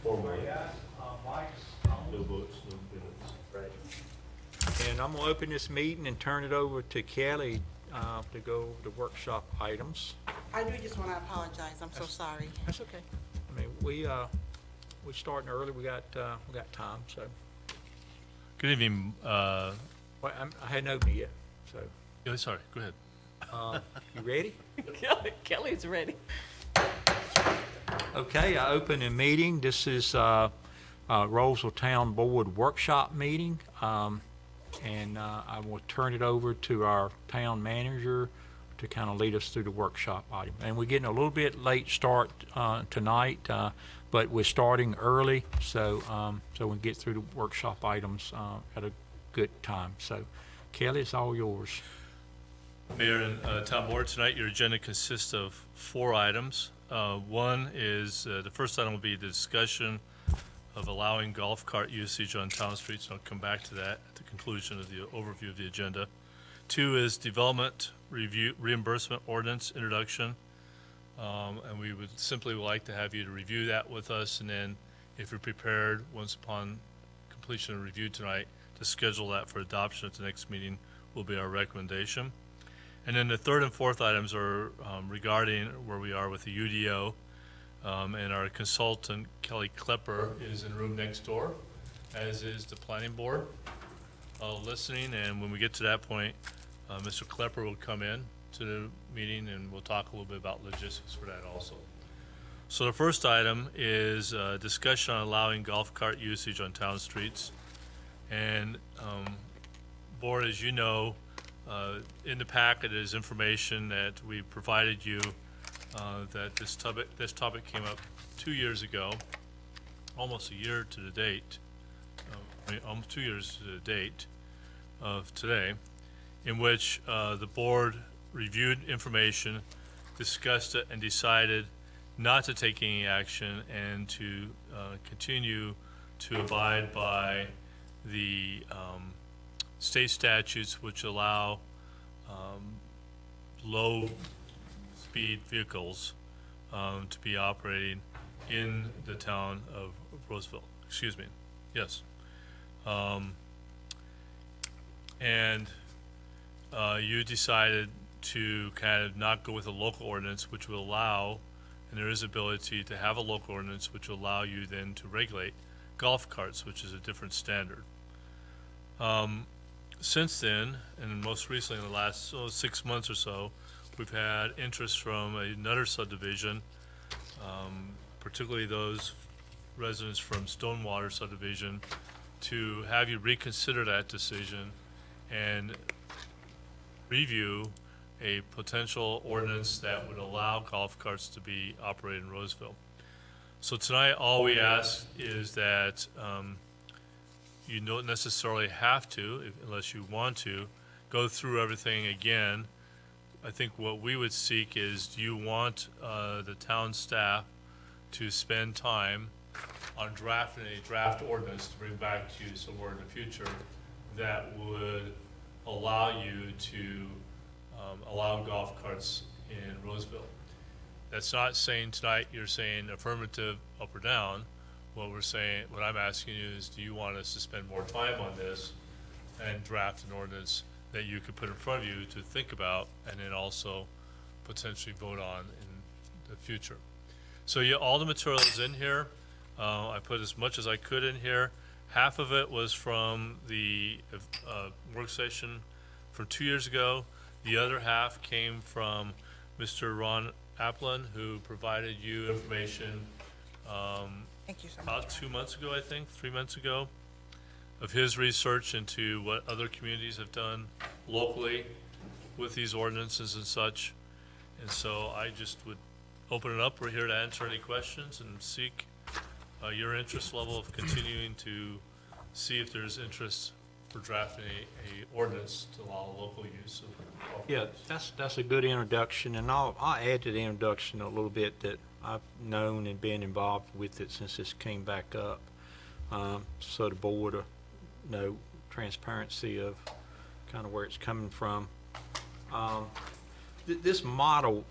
formally. Mike's No books, no minutes. Right. And I'm gonna open this meeting and turn it over to Kelly to go over the workshop items. I do just want to apologize. I'm so sorry. That's okay. I mean, we're starting early. We got time, so. Good evening. Well, I hadn't opened it yet, so. Yeah, sorry, go ahead. You ready? Kelly's ready. Okay, I open the meeting. This is Rolesville Town Board Workshop meeting. And I will turn it over to our town manager to kind of lead us through the workshop item. And we're getting a little bit late start tonight, but we're starting early, so we can get through the workshop items at a good time. So, Kelly, it's all yours. Mayor and Town Board, tonight your agenda consists of 4 items. One is, the first item will be the discussion of allowing golf cart usage on town streets, and I'll come back to that at the conclusion of the overview of the agenda. 2 is development review reimbursement ordinance introduction, and we would simply like to have you to review that with us, and then if you're prepared, once upon completion of review tonight, to schedule that for adoption at the next meeting will be our recommendation. And then the 3rd and 4th items are regarding where we are with the UDO, and our consultant, Kelly Klepper, is in the room next door, as is the planning board, listening. And when we get to that point, Mr. Klepper will come in to the meeting, and we'll talk a little bit about logistics for that also. So the first item is discussion on allowing golf cart usage on town streets. And board, as you know, in the packet is information that we provided you that this topic came up 2 years ago, almost a year to the date, almost 2 years to the date of today, in which the board reviewed information, discussed it, and decided not to take any action and to continue to abide by the state statutes which allow low-speed vehicles to be operating in the town of Rolesville. Excuse me. Yes. And you decided to kind of not go with a local ordinance, which will allow, and there is ability to have a local ordinance which will allow you then to regulate golf carts, which is a different standard. Since then, and most recently in the last 6 months or so, we've had interest from another subdivision, particularly those residents from Stonewater subdivision, to have you reconsider that decision and review a potential ordinance that would allow golf carts to be operated in Rolesville. So tonight, all we ask is that you don't necessarily have to, unless you want to, go through everything again. I think what we would seek is, do you want the town staff to spend time on drafting a draft ordinance to bring back to you somewhere in the future that would allow you to allow golf carts in Rolesville? That's not saying tonight you're saying affirmative up or down. What we're saying, what I'm asking you is, do you want us to spend more time on this and draft an ordinance that you could put in front of you to think about and then also potentially vote on in the future? So all the material is in here. I put as much as I could in here. Half of it was from the work session from 2 years ago. The other half came from Mr. Ron Applin, who provided you information Thank you so much. about 2 months ago, I think, 3 months ago, of his research into what other communities have done locally with these ordinances and such. And so I just would open it up. We're here to answer any questions and seek your interest level of continuing to see if there's interest for drafting a ordinance to allow local use of golf Yeah, carts. that's a good introduction, and I'll add to the introduction a little bit that I've known and been involved with it since this came back up. So the board will know transparency of kind of where it's coming from. This model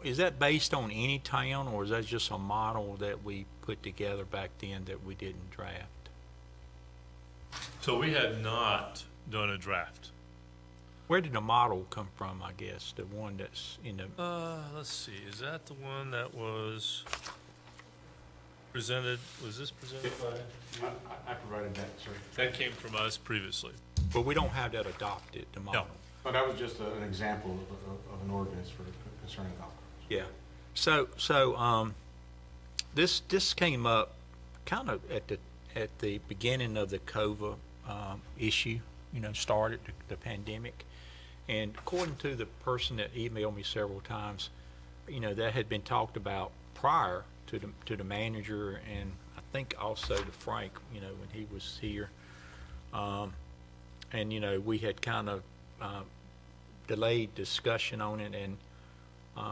is that based on any town, or is that just a model that we put together back then that we didn't draft? So we had not done a draft. Where did the model come from, I guess, the one that's in the, Let's see, is that the one that was presented, was this presented by? I provided that, sir. That came from us previously. but we don't have that adopted, the model. But that was just an example of an ordinance for concerning golf carts. Yeah. So, this came up kind of at the beginning of the COVID, issue, started the pandemic. And according to the person that emailed me several times, that had been talked about prior to the manager, and I think also to Frank, when he was here. And, we had kind of, delayed discussion on it,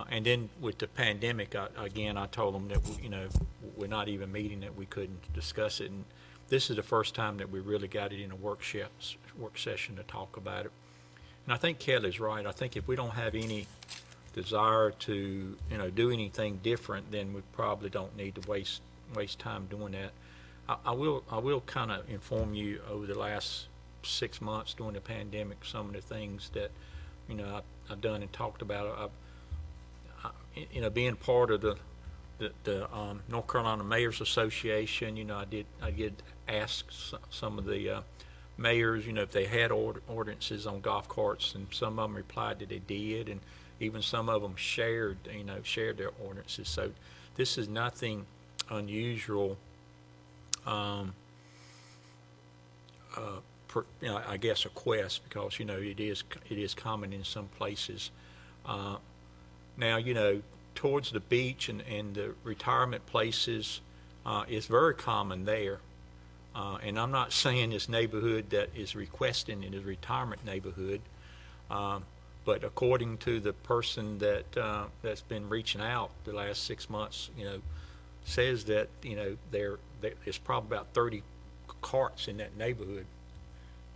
and then with the pandemic, I told them that, we're not even meeting, that we couldn't discuss it. And this is the first time that we really got it in a work session to talk about it. And I think Kelly's right. I think if we don't have any desire to, do anything different, then we probably don't need to waste time doing that. I will kind of inform you over the last 6 months during the pandemic, some of the things that, I've done and talked about. Being part of the North Carolina Mayors Association, I did ask some of the mayors, if they had ordinances on golf carts, and some of them replied that they did, and even some of them shared their ordinances. So this is nothing unusual. I guess a quest, because it is common in some places. Now towards the beach and the retirement places, it's very common there. And I'm not saying this neighborhood that is requesting it is a retirement neighborhood, but according to the person that's been reaching out the last 6 months, says that there's probably about 30 carts in that neighborhood,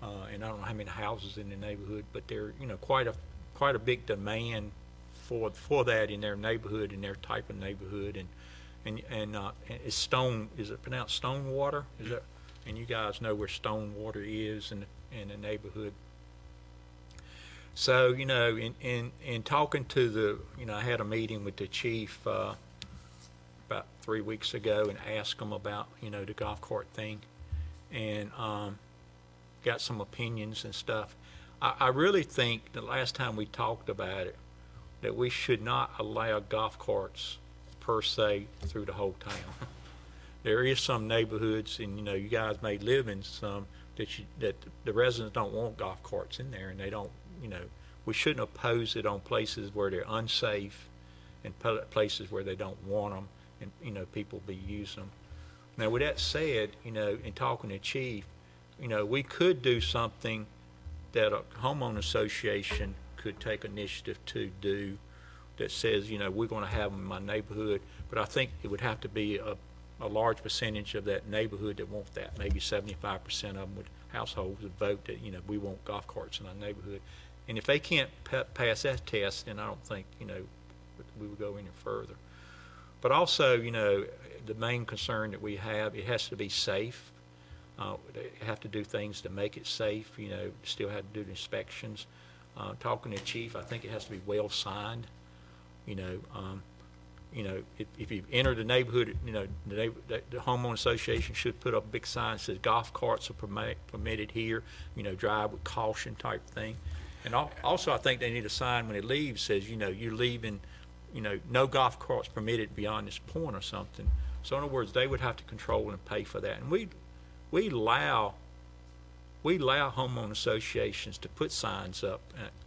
and I don't know how many houses in the neighborhood, but they're quite a big demand for that in their neighborhood, in their type of neighborhood. And it's is it pronounced Stonewater? Is that? And you guys know where Stonewater is in the neighborhood. So in talking to I had a meeting with the chief about 3 weeks ago, and asked him about the golf cart thing, and got some opinions and stuff. I really think the last time we talked about it, that we should not allow golf carts per se through the whole town. There is some neighborhoods, and you guys may live in some, that the residents don't want golf carts in there, and they don't. We shouldn't oppose it on places where they're unsafe, and places where they don't want them, and people be using them. Now, with that said, in talking to Chief, we could do something that a homeowner association could take initiative to do, that says, we're going to have them in my neighborhood, but I think it would have to be a large percentage of that neighborhood that want that. Maybe 75% of them households would vote that, we want golf carts in our neighborhood. And if they can't pass that test, then I don't think, we would go any further. But also, the main concern that we have, it has to be safe. They have to do things to make it safe, still have to do the inspections. Talking to Chief, I think it has to be well signed. If you enter the neighborhood, the homeowner association should put up a big sign that says golf carts are permitted here, drive with caution type thing. And also, I think they need a sign when they leave says, you're leaving, no golf carts permitted beyond this point or something. So in other words, they would have to control and pay for that. And we allow homeowner associations to put signs up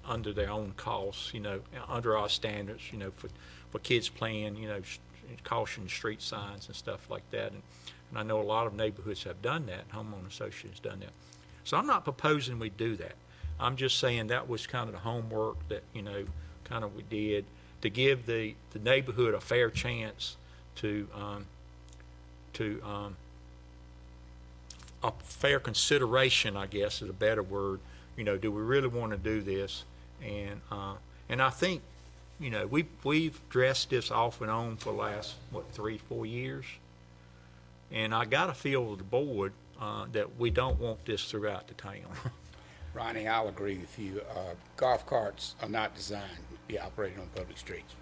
under their own costs, under our standards, for kids playing, caution street signs and stuff like that. And I know a lot of neighborhoods have done that, homeowner associations done that. So I'm not proposing we do that. I'm just saying that was kind of the homework that, kind of we did to give the neighborhood a fair chance to a fair consideration, I guess is a better word. Do we really want to do this? And I think you know, we've dressed this off and on for the last, what, 3-4 years? And I got a feel with the board, that we don't want this throughout the town. Ronnie, I'll agree with you. Golf carts are not designed to be operated on public streets.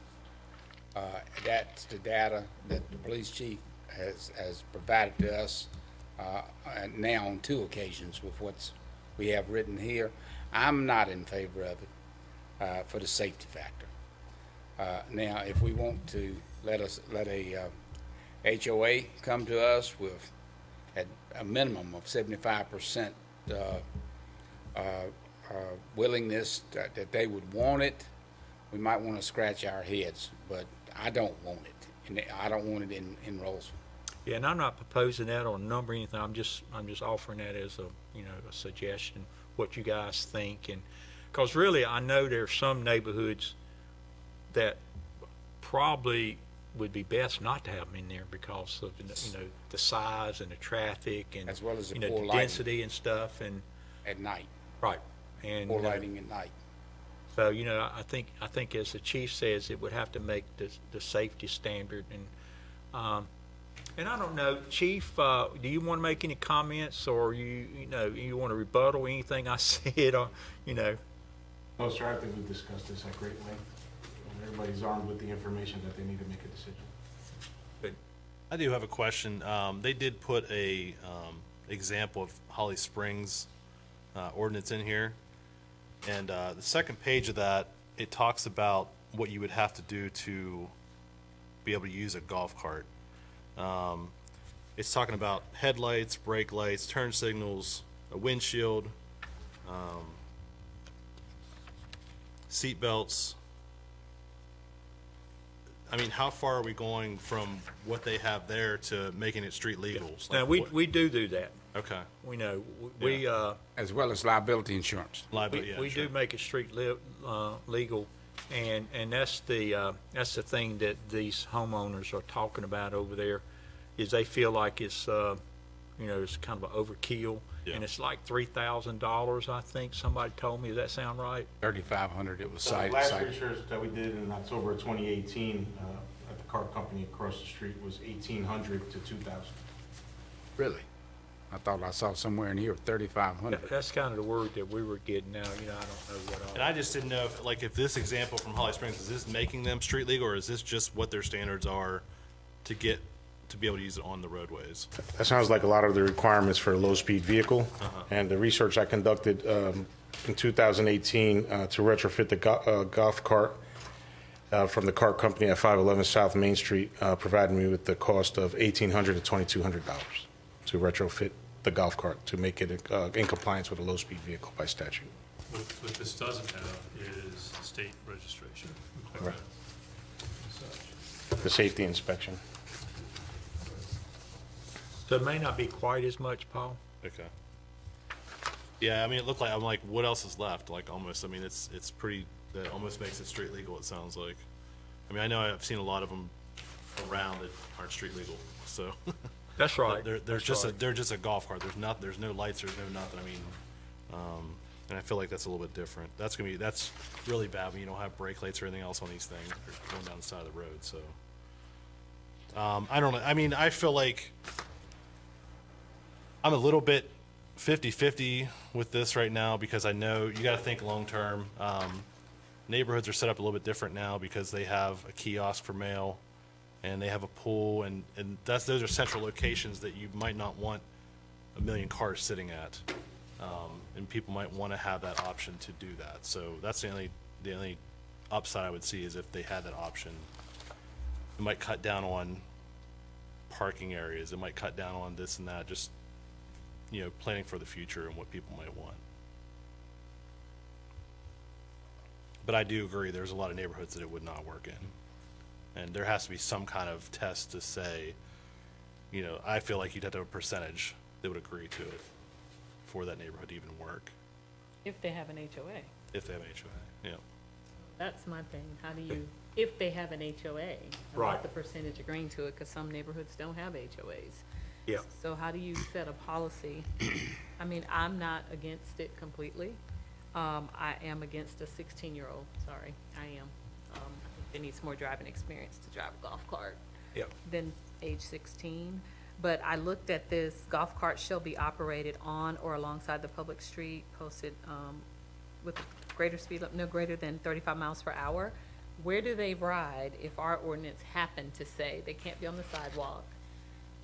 That's the data that the police chief has provided to us, and now on 2 occasions with we have written here. I'm not in favor of it for the safety factor. Now, if we want to let a HOA come to us with at a minimum of 75% willingness that they would want it, we might want to scratch our heads, but I don't want it, and I don't want it in Rolesville. Yeah, and I'm not proposing that on a number or anything. I'm just offering that as a, you know, a suggestion, what you guys think. And because really, I know there are some neighborhoods that probably would be best not to have them in there because of, you know, the size and the traffic and, As well as the you know, poor the lighting. density and stuff. And At night, right, and or lighting at night. so, you know, I think as the chief says, it would have to make the safety standard. And I don't know, Chief, do you want to make any comments, or you know, want to rebuttal anything I said, or, you know? No, sir, I think we've discussed this at great length. And everybody's armed with the information that they need to make a decision. I do have a question. They did put a example of Holly Springs ordinance in here, and the second page of that, it talks about what you would have to do to be able to use a golf cart. It's talking about headlights, brake lights, turn signals, a windshield, seat belts. I mean, how far are we going from what they have there to making it street legal? Now, we do that. Okay. We know, we As well as liability insurance. Liability, yeah, we sure. do make it street legal, and that's the thing that these homeowners are talking about over there, is they feel like it's you know, it's kind of an overkill, Yeah. and it's like $3,000. I think somebody told me. Does that sound right? 3,500, it was So cited. the last research that we did in October of 2018 at the car company across the street was 1,800 to 2,000. Really? I thought I saw somewhere in here 3,500. That's kind of the word that we were getting now. You know, I don't know what all. And I just didn't know if this example from Holly Springs, is this making them street legal, or is this just what their standards are to be able to use it on the roadways? That sounds like a lot of the requirements for a low-speed vehicle. And the research I conducted in 2018 to retrofit the golf cart from the cart company at 511 South Main Street provided me with the cost of $1,800 to $2,200 to retrofit the golf cart to make it in compliance with a low-speed vehicle by statute. What this doesn't have is state registration. Correct. and such. The safety inspection. So it may not be quite as much, Paul. Okay. Yeah, I mean, it looked like, I'm like, what else is left? Like, almost, I mean, it's pretty, that almost makes it street legal, it sounds like. I mean, I know I've seen a lot of them around that aren't street legal, so. That's right. They're That's just right. they're just a golf cart. There's no lights, there's no nothing. I mean, and I feel like that's a little bit different. That's really bad when you don't have brake lights or anything else on these things. They're going down the side of the road, so. I don't know. I mean, I feel like I'm a little bit 50-50 with this right now, because I know you got to think long term. Neighborhoods are set up a little bit different now because they have a kiosk for mail, and they have a pool, and those are central locations that you might not want a million cars sitting at, and people might want to have that option to do that. So that's the only upside I would see, is if they had that option. It might cut down on parking areas. It might cut down on this and that. Just, you know, planning for the future and what people might want. But I do agree, there's a lot of neighborhoods that it would not work in. And there has to be some kind of test to say, you know, I feel like you'd have to have a percentage that would agree to it for that neighborhood to even work, If they have an HOA. if they have HOA, yeah. That's my thing. How do you, if they have an HOA, Right. about the percentage agreeing to it, because some neighborhoods don't have HOAs. Yeah. So how do you set a policy? I mean, I'm not against it completely. I am against a 16-year-old, sorry, I am. that needs more driving experience to drive a golf cart Yep. than age 16. But I looked at this, golf cart shall be operated on or alongside the public street, posted with a greater speed, no greater than 35 miles per hour. Where do they ride if our ordinance happened to say they can't be on the sidewalk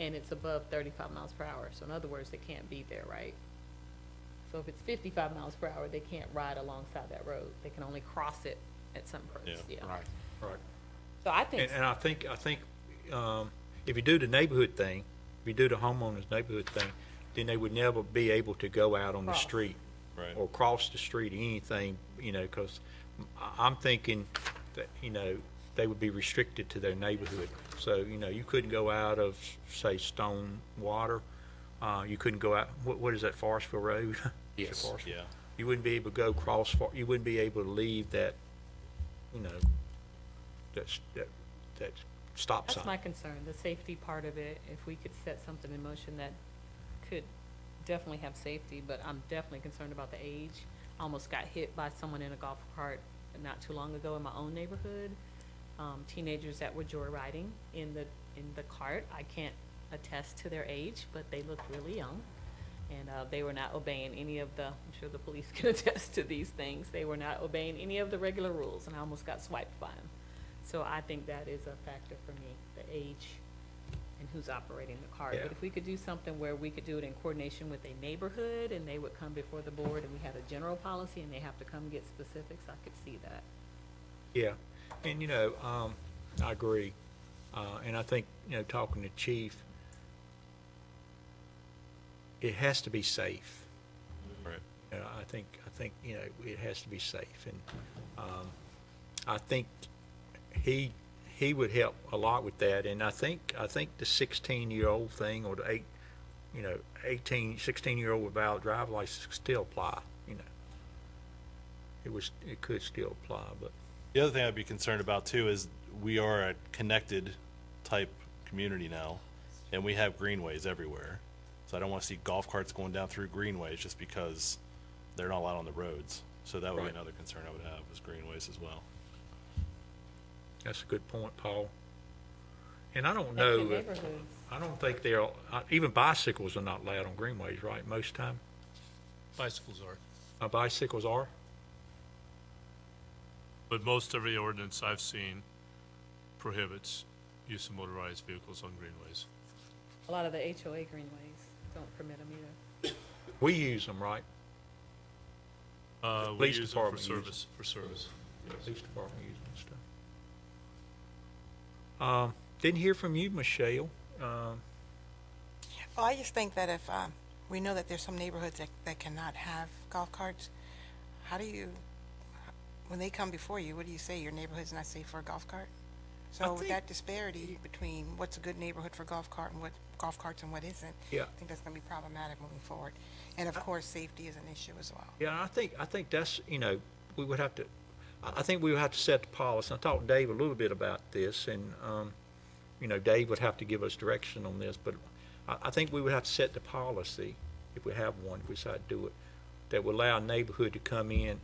and it's above 35 miles per hour? So in other words, they can't be there, right? So if it's 55 miles per hour, they can't ride alongside that road. They can only cross it at some points, yeah. Right. Right. So I think, And I think, if you do the neighborhood thing, if you do the homeowners neighborhood thing, then they would never be able to go out on the Cross. street. Right. Or cross the street, anything, because I'm thinking that, they would be restricted to their neighborhood. So, you couldn't go out of, say, Stone Water. You couldn't go out, what is that, Forestville Road? Is it Yes. Forestville? Yeah. You wouldn't be able to go you wouldn't be able to leave that, that stop that's sign. my concern, the safety part of it. If we could set something in motion that could definitely have safety, but I'm definitely concerned about the age. I almost got hit by someone in a golf cart not too long ago in my own neighborhood. Teenagers that were joyriding in the cart. I can't attest to their age, but they looked really young. And they were not obeying any of I'm sure the police can attest to these things. They were not obeying any of the regular rules, and I almost got swiped by them. So I think that is a factor for me, the age and who's operating the cart. Yeah. But if we could do something where we could do it in coordination with a neighborhood, and they would come before the board, and we had a general policy, and they have to come get specifics, I could see that. Yeah, and I agree, and I think talking to Chief, it has to be safe. Right. I think it has to be safe, and I think he would help a lot with that, and I think the 16-year-old thing or the 16-year-old with valid driver's license still apply. It could still apply, but. The other thing I'd be concerned about too is we are a connected type community now, and we have greenways everywhere. So I don't want to see golf carts going down through greenways just because they're not allowed on the roads. So that would Right. be another concern I would have is greenways as well. That's a good point, Paul. And I don't Like know, the if- neighborhoods. I don't think even bicycles are not allowed on greenways, right, most time? Bicycles are. Bicycles are? But most every ordinance I've seen prohibits use of motorized vehicles on greenways. A lot of the HOA greenways don't permit them either. We use them, right? We Police use them for department uses service, for service. Police department uses them and stuff. Didn't hear from you, Michelle. Well, I just think that if we know that there's some neighborhoods that cannot have golf carts, how do you, when they come before you, what do you say? Your neighborhood's not safe for a golf cart? So with think- that disparity between what's a good neighborhood for golf carts and what isn't, Yeah. I think that's going to be problematic moving forward. And of course, safety is an issue as well. Yeah, I think that's, we would have to, I think we would have to set the policy. I talked to Dave a little bit about this, and, Dave would have to give us direction on this, but I think we would have to set the policy, if we have one, if we decide to do it, that would allow a neighborhood to come in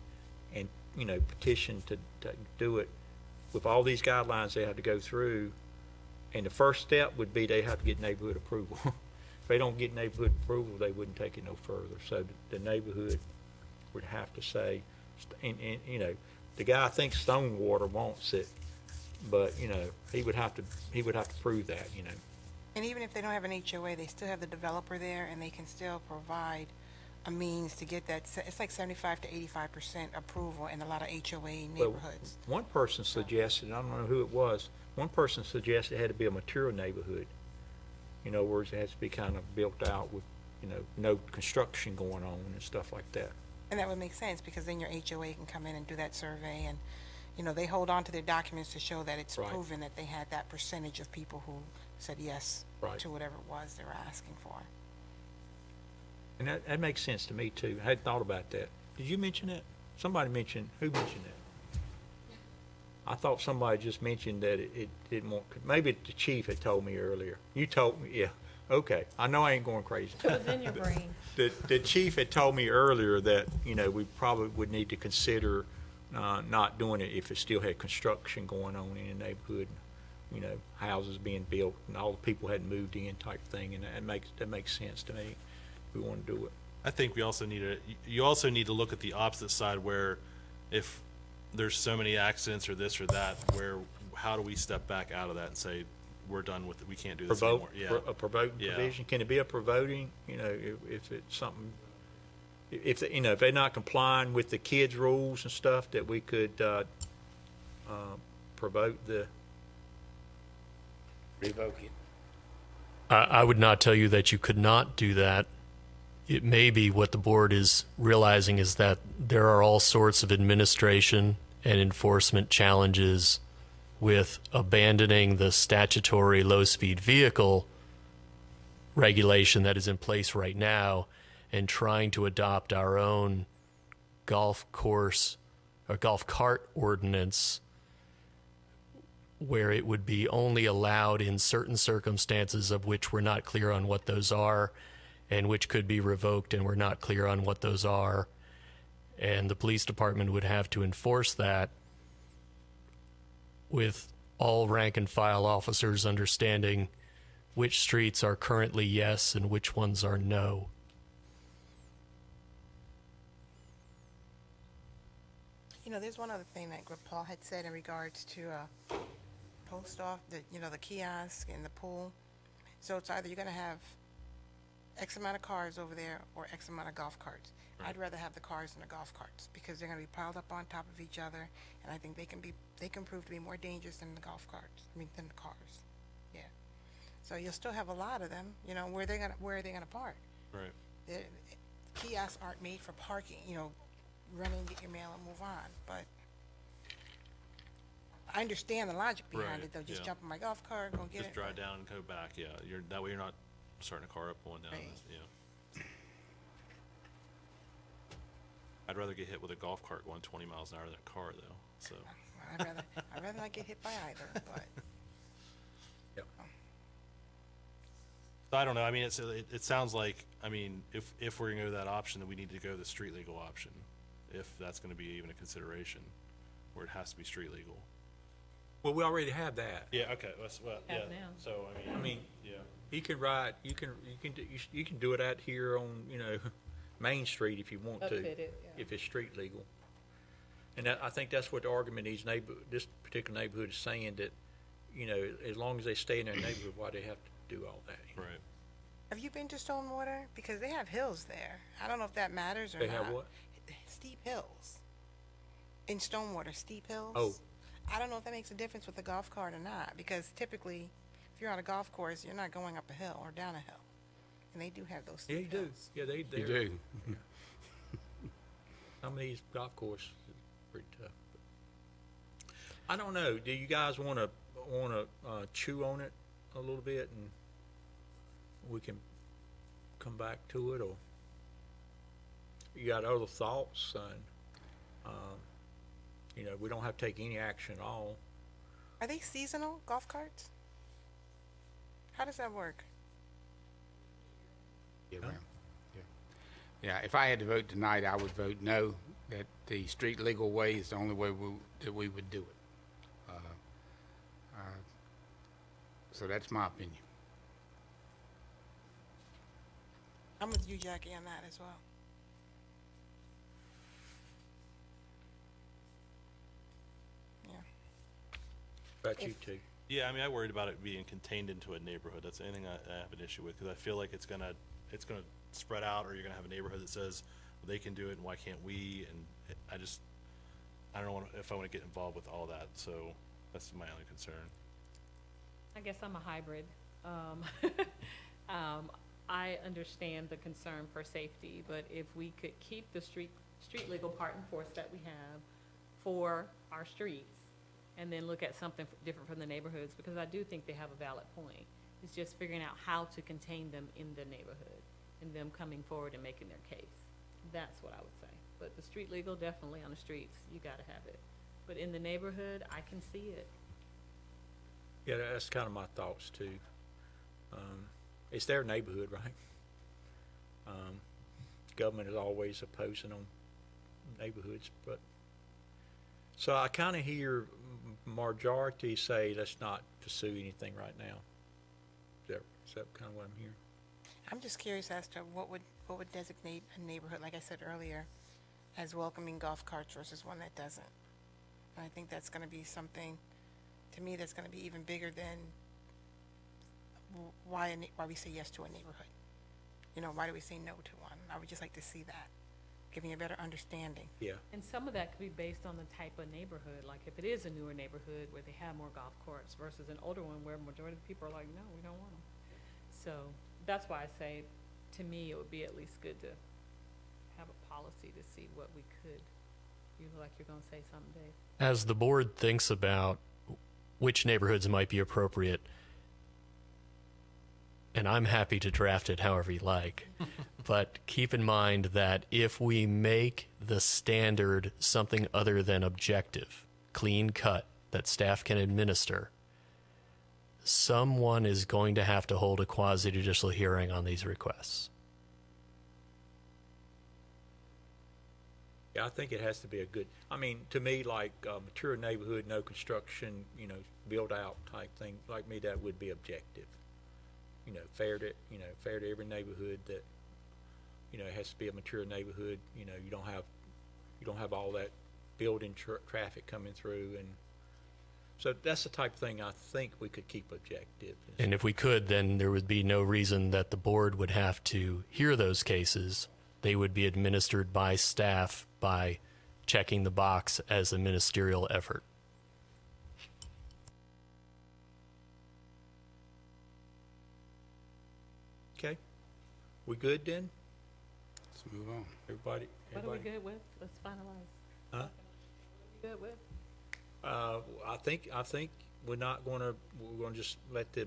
and, petition to do it with all these guidelines they have to go through. And the first step would be they have to get neighborhood approval. If they don't get neighborhood approval, they wouldn't take it no further. So the neighborhood would have to say, and the guy thinks Stonewater wants it, but, he would have to prove that, And even if they don't have an HOA, they still have the developer there, and they can still provide a means to get that. It's like 75 to 85% approval in a lot of HOA neighborhoods. One person suggested, I don't know who it was, one person suggested it had to be a mature neighborhood. In other words, it has to be kind of built out with, no construction going on and stuff like that. And that would make sense, because then your HOA can come in and do that survey, and, they hold on to their documents to show that it's Right. proven that they had that percentage of people who said yes Right. to whatever it was they were asking for. And that makes sense to me too. I hadn't thought about that. Did you mention that? Who mentioned that? I thought somebody just mentioned that it didn't want, maybe the chief had told me earlier. You told me, yeah, okay. I know I ain't going crazy. It was in your brain. The chief had told me earlier that, we probably would need to consider, not doing it if it still had construction going on in the neighborhood, you know, houses being built and all the people hadn't moved in type thing, and that makes sense to me. We want to do it. I think you also need to look at the opposite side where if there's so many accidents or this or that, how do we step back out of that and say, we're done with it, we can't do this anymore? Yeah. A provoking Yeah. provision, can it be a provoking, you know, if it's something, you know, if they're not complying with the kids' rules and stuff, that we could, provoke the, Revoke it. I would not tell you that you could not do that. It may be what the board is realizing is that there are all sorts of administration and enforcement challenges with abandoning the statutory low-speed vehicle regulation that is in place right now and trying to adopt our own golf course or golf cart ordinance where it would be only allowed in certain circumstances of which we're not clear on what those are and which could be revoked and we're not clear on what those are. And the police department would have to enforce that with all rank and file officers understanding which streets are currently yes and which ones are no. You know, there's one other thing that Paul had said in regards to post off, the kiosk and the pool. So it's either you're going to have X amount of cars over there or X amount of golf carts. I'd rather have the cars than the golf carts because they're going to be piled up on top of each other, and I think they can prove to be more dangerous than the golf carts. Than the cars. Yeah. So you'll still have a lot of them. You know, where are they gonna park? Right. The kiosks aren't made for parking. You know, run in, get your mail, and move on. But I understand the logic behind Right, it, though. Just yeah. jump in my golf cart, go get Just it. drive down and go back. Yeah, that way you're not starting a car up going down. Right. Yeah. I'd rather get hit with a golf cart going 20 miles an hour than a car, though. So. I'd rather not get hit by either. But Yep. So I don't know. I mean, it sounds like, I mean, if we're gonna go that option, then we need to go the street legal option, if that's gonna be even a consideration, where it has to be street legal. well, we already have that. Yeah. Okay. Well, yeah. Have now. So I mean, yeah. you can ride, you can do it out here on, you know, Main Street if you want to, Upfit it, yeah. if it's street legal. And I think that's what the argument this particular neighborhood is saying, that, you know, as long as they stay in their neighborhood, why they have to do all that? Right. have you been to Stonewater? Because they have hills there. I don't know if that matters or They not. have what? Steep hills. In Stonewater, steep hills. Oh. I don't know if that makes a difference with the golf cart or not, because typically, if you're on a golf course, you're not going up a hill or down a hill. And they do have those steep Yeah, you do. hills. Yeah, they You do. do. Some of these golf courses is pretty tough. I don't know. Do you guys want to chew on it a little bit, and we can come back to it, or you got other thoughts? And you know, we don't have to take any action at all. Are they seasonal golf carts? How does that work? Yeah, well, yeah. Yeah, if I had to vote tonight, I would vote no, that the street legal way is the only way that we would do it. So that's my opinion. I'm with you, Jackie, on that as well. Yeah. About you two. Yeah, I mean, I worried about it being contained into a neighborhood. That's the only thing I have an issue with, because I feel like it's gonna spread out, or you're gonna have a neighborhood that says, well, they can do it, and why can't we? And I don't know if I want to get involved with all that. So that's my only concern. I guess I'm a hybrid. I understand the concern for safety, but if we could keep the street legal part in force that we have for our streets, and then look at something different from the neighborhoods, because I do think they have a valid point. It's just figuring out how to contain them in the neighborhood and them coming forward and making their case. That's what I would say. But the street legal, definitely on the streets, you gotta have it. But in the neighborhood, I can see it. Yeah, that's kind of my thoughts too. It's their neighborhood, right? Government is always opposing on neighborhoods, but So I kind of hear majority say let's not pursue anything right now. Is that kind of what I'm hearing? I'm just curious as to what would designate a neighborhood, like I said earlier, as welcoming golf carts versus one that doesn't. And I think that's going to be something, to me, that's going to be even bigger than why we say yes to a neighborhood. You know, why do we say no to one? I would just like to see that, give me a better understanding. Yeah. And some of that could be based on the type of neighborhood, like if it is a newer neighborhood where they have more golf courts versus an older one where majority of the people are like, no, we don't want them. So that's why I say, to me, it would be at least good to have a policy to see what we could. You look like you're gonna say something, Dave. As the board thinks about which neighborhoods might be appropriate, and I'm happy to draft it however you like, but keep in mind that if we make the standard something other than objective, clean cut, that staff can administer, someone is going to have to hold a quasi-judicial hearing on these requests. Yeah, I think it has to be a good, I mean, to me, like mature neighborhood, no construction, you know, build out type thing, like me, that would be objective. You know, fair to every neighborhood that, you know, it has to be a mature neighborhood. You know, you don't have all that building traffic coming through, and so that's the type of thing I think we could keep objective. And if we could, then there would be no reason that the board would have to hear those cases. They would be administered by staff by checking the box as a ministerial effort. Okay, we good then? Let's move on. Everybody? What are we good with? Let's finalize. Huh? What are we good with? I think we're gonna just let the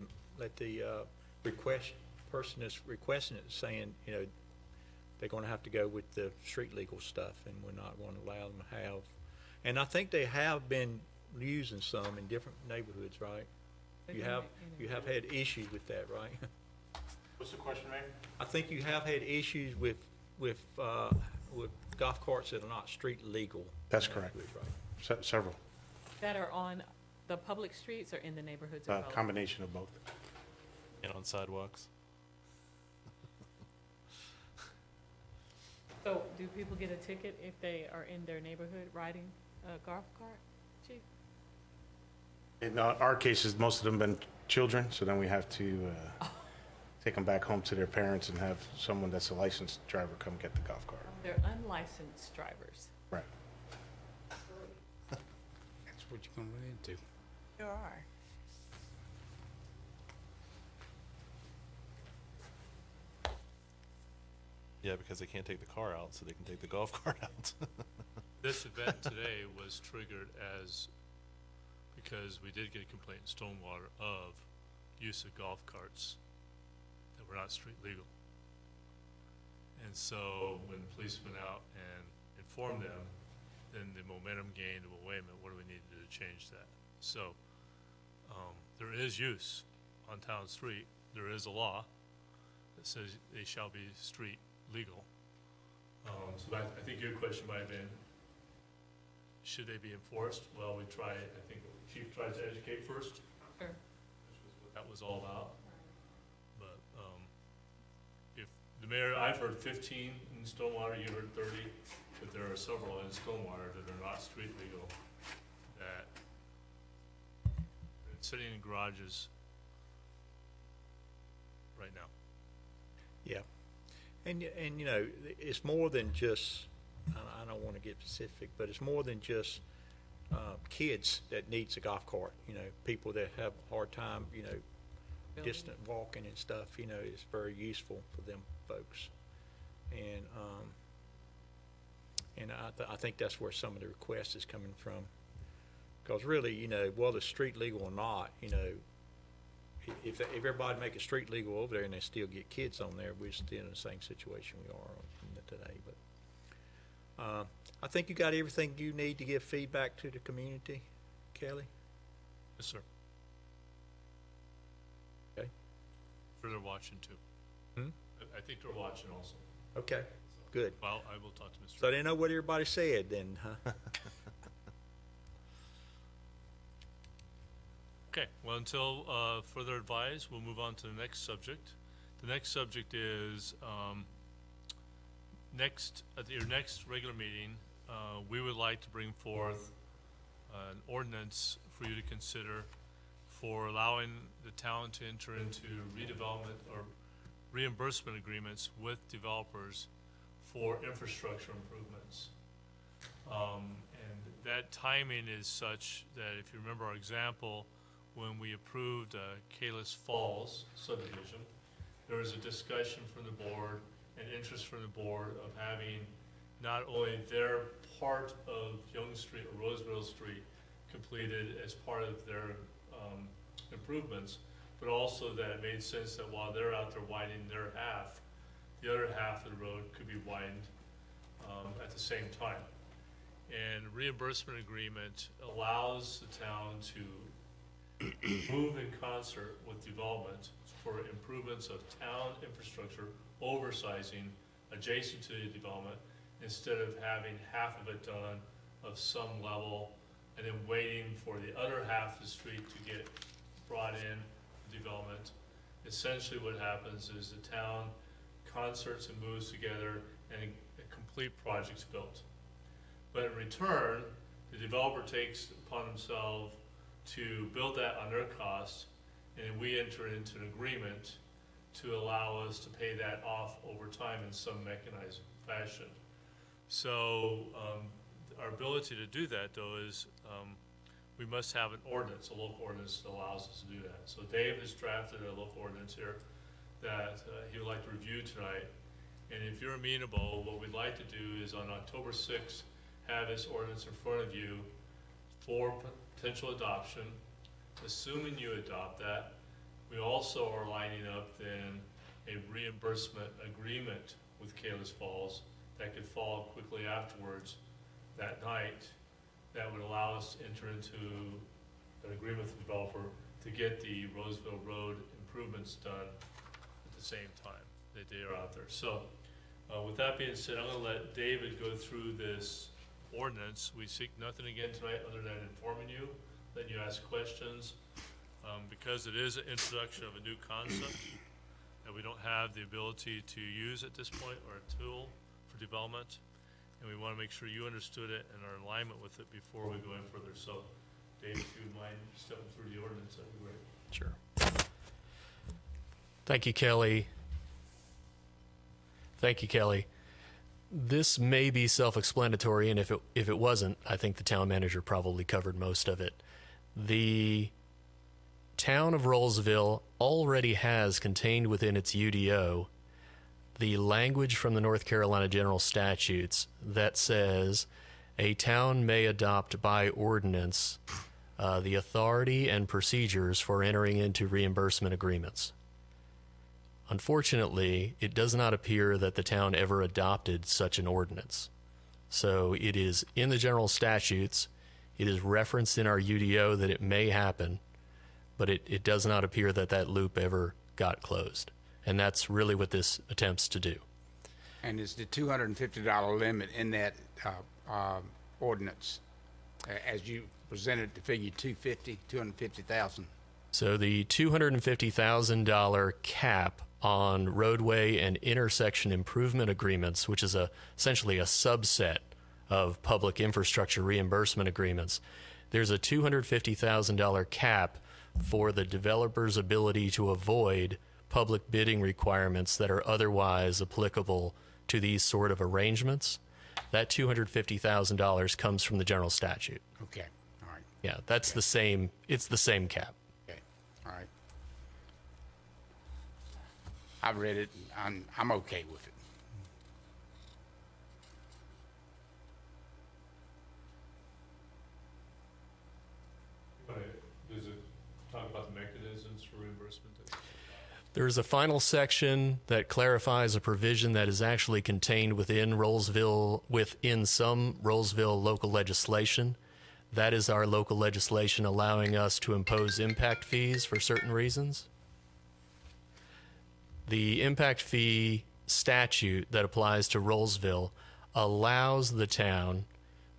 person that's requesting it saying, you know, they're gonna have to go with the street legal stuff, and we're not gonna allow them to have. And I think they have been using some in different neighborhoods, right? You have had issues with that, right? What's the question, Mayor? I think you have had issues with golf carts that are not street legal. That's correct. Right? Several. That are on the public streets or in the neighborhoods or both? Combination of both. And on sidewalks. So do people get a ticket if they are in their neighborhood riding a golf cart, Chief? In our cases, most of them been children, so then we have to take them back home to their parents and have someone that's a licensed driver come get the golf cart. They're unlicensed drivers. Right. That's what you're gonna run into. There are. Yeah, because they can't take the car out, so they can take the golf cart out. This event today was triggered because we did get a complaint in Stormwater of use of golf carts that were not street legal. And so when the police went out and informed them, then the momentum gained, well, wait a minute, what do we need to do to change that? So there is use on town street. There is a law that says they shall be street legal. So I think your question might have been, should they be enforced? Well, I think the chief tried to educate first, Sure. which was what that was all about. But if the mayor, I've heard 15 in Stonewater, you heard 30, but there are several in Stonewater that are not street legal that are sitting in garages right now. Yeah. And you know, it's more than just, I don't want to get specific, but it's more than just kids that needs a golf cart. You know, people that have a hard time, you know, distant walking and stuff, you know, it's very useful for them folks. And I think that's where some of the request is coming from. Because really, you know, whether it's street legal or not, you know, if everybody make it street legal over there and they still get kids on there, we're still in the same situation we are today. But I think you got everything you need to give feedback to the community, Kelly? Yes, sir. Okay. Sure, they're watching too. Hmm? I think they're watching also. Okay, good. Well, I will talk to Mr. So they know what everybody said then, huh? Okay, well, until further advice, we'll move on to the next subject. The next subject is, at your next regular meeting, we would like to bring forth an ordinance for you to consider for allowing the town to enter into redevelopment or reimbursement agreements with developers for infrastructure improvements. And that timing is such that if you remember our example, when we approved Kalis Falls subdivision, there was a discussion from the board and interest from the board of having not only their part of Young Street or Roseville Street completed as part of their improvements, but also that it made sense that while they're out there widening their half, the other half of the road could be widened at the same time. And reimbursement agreement allows the town to move in concert with development for improvements of town infrastructure, oversizing adjacent to the development, instead of having half of it done of some level and then waiting for the other half of the street to get brought in development. Essentially what happens is the town concerts and moves together and a complete project's built. But in return, the developer takes upon himself to build that on their cost, and we enter into an agreement to allow us to pay that off over time in some mechanized fashion. So our ability to do that, though, is we must have an ordinance, a local ordinance that allows us to do that. So Dave has drafted a local ordinance here that he would like to review tonight. And if you're amenable, what we'd like to do is on October 6th, have this ordinance in front of you for potential adoption. Assuming you adopt that, we also are lining up then a reimbursement agreement with Kalis Falls that could follow quickly afterwards that night, that would allow us to enter into an agreement with the developer to get the Roseville Road improvements done at the same time that they are out there. So with that being said, I'm going to let David go through this ordinance. We seek nothing again tonight other than informing you, letting you ask questions, because it is an introduction of a new concept that we don't have the ability to use at this point, or a tool for development, and we want to make sure you understood it and are in alignment with it before we go any further. So, Dave, if you would mind stepping through the ordinance, that'd be great. Sure. Thank you, Kelly. Thank you, Kelly. This may be self-explanatory, and if it wasn't, I think the town manager probably covered most of it. The town of Rolesville already has contained within its UDO the language from the North Carolina General Statutes that says a town may adopt by ordinance the authority and procedures for entering into reimbursement agreements. Unfortunately, it does not appear that the town ever adopted such an ordinance. So it is in the general statutes, it is referenced in our UDO that it may happen, but it does not appear that that loop ever got closed. And that's really what this attempts to do. And is the $250 limit in that ordinance, as you presented the figure 250,000? So the $250,000 cap on roadway and intersection improvement agreements, which is essentially a subset of public infrastructure reimbursement agreements, there's a $250,000 cap for the developer's ability to avoid public bidding requirements that are otherwise applicable to these sort of arrangements. That $250,000 comes from the general statute. Okay, all right. Yeah, that's the same. It's the same cap. Okay, all right. I've read it, and I'm okay with it. Does it talk about the mechanisms for reimbursement? There's a final section that clarifies a provision that is actually contained within some Rolesville local legislation. That is our local legislation allowing us to impose impact fees for certain reasons. The impact fee statute that applies to Rolesville allows the town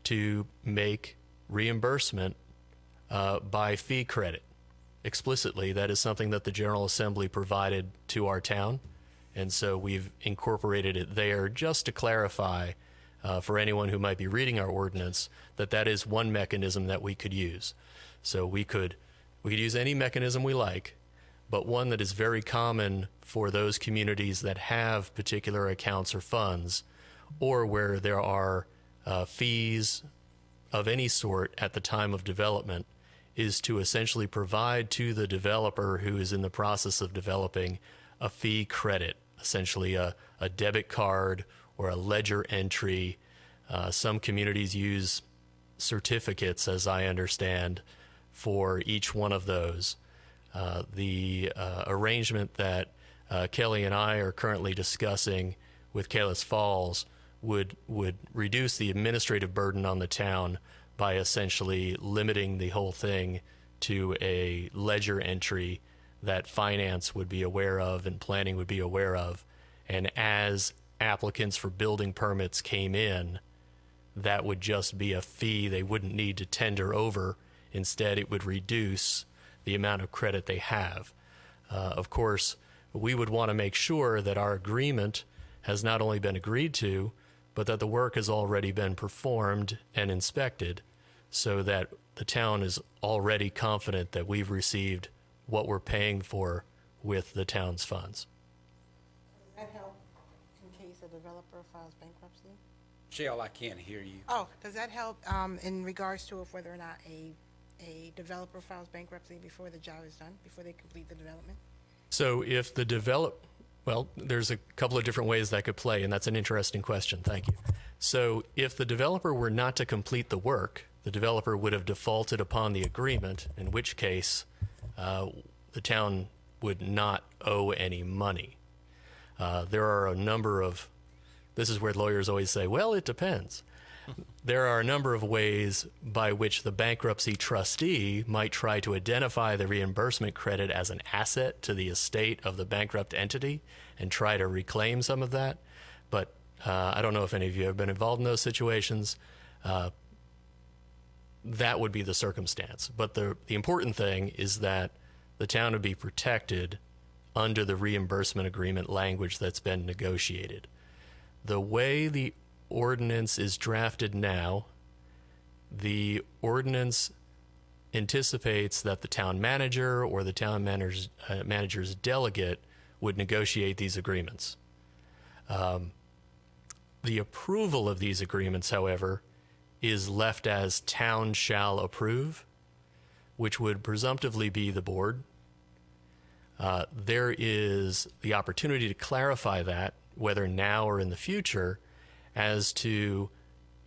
to make reimbursement by fee credit. explicitly, that is something that the General Assembly provided to our town. And so we've incorporated it there just to clarify for anyone who might be reading our ordinance that that is one mechanism that we could use. So we could use any mechanism we like, but one that is very common for those communities that have particular accounts or funds, or where there are fees of any sort at the time of development, is to essentially provide to the developer who is in the process of developing a fee credit, essentially a debit card or a ledger entry. Some communities use certificates, as I understand, for each one of those. The arrangement that Kelly and I are currently discussing with Kalis Falls would reduce the administrative burden on the town by essentially limiting the whole thing to a ledger entry that finance would be aware of and planning would be aware of. And as applicants for building permits came in, that would just be a fee they wouldn't need to tender over. Instead, it would reduce the amount of credit they have. Of course, we would want to make sure that our agreement has not only been agreed to, but that the work has already been performed and inspected, so that the town is already confident that we've received what we're paying for with the town's funds. Does that help in case a developer files bankruptcy? Shell, I can't hear you. Oh, does that help in regards to if whether or not a developer files bankruptcy before the job is done, before they complete the development? So if the well, there's a couple of different ways that could play, and that's an interesting question. Thank you. So if the developer were not to complete the work, the developer would have defaulted upon the agreement, in which case the town would not owe any money. There are a number of, this is where lawyers always say, well, it depends. There are a number of ways by which the bankruptcy trustee might try to identify the reimbursement credit as an asset to the estate of the bankrupt entity and try to reclaim some of that. But I don't know if any of you have been involved in those situations. That would be the circumstance. But the important thing is that the town would be protected under the reimbursement agreement language that's been negotiated. The way the ordinance is drafted now, the ordinance anticipates that the town manager or the town manager's delegate would negotiate these agreements. The approval of these agreements, however, is left as town shall approve, which would presumptively be the board. There is the opportunity to clarify that, whether now or in the future, as to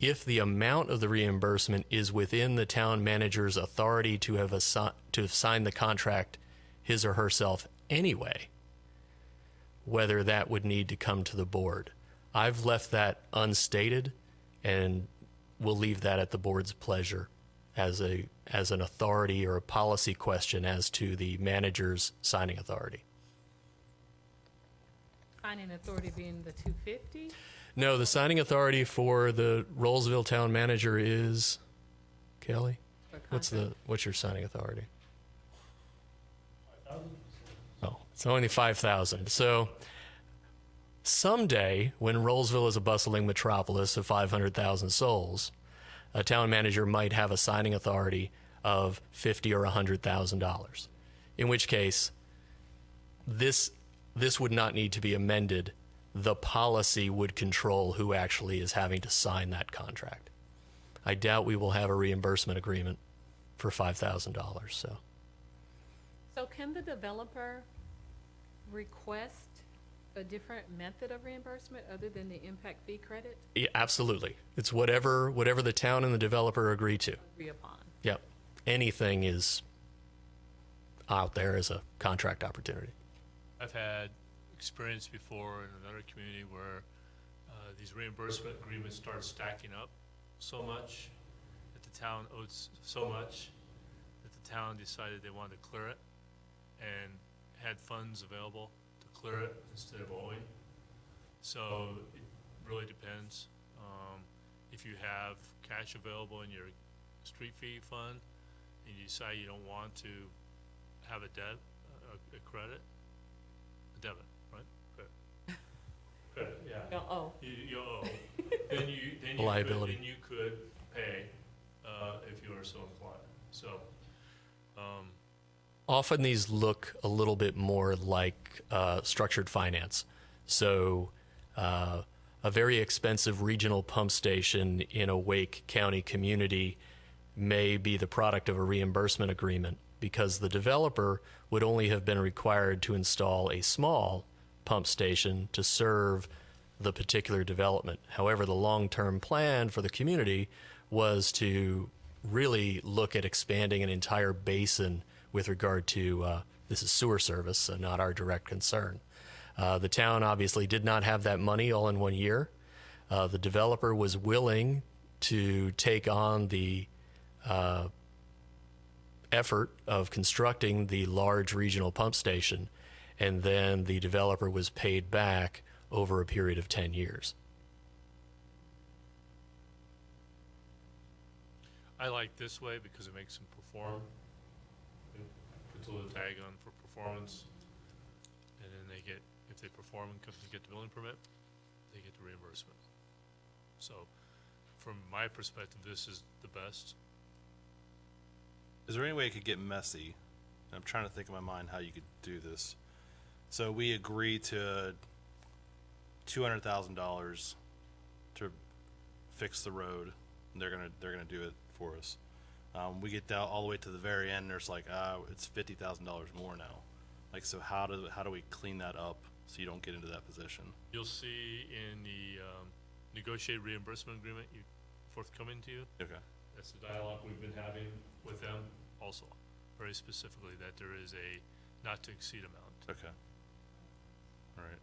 if the amount of the reimbursement is within the town manager's authority to have signed the contract his or herself anyway, whether that would need to come to the board. I've left that unstated, and we'll leave that at the board's pleasure as an authority or a policy question as to the manager's signing authority. Signing authority being the 250? No, the signing authority for the Rolesville town manager is Kelly. What's your signing authority? 5,000? Oh, it's only 5,000. So someday, when Rolesville is a bustling metropolis of 500,000 souls, a town manager might have a signing authority of $50,000 or $100,000. In which case, this would not need to be amended. The policy would control who actually is having to sign that contract. I doubt we will have a reimbursement agreement for $5,000. So can the developer request a different method of reimbursement other than the impact fee credit? Yeah, absolutely. It's whatever the town and the developer agree to. Agree upon. Yep. Anything is out there as a contract opportunity. I've had experience before in another community where these reimbursement agreements started stacking up so much that the town owed so much that the town decided they wanted to clear it and had funds available to clear it instead of owing. So it really depends. If you have cash available in your street fee fund and you decide you don't want to have a credit, a debit, right? Credit, yeah. No, oh, You owe, then you Liability. then you could pay, if you are so inclined, so. Often these look a little bit more like structured finance. So a very expensive regional pump station in a Wake County community may be the product of a reimbursement agreement because the developer would only have been required to install a small pump station to serve the particular development. However, the long-term plan for the community was to really look at expanding an entire basin with regard to this is sewer service, so not our direct concern. The town obviously did not have that money all in 1 year. The developer was willing to take on the effort of constructing the large regional pump station, and then the developer was paid back over a period of 10 years. I like this way because it makes them perform. It puts a little tag on for performance. And then they get, if they perform and get the building permit, they get the reimbursement. So from my perspective, this is the best. Is there any way it could get messy? I'm trying to think in my mind how you could do this. So we agree to $200,000 to fix the road. They're gonna do it for us. We get down all the way to the very end. And there's like, it's $50,000 more now. Like, so how do we clean that up so you don't get into that position? You'll see in the negotiated reimbursement agreement forthcoming to you. Okay. That's the dialogue we've been having with them also, very specifically, that there is a not to exceed amount. Okay. All right.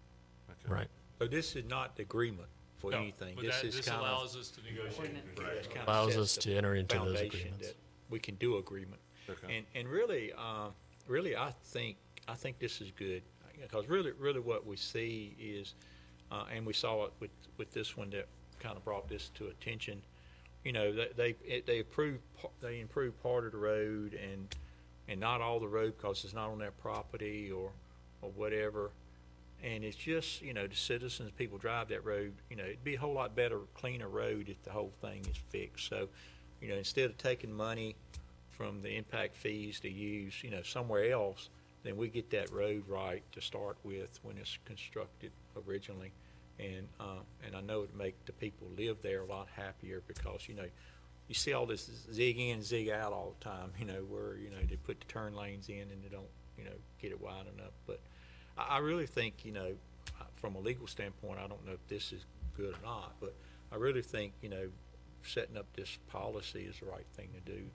Okay. Right. So this is not the agreement for No, anything. but This that- is this kind allows of, us to negotiate. Ordinance. an agreement. this kind of Allows sets us to the enter into those foundation agreements. that we can do agreement. Okay. And really, I think this is good, because really what we see is, and we saw it with this one that kind of brought this to attention. You know, they improved part of the road and not all the road because it's not on their property or whatever. And it's just, you know, the citizens, people drive that road, you know, it'd be a whole lot better, cleaner road if the whole thing is fixed. So, you know, instead of taking money from the impact fees to use, you know, somewhere else, then we get that road right to start with when it's constructed originally. And I know it'd make the people live there a lot happier because, you know, you see all this zig in, zig out all the time, you know, where, you know, they put the turn lanes in and they don't, you know, get it wide enough. But I really think, you know, from a legal standpoint, I don't know if this is good or not, but I really think, you know, setting up this policy is the right thing to do.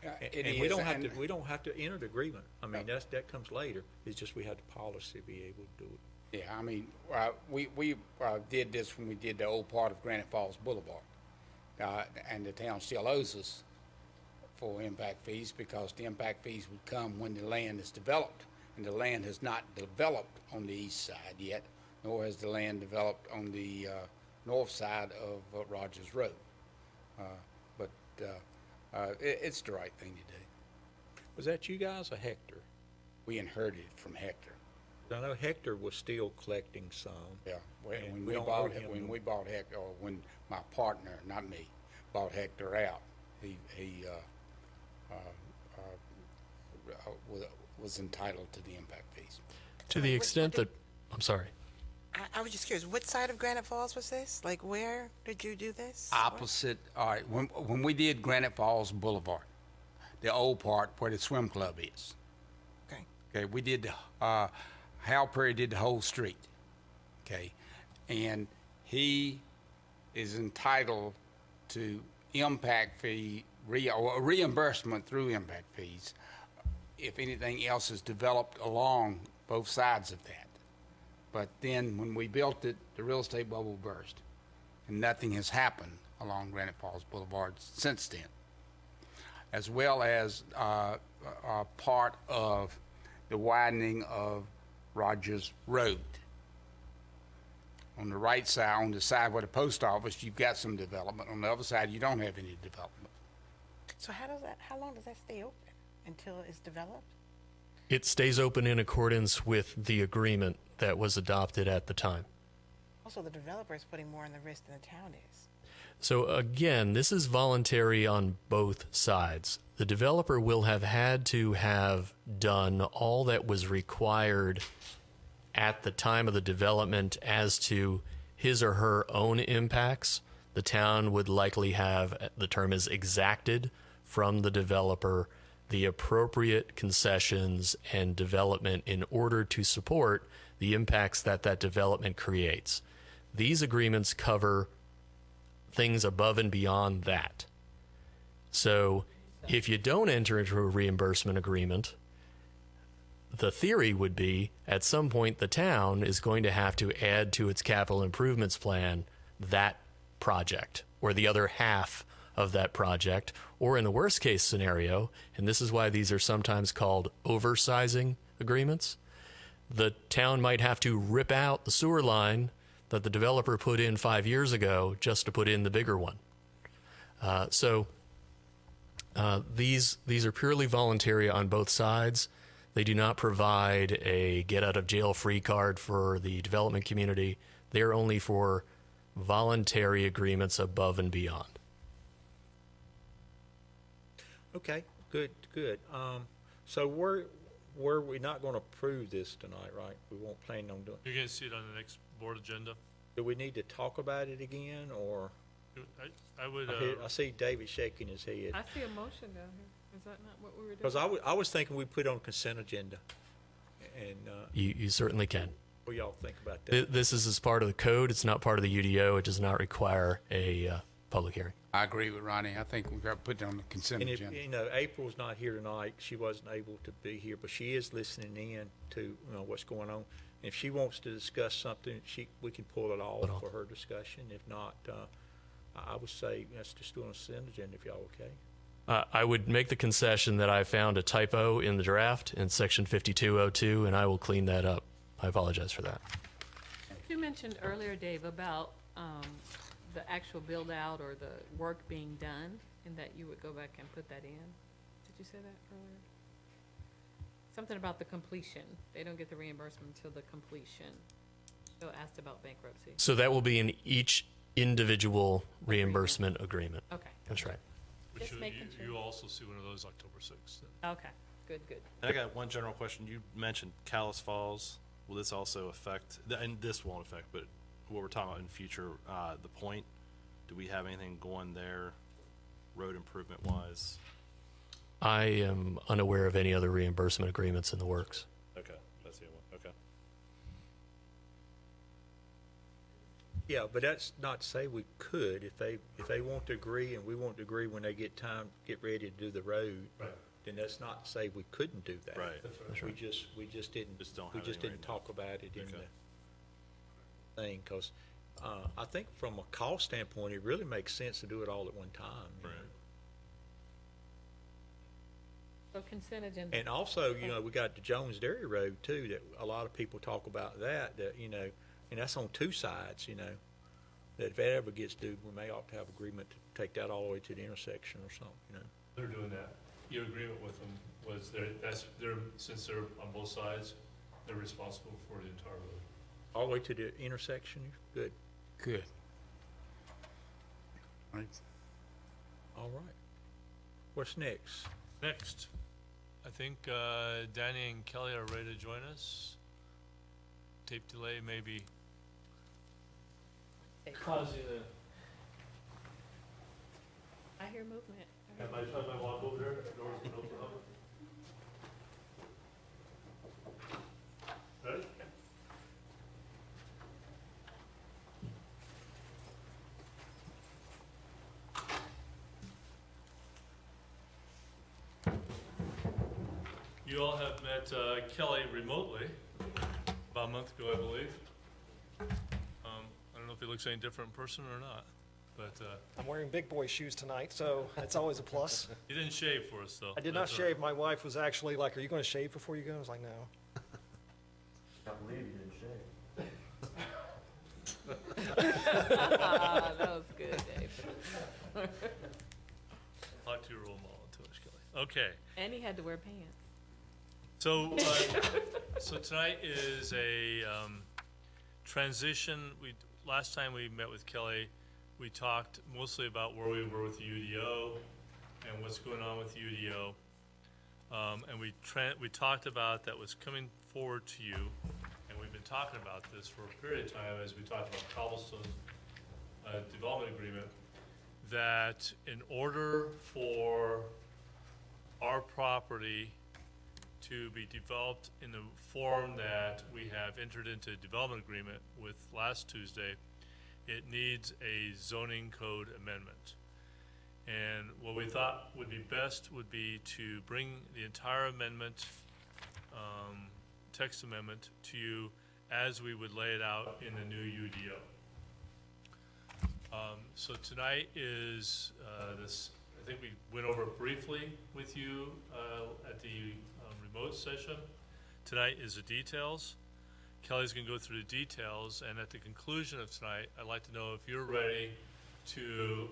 And we don't have to enter the agreement. I mean, that comes later. It's just we have the policy to be able to do it. Yeah, I mean, we did this when we did the old part of Granite Falls Boulevard. And the town still owes us for impact fees because the impact fees would come when the land is developed. And the land has not developed on the east side yet, nor has the land developed on the north side of Rogers Road. But it's the right thing to do. Was that you guys or Hector? We inherited it from Hector. I know Hector was still collecting some. Yeah, And when we we don't bought owe him no- we bought Hector, or when my partner, not me, bought Hector out, he was entitled to the impact fees. To the extent that, I'm sorry. I was just curious, what side of Granite Falls was this? Like, where did you do this? Opposite. All right, when we did Granite Falls Boulevard, the old part where the swim club is. Okay. Okay, we did Hal Perry did the whole street. Okay, and he is entitled to impact fee or reimbursement through impact fees if anything else is developed along both sides of that. But then when we built it, the real estate bubble burst, and nothing has happened along Granite Falls Boulevard since then, as well as part of the widening of Rogers Road. On the right side, on the side where the post office, you've got some development. On the other side, you don't have any development. So how long does that stay open? Until it's developed? It stays open in accordance with the agreement that was adopted at the time. Also, the developer is putting more on the risk than the town is. So again, this is voluntary on both sides. The developer will have had to have done all that was required at the time of the development as to his or her own impacts. The town would likely have, the term is exacted from the developer, the appropriate concessions and development in order to support the impacts that that development creates. These agreements cover things above and beyond that. So if you don't enter into a reimbursement agreement, the theory would be at some point the town is going to have to add to its capital improvements plan that project or the other half of that project, or in the worst case scenario, and this is why these are sometimes called oversizing agreements, the town might have to rip out the sewer line that the developer put in 5 years ago just to put in the bigger one. These are purely voluntary on both sides. They do not provide a get-out-of-jail-free card for the development community. They're only for voluntary agreements above and beyond. Okay, good. So we're not going to approve this tonight, right? We won't plan on doing. You're going to see it on the next board agenda. Do we need to talk about it again, or? I would, I see David shaking his head. I see a motion down here. Is that not what we were doing? Because I was thinking we put on consent agenda, and You certainly can. what y'all think about that? This is as part of the code. It's not part of the UDO. It does not require a public hearing. I agree with Ronnie. I think we've got to put it on the consent And if, agenda. April's not here tonight. She wasn't able to be here, but she is listening in to what's going on. And if she wants to discuss something, we can pull it off for her discussion. If not, I would say let's just do it on the consent agenda if y'all okay. I would make the concession that I found a typo in the draft in section 5202, and I will clean that up. I apologize for that. You mentioned earlier, Dave, about the actual build-out or the work being done, and that you would go back and put that in. Did you say that earlier? Something about the completion. They don't get the reimbursement until the completion. Bill asked about bankruptcy. So that will be in each individual reimbursement agreement. Okay. That's right. Which Just making sure. you also see one of those October 6th. Okay, good. And I got one general question. You mentioned Callis Falls. Will this also affect, and this won't affect, but what we're talking about in future, the Point, do we have anything going there road improvement wise? I am unaware of any other reimbursement agreements in the works. Okay, that's the other one. Okay. Yeah, but that's not to say we could if they want to agree and we want to agree when they get ready to do the road. Right. Then that's not to say we couldn't do that. Right. That's right. We just didn't Just don't we have just any didn't right now. talk about it in Okay. the thing because I think from a cost standpoint it really makes sense to do it all at one time. you Right. know. So consent agenda. And also, we got the Jones Dairy Road too, that a lot of people talk about that, and that's on two sides, that if that ever gets due, we may ought to have agreement to take that all the way to the intersection or something, They're doing that. Your agreement with them was since they're on both sides, they're responsible for the entire road. all the way to the intersection, good, Good. Right. all right. What's next? Next, I think Danny and Kelly are ready to join us. Tape delay maybe. I hear movement. By the time I walk over there, the door's been opened up. Ready? You all have met Kelly remotely about a month ago, I believe. I don't know if he looks any different in person or not, but I'm wearing big boy shoes tonight, so that's always a plus. he didn't shave for us, though. I did not That's all right. shave. My wife was actually like, "Are you going to shave before you go?" I was like, "No." That was good, Dave. Talk to your role model, Kelly. Okay. And he had to wear pants. So, so tonight is a transition. Last time we met with Kelly, we talked mostly about where we were with the UDO and what's going on with the UDO. And we talked about that was coming forward to you, and we've been talking about this for a period of time as we talked about Cobblestone development agreement, that in order for our property to be developed in the form that we have entered into a development agreement with last Tuesday, it needs a zoning code amendment. And what we thought would be best would be to bring the entire amendment, text amendment, to you as we would lay it out in the new UDO. So tonight is this, I think we went over it briefly with you at the remote session. Tonight is the details. Kelly's going to go through the details, and at the conclusion of tonight, I'd like to know if you're ready to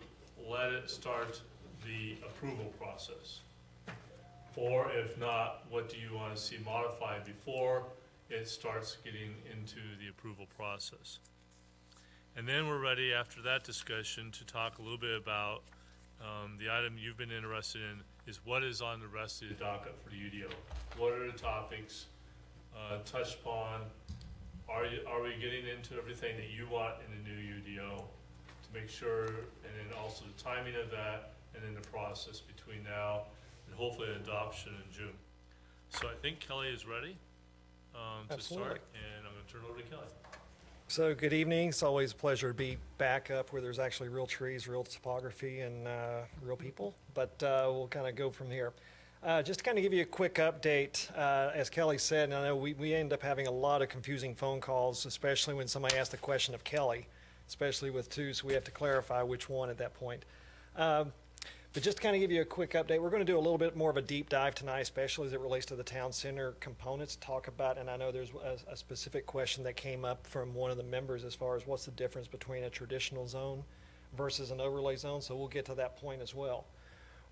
let it start the approval process. Or if not, what do you want to see modified before it starts getting into the approval process? And then we're ready, after that discussion, to talk a little bit about the item you've been interested in, is what is on the rest of the docket for the UDO. What are the topics touched upon? Are we getting into everything that you want in the new UDO to make sure, and then also the timing of that, and then the process between now and hopefully adoption in June. So I think Kelly is ready to Absolutely. start, and I'm going to turn it over to Kelly. So good evening. It's always a pleasure to be back up where there's actually real trees, real topography, and real people. But we'll kind of go from here. Just to kind of give you a quick update, as Kelly said, and I know we end up having a lot of confusing phone calls, especially when somebody asks the question of Kelly, especially with two, so we have to clarify which one at that point. But just to kind of give you a quick update, we're going to do a little bit more of a deep dive tonight, especially as it relates to the town center components, talk about, and I know there's a specific question that came up from one of the members as far as what's the difference between a traditional zone versus an overlay zone, so we'll get to that point as well.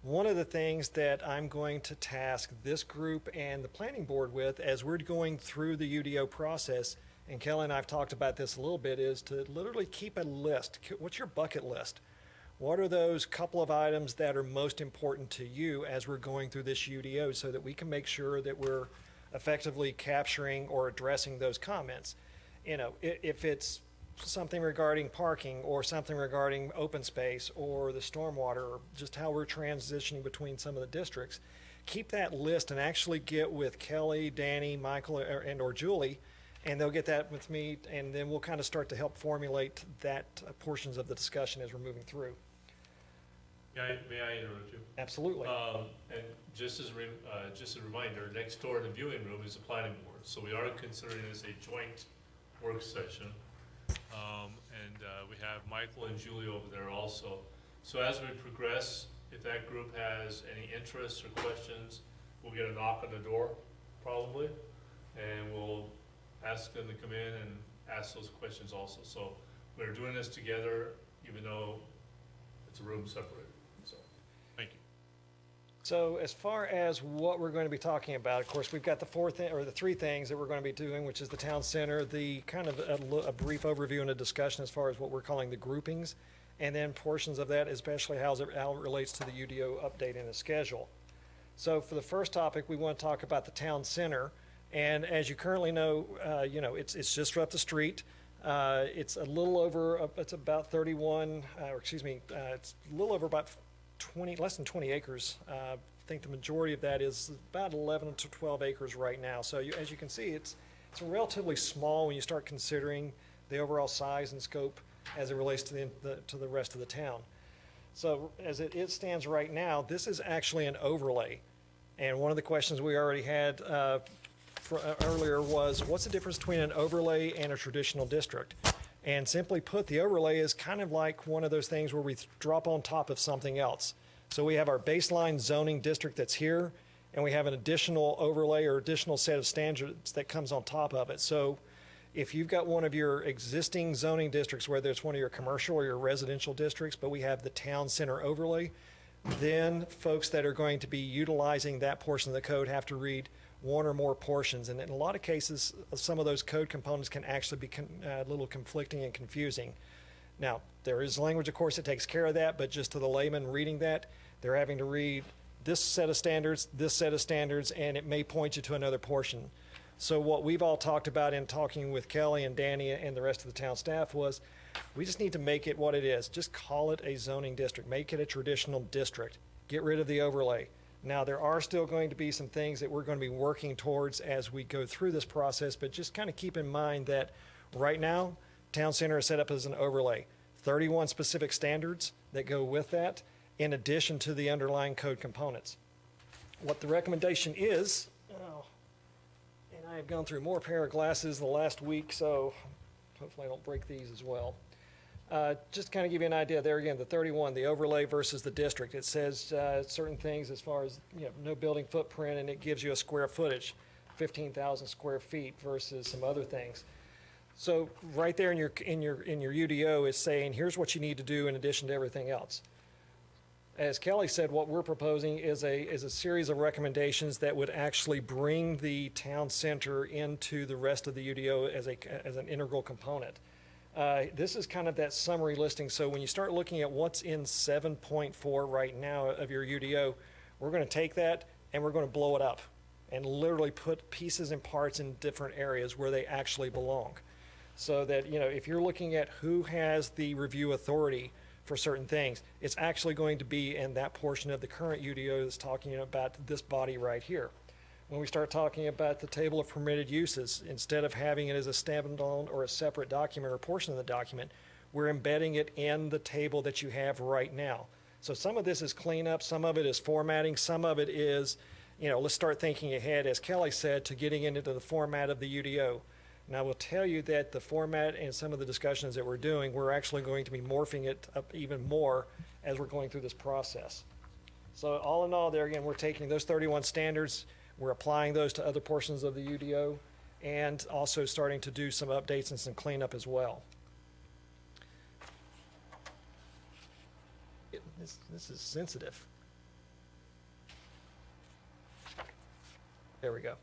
One of the things that I'm going to task this group and the planning board with as we're going through the UDO process, and Kelly and I have talked about this a little bit, is to literally keep a list. What's your bucket list? What are those couple of items that are most important to you as we're going through this UDO so that we can make sure that we're effectively capturing or addressing those comments? You know, if it's something regarding parking or something regarding open space or the stormwater or just how we're transitioning between some of the districts, keep that list and actually get with Kelly, Danny, Michael, or Julie, and they'll get that with me, and then we'll kind of start to help formulate that portions of the discussion as we're moving through. May I interrupt you? Absolutely. And just as a reminder, next door in the viewing room is the planning board. So we are considering this a joint work session. And we have Michael and Julie over there also. So as we progress, if that group has any interests or questions, we'll get a knock on the door probably, and we'll ask them to come in and ask those questions also. So we're doing this together, even though it's a room separated. So, thank you. So as far as what we're going to be talking about, of course, we've got the three things that we're going to be doing, which is the town center, the kind of a brief overview and a discussion as far as what we're calling the groupings, and then portions of that, especially how it relates to the UDO update and the schedule. So for the first topic, we want to talk about the town center. And as you currently know, it's just up the street. It's a little over, it's about 31, it's a little over about less than 20 acres. I think the majority of that is about 11 to 12 acres right now. So as you can see, it's relatively small when you start considering the overall size and scope as it relates to the rest of the town. So as it stands right now, this is actually an overlay. And one of the questions we already had earlier was, what's the difference between an overlay and a traditional district? And simply put, the overlay is kind of like one of those things where we drop on top of something else. So we have our baseline zoning district that's here, and we have an additional overlay or additional set of standards that comes on top of it. So if you've got one of your existing zoning districts, whether it's one of your commercial or your residential districts, but we have the town center overlay, then folks that are going to be utilizing that portion of the code have to read one or more portions. And in a lot of cases, some of those code components can actually be a little conflicting and confusing. Now, there is language, of course, that takes care of that, but just to the layman reading that, they're having to read this set of standards, and it may point you to another portion. So what we've all talked about in talking with Kelly and Danny and the rest of the town staff was, we just need to make it what it is. Just call it a zoning district. Make it a traditional district. Get rid of the overlay. Now, there are still going to be some things that we're going to be working towards as we go through this process, but just kind of keep in mind that right now, town center is set up as an overlay. 31 specific standards that go with that, in addition to the underlying code components. What the recommendation is, and I have gone through more pair of glasses the last week, so hopefully I don't break these as well. Just to kind of give you an idea, there again, the 31, the overlay versus the district. It says certain things as far as, no building footprint, and it gives you a square footage, 15,000 square feet versus some other things. So right there in your UDO is saying, here's what you need to do in addition to everything else. As Kelly said, what we're proposing is a series of recommendations that would actually bring the town center into the rest of the UDO as an integral component. This is kind of that summary listing. So when you start looking at what's in 7.4 right now of your UDO, we're going to take that and we're going to blow it up and literally put pieces and parts in different areas where they actually belong. So that, if you're looking at who has the review authority for certain things, it's actually going to be in that portion of the current UDO that's talking about this body right here. When we start talking about the table of permitted uses, instead of having it as a standalone or a separate document or portion of the document, we're embedding it in the table that you have right now. So some of this is cleanup, some of it is formatting, some of it is, let's start thinking ahead, as Kelly said, to getting into the format of the UDO. And I will tell you that the format and some of the discussions that we're doing, we're actually going to be morphing it up even more as we're going through this process. So all in all, there again, we're taking those 31 standards, we're applying those to other portions of the UDO, and also starting to do some updates and some cleanup as well. This is sensitive. There we go.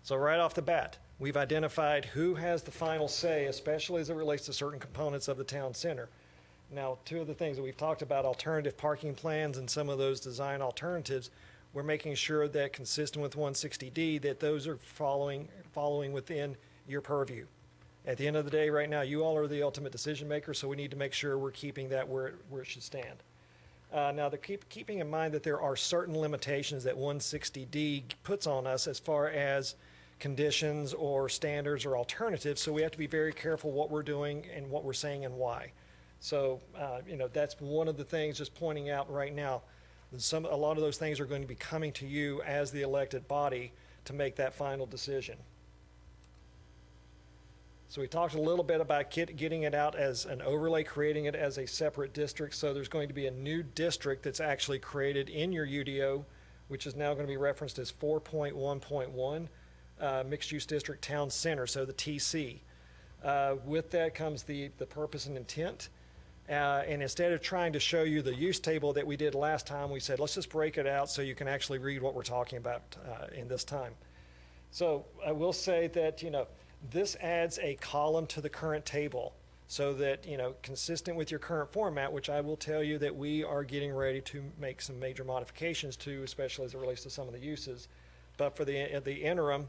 So right off the bat, we've identified who has the final say, especially as it relates to certain components of the town center. Now, two of the things that we've talked about, alternative parking plans and some of those design alternatives, we're making sure that consistent with 160D, that those are following within your purview. At the end of the day, right now, you all are the ultimate decision maker, so we need to make sure we're keeping that where it should stand. Now, keeping in mind that there are certain limitations that 160D puts on us as far as conditions or standards or alternatives, so we have to be very careful what we're doing and what we're saying and why. So, that's one of the things just pointing out right now. A lot of those things are going to be coming to you as the elected body to make that final decision. So we talked a little bit about getting it out as an overlay, creating it as a separate district. So there's going to be a new district that's actually created in your UDO, which is now going to be referenced as 4.1.1, Mixed Use District Town Center, so the TC. With that comes the purpose and intent. And instead of trying to show you the use table that we did last time, we said, let's just break it out so you can actually read what we're talking about in this time. So I will say that, this adds a column to the current table so that, consistent with your current format, which I will tell you that we are getting ready to make some major modifications to, especially as it relates to some of the uses. But for the interim,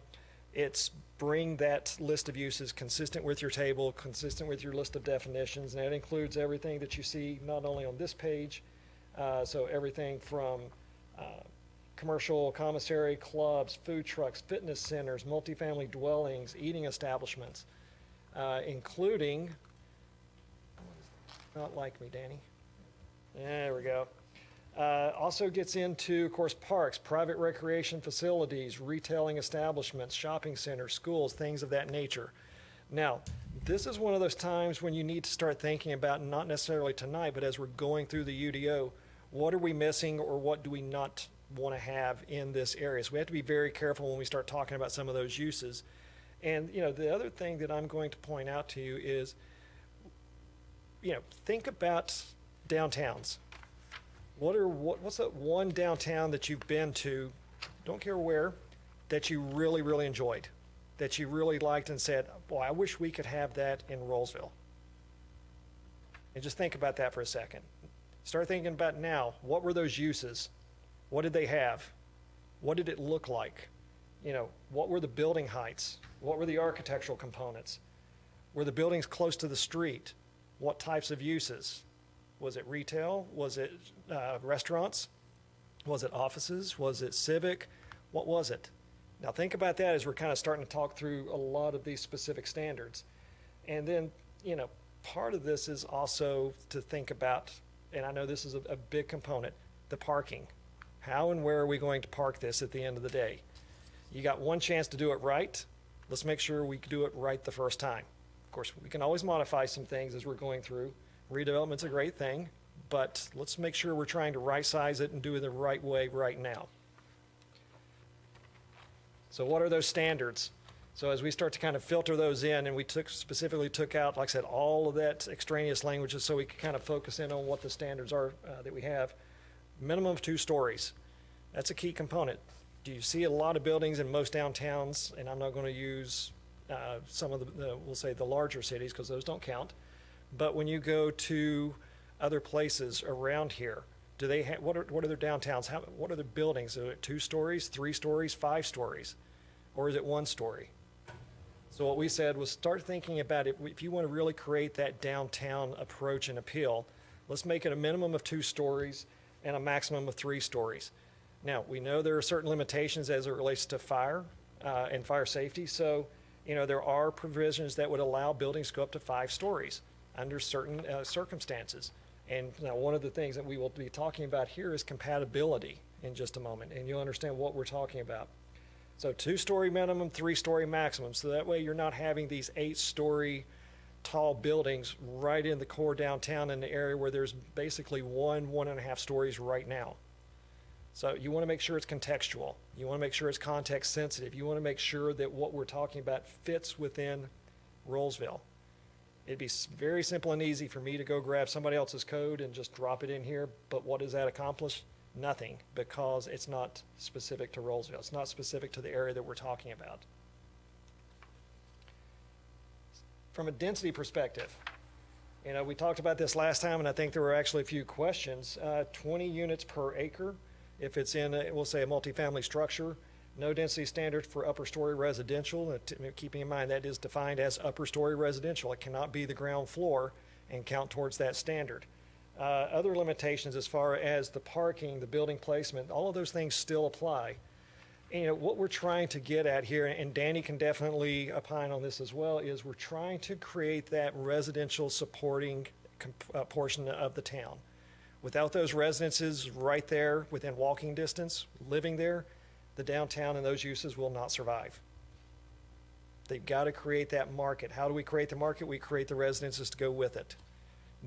it's bring that list of uses consistent with your table, consistent with your list of definitions, and that includes everything that you see not only on this page, so everything from commercial, commissary, clubs, food trucks, fitness centers, multifamily dwellings, eating establishments, including, not like me, Danny. There we go. Also gets into, of course, parks, private recreation facilities, retailing establishments, shopping centers, schools, things of that nature. Now, this is one of those times when you need to start thinking about, not necessarily tonight, but as we're going through the UDO, what are we missing or what do we not want to have in this area? So we have to be very careful when we start talking about some of those uses. And, the other thing that I'm going to point out to you is, think about downtowns. What's that one downtown that you've been to, don't care where, that you really, really enjoyed, that you really liked and said, boy, I wish we could have that in Rolesville? And just think about that for a second. Start thinking about now, what were those uses? What did they have? What did it look like? You know, what were the building heights? What were the architectural components? Were the buildings close to the street? What types of uses? Was it retail? Was it restaurants? Was it offices? Was it civic? What was it? Now think about that as we're kind of starting to talk through a lot of these specific standards. And then, you know, part of this is also to think about, and I know this is a big component, the parking. How and where are we going to park this at the end of the day? You got one chance to do it right. Let's make sure we do it right the first time. Of course, we can always modify some things as we're going through. Redevelopment's a great thing, but let's make sure we're trying to right size it and do it the right way right now. So what are those standards? So as we start to kind of filter those in, and we specifically took out, like I said, all of that extraneous languages so we could kind of focus in on what the standards are that we have. Minimum of 2 stories. That's a key component. Do you see a lot of buildings in most downtowns, and I'm not going to use some of we'll say the larger cities because those don't count, but when you go to other places around here, do they have, what are their downtowns? What are the buildings? Are it 2 stories, 3 stories, 5 stories, or is it 1 story? So what we said was start thinking about it. If you want to really create that downtown approach and appeal, let's make it a minimum of 2 stories and a maximum of 3 stories. Now, we know there are certain limitations as it relates to fire and fire safety. So, you know, there are provisions that would allow buildings to go up to 5 stories under certain circumstances. And now one of the things that we will be talking about here is compatibility in just a moment, and you'll understand what we're talking about. So 2-story minimum, 3-story maximum. So that way you're not having these 8-story tall buildings right in the core downtown in the area where there's basically 1.5 stories right now. So you want to make sure it's contextual. You want to make sure it's context sensitive. You want to make sure that what we're talking about fits within Rolesville. It'd be very simple and easy for me to go grab somebody else's code and just drop it in here, but what does that accomplish? Nothing, because it's not specific to Rolesville. It's not specific to the area that we're talking about. From a density perspective, you know, we talked about this last time, and I think there were actually a few questions. 20 units per acre. If it's in, we'll say, a multifamily structure, no density standard for upper story residential. Keeping in mind that is defined as upper story residential. It cannot be the ground floor and count towards that standard. Other limitations as far as the parking, the building placement, all of those things still apply. And, you know, what we're trying to get at here, and Danny can definitely opine on this as well, is we're trying to create that residential supporting portion of the town. Without those residences right there within walking distance, living there, the downtown and those uses will not survive. They've got to create that market. How do we create the market? We create the residences to go with it.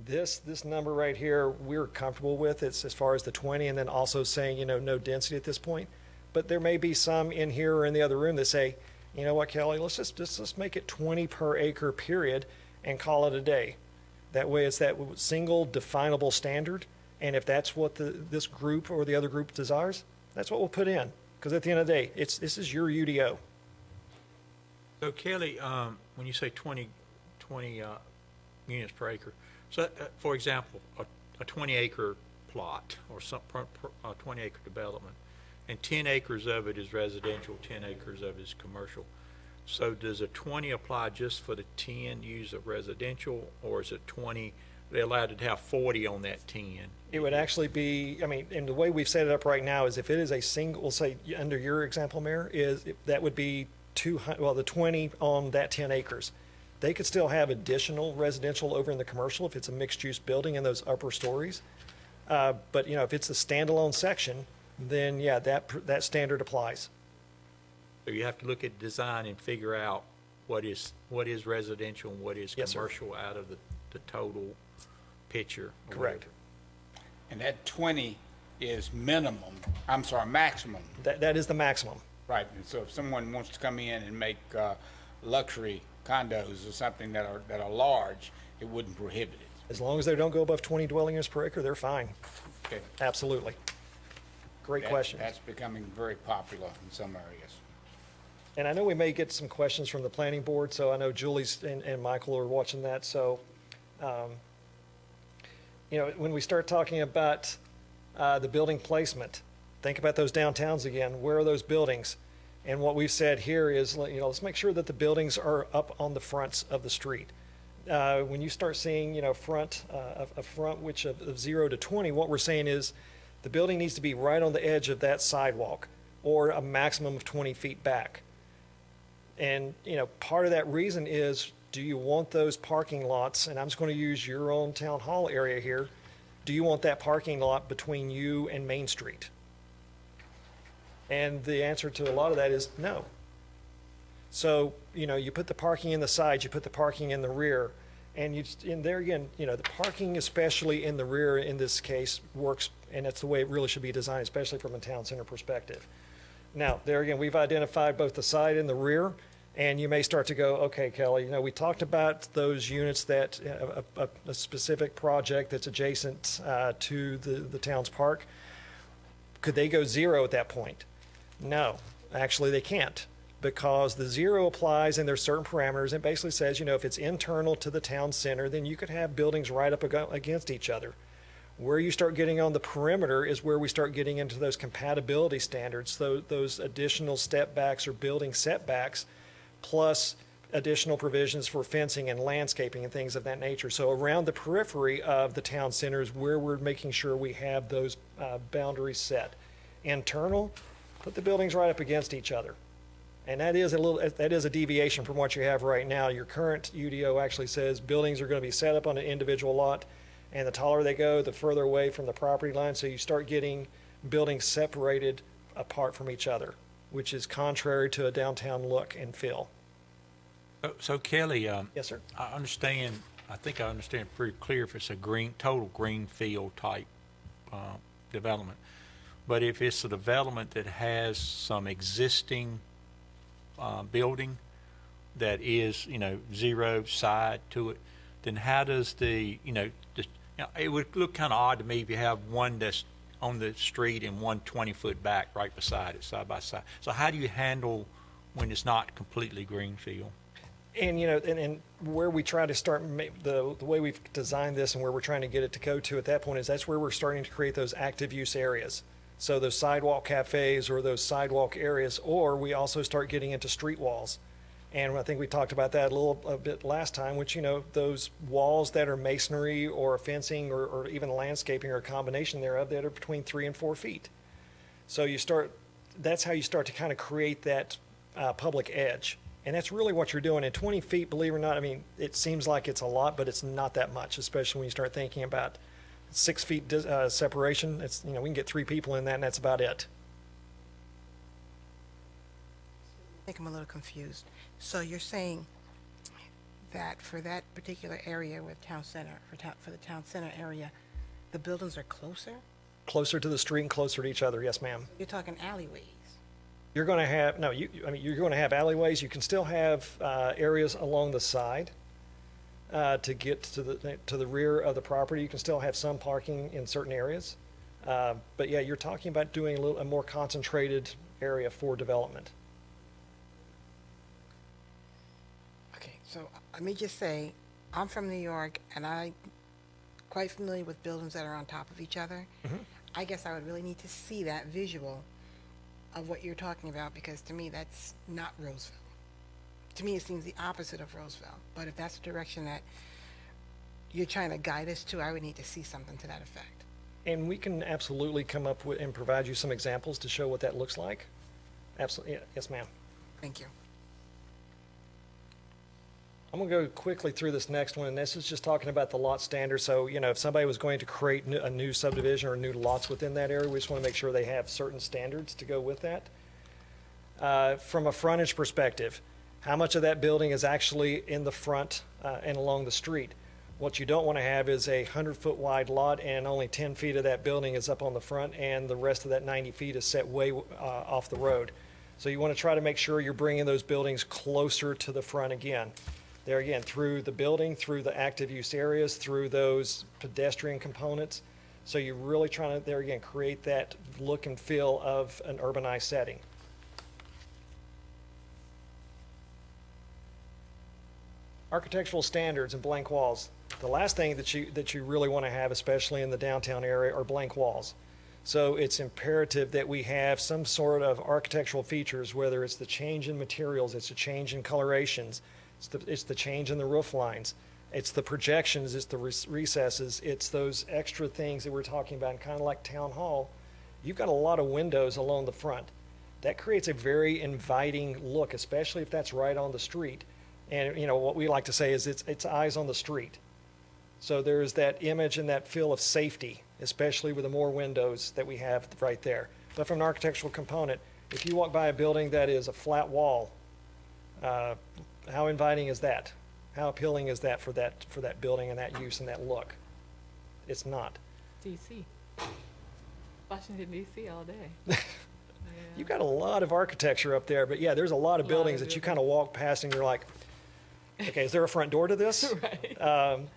This number right here, we're comfortable with. It's as far as the 20, and then also saying, you know, no density at this point. But there may be some in here or in the other room that say, you know what, Kelly, let's make it 20 per acre period and call it a day. That way it's that single definable standard. And if that's what this group or the other group desires, that's what we'll put in. Because at the end of the day, this is your UDO. So Kelly, when you say 20 units per acre, so for example, a 20-acre plot or a 20-acre development, and 10 acres of it is residential, 10 acres of it is commercial. So does a 20 apply just for the 10 use of residential, or is it 20? They're allowed to have 40 on that 10. It would actually be, I mean, and the way we've set it up right now is if it is a single, we'll say under your example, Mayor, that would be the 20 on that 10 acres. They could still have additional residential over in the commercial if it's a mixed-use building in those upper stories. But, you know, if it's a standalone section, then, yeah, that standard applies. So you have to look at design and figure out what is residential and what is Yes, sir. commercial out of the total picture. or Correct. whatever. And that 20 is maximum. That is the maximum. Right, and so if someone wants to come in and make luxury condos or something that are large, it wouldn't prohibit it. As long as they don't go above 20 dwelling units per acre, they're fine. Okay. Absolutely. Great question. That's becoming very popular in some areas. And I know we may get some questions from the planning board, so I know Julie's and Michael are watching that, so, when we start talking about the building placement, think about those downtowns again. Where are those buildings? And what we've said here is, let's make sure that the buildings are up on the fronts of the street. When you start seeing, a front which of 0 to 20, what we're saying is the building needs to be right on the edge of that sidewalk or a maximum of 20 feet back. And, part of that reason is, do you want those parking lots, and I'm just going to use your own town hall area here, do you want that parking lot between you and Main Street? And the answer to a lot of that is no. So, you put the parking in the sides, you put the parking in the rear, and there again, the parking, especially in the rear in this case, works, and that's the way it really should be designed, especially from a town center perspective. Now, there again, we've identified both the side and the rear, and you may start to go, okay, Kelly, we talked about those units that, a specific project that's adjacent to the town's park. Could they go 0 at that point? No, actually they can't, because the 0 applies and there's certain parameters. It basically says, if it's internal to the town center, then you could have buildings right up against each other. Where you start getting on the perimeter is where we start getting into those compatibility standards, those additional step backs or building setbacks, plus additional provisions for fencing and landscaping and things of that nature. So around the periphery of the town centers, where we're making sure we have those boundaries set. Internal, put the buildings right up against each other. And that is a deviation from what you have right now. Your current UDO actually says buildings are going to be set up on an individual lot, and the taller they go, the further away from the property line. So you start getting buildings separated apart from each other, which is contrary to a downtown look and feel. So Kelly, Yes, sir. I think I understand pretty clear if it's a total green field type development. But if it's a development that has some existing building that is, 0 side to it, then how does it would look kind of odd to me if you have one that's on the street and one 20-foot back right beside it, side by side. So how do you handle when it's not completely greenfield? And, and where we try to start, the way we've designed this and where we're trying to get it to go to at that point is that's where we're starting to create those active use areas. So those sidewalk cafes or those sidewalk areas, or we also start getting into street walls. And I think we talked about that a bit last time, which, those walls that are masonry or fencing or even landscaping or a combination thereof that are between 3 and 4 feet. So that's how you start to kind of create that public edge. And that's really what you're doing. And 20 feet, believe it or not, it seems like it's a lot, but it's not that much, especially when you start thinking about 6 feet separation. It's, we can get 3 people in that, and that's about it. I think I'm a little confused. So you're saying that for that particular area with town center, for the town center area, the buildings are closer? Closer to the street and closer to each other, yes, ma'am. You're talking alleyways. You're going to have, you're going to have alleyways. You can still have areas along the side to get to the rear of the property. You can still have some parking in certain areas. But yeah, you're talking about doing a more concentrated area for development. Okay, so let me just say, I'm from New York, and I'm quite familiar with buildings that are on top of each other. Mm-hmm. I guess I would really need to see that visual of what you're talking about, because to me, that's not Rolesville. To me, it seems the opposite of Rolesville. But if that's the direction that you're trying to guide us to, I would need to see something to that effect. And we can absolutely come up with and provide you some examples to show what that looks like. Absolutely, yes, ma'am. Thank you. I'm going to go quickly through this next one, and this is just talking about the lot standard. So, if somebody was going to create a new subdivision or new lots within that area, we just want to make sure they have certain standards to go with that. From a frontage perspective, how much of that building is actually in the front and along the street? What you don't want to have is a 100-foot wide lot and only 10 feet of that building is up on the front and the rest of that 90 feet is set way off the road. So you want to try to make sure you're bringing those buildings closer to the front again. There again, through the building, through the active use areas, through those pedestrian components. So you're really trying to, there again, create that look and feel of an urbanized setting. Architectural standards and blank walls. The last thing that you really want to have, especially in the downtown area, are blank walls. So it's imperative that we have some sort of architectural features, whether it's the change in materials, it's a change in colorations, it's the change in the roof lines, it's the projections, it's the recesses, it's those extra things that we're talking about, and kind of like town hall. You've got a lot of windows along the front. That creates a very inviting look, especially if that's right on the street. And you know what we like to say is it's eyes on the street. So there's that image and that feel of safety, especially with the more windows that we have right there. But from an architectural component, if you walk by a building that is a flat wall, how inviting is that? How appealing is that for that building and that use and that look? It's not. DC. Washington, DC all day. You've got a lot of architecture up there, but yeah, there's a lot of buildings that you kind of walk past and you're like, okay, is there a front door to this? Right.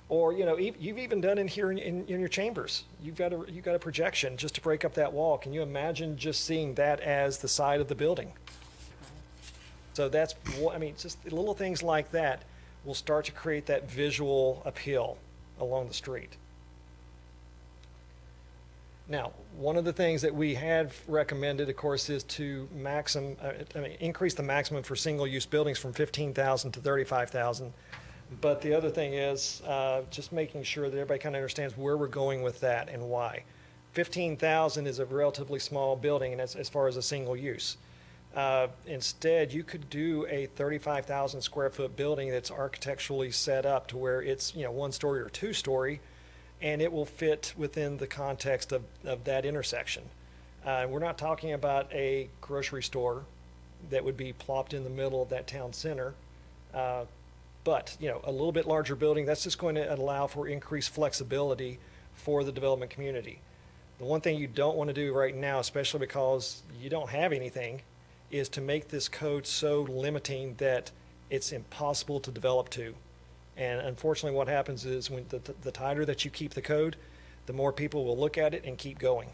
Or, you know, you've even done in here in your chambers. You've got a projection just to break up that wall. Can you imagine just seeing that as the side of the building? So that's, I mean, just little things like that will start to create that visual appeal along the street. Now, one of the things that we had recommended, of course, is to increase the maximum for single-use buildings from 15,000 to 35,000. But the other thing is just making sure that everybody kind of understands where we're going with that and why. 15,000 is a relatively small building, and as far as a single use. Instead, you could do a 35,000 square foot building that's architecturally set up to where it's, you know, 1-story or 2-story, and it will fit within the context of that intersection. We're not talking about a grocery store that would be plopped in the middle of that town center. But, you know, a little bit larger building, that's just going to allow for increased flexibility for the development community. The one thing you don't want to do right now, especially because you don't have anything, is to make this code so limiting that it's impossible to develop to. And unfortunately, what happens is when the tighter that you keep the code, the more people will look at it and keep going.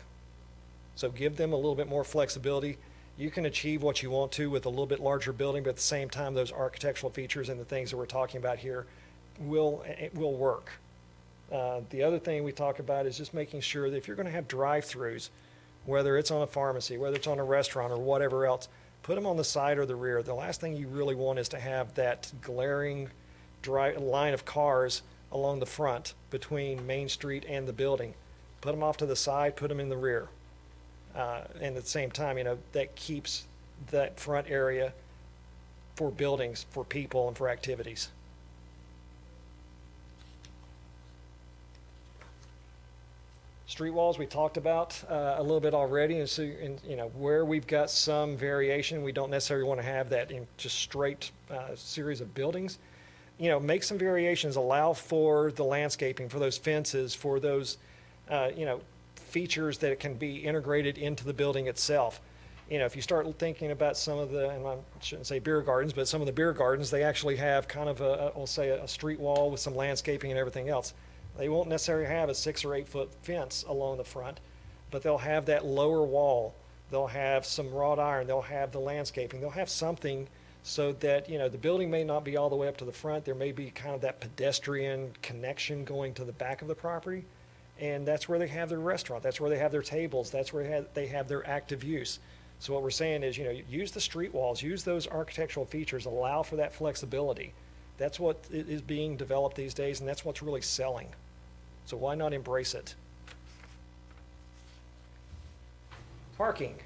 So give them a little bit more flexibility. You can achieve what you want to with a little bit larger building, but at the same time, those architectural features and the things that we're talking about here will work. The other thing we talk about is just making sure that if you're going to have drive-throughs, whether it's on a pharmacy, whether it's on a restaurant or whatever else, put them on the side or the rear. The last thing you really want is to have that glaring line of cars along the front between Main Street and the building. Put them off to the side, put them in the rear. And at the same time, you know, that keeps that front area for buildings, for people, and for activities. Street walls we talked about a little bit already, and so you know where we've got some variation, we don't necessarily want to have that in just straight series of buildings. You know, make some variations, allow for the landscaping, for those fences, for those you know, features that can be integrated into the building itself. You know, if you start thinking about some of the, and I shouldn't say beer gardens, but some of the beer gardens, they actually have kind of we'll say a street wall with some landscaping and everything else. They won't necessarily have a 6 or 8 foot fence along the front, but they'll have that lower wall. They'll have some wrought iron. They'll have the landscaping. They'll have something so that, you know, the building may not be all the way up to the front. There may be kind of that pedestrian connection going to the back of the property. And that's where they have their restaurant. That's where they have their tables. That's where they have their active use. So what we're saying is, you know, use the street walls, use those architectural features, allow for that flexibility. That's what is being developed these days, and that's what's really selling. So why not embrace it? Parking.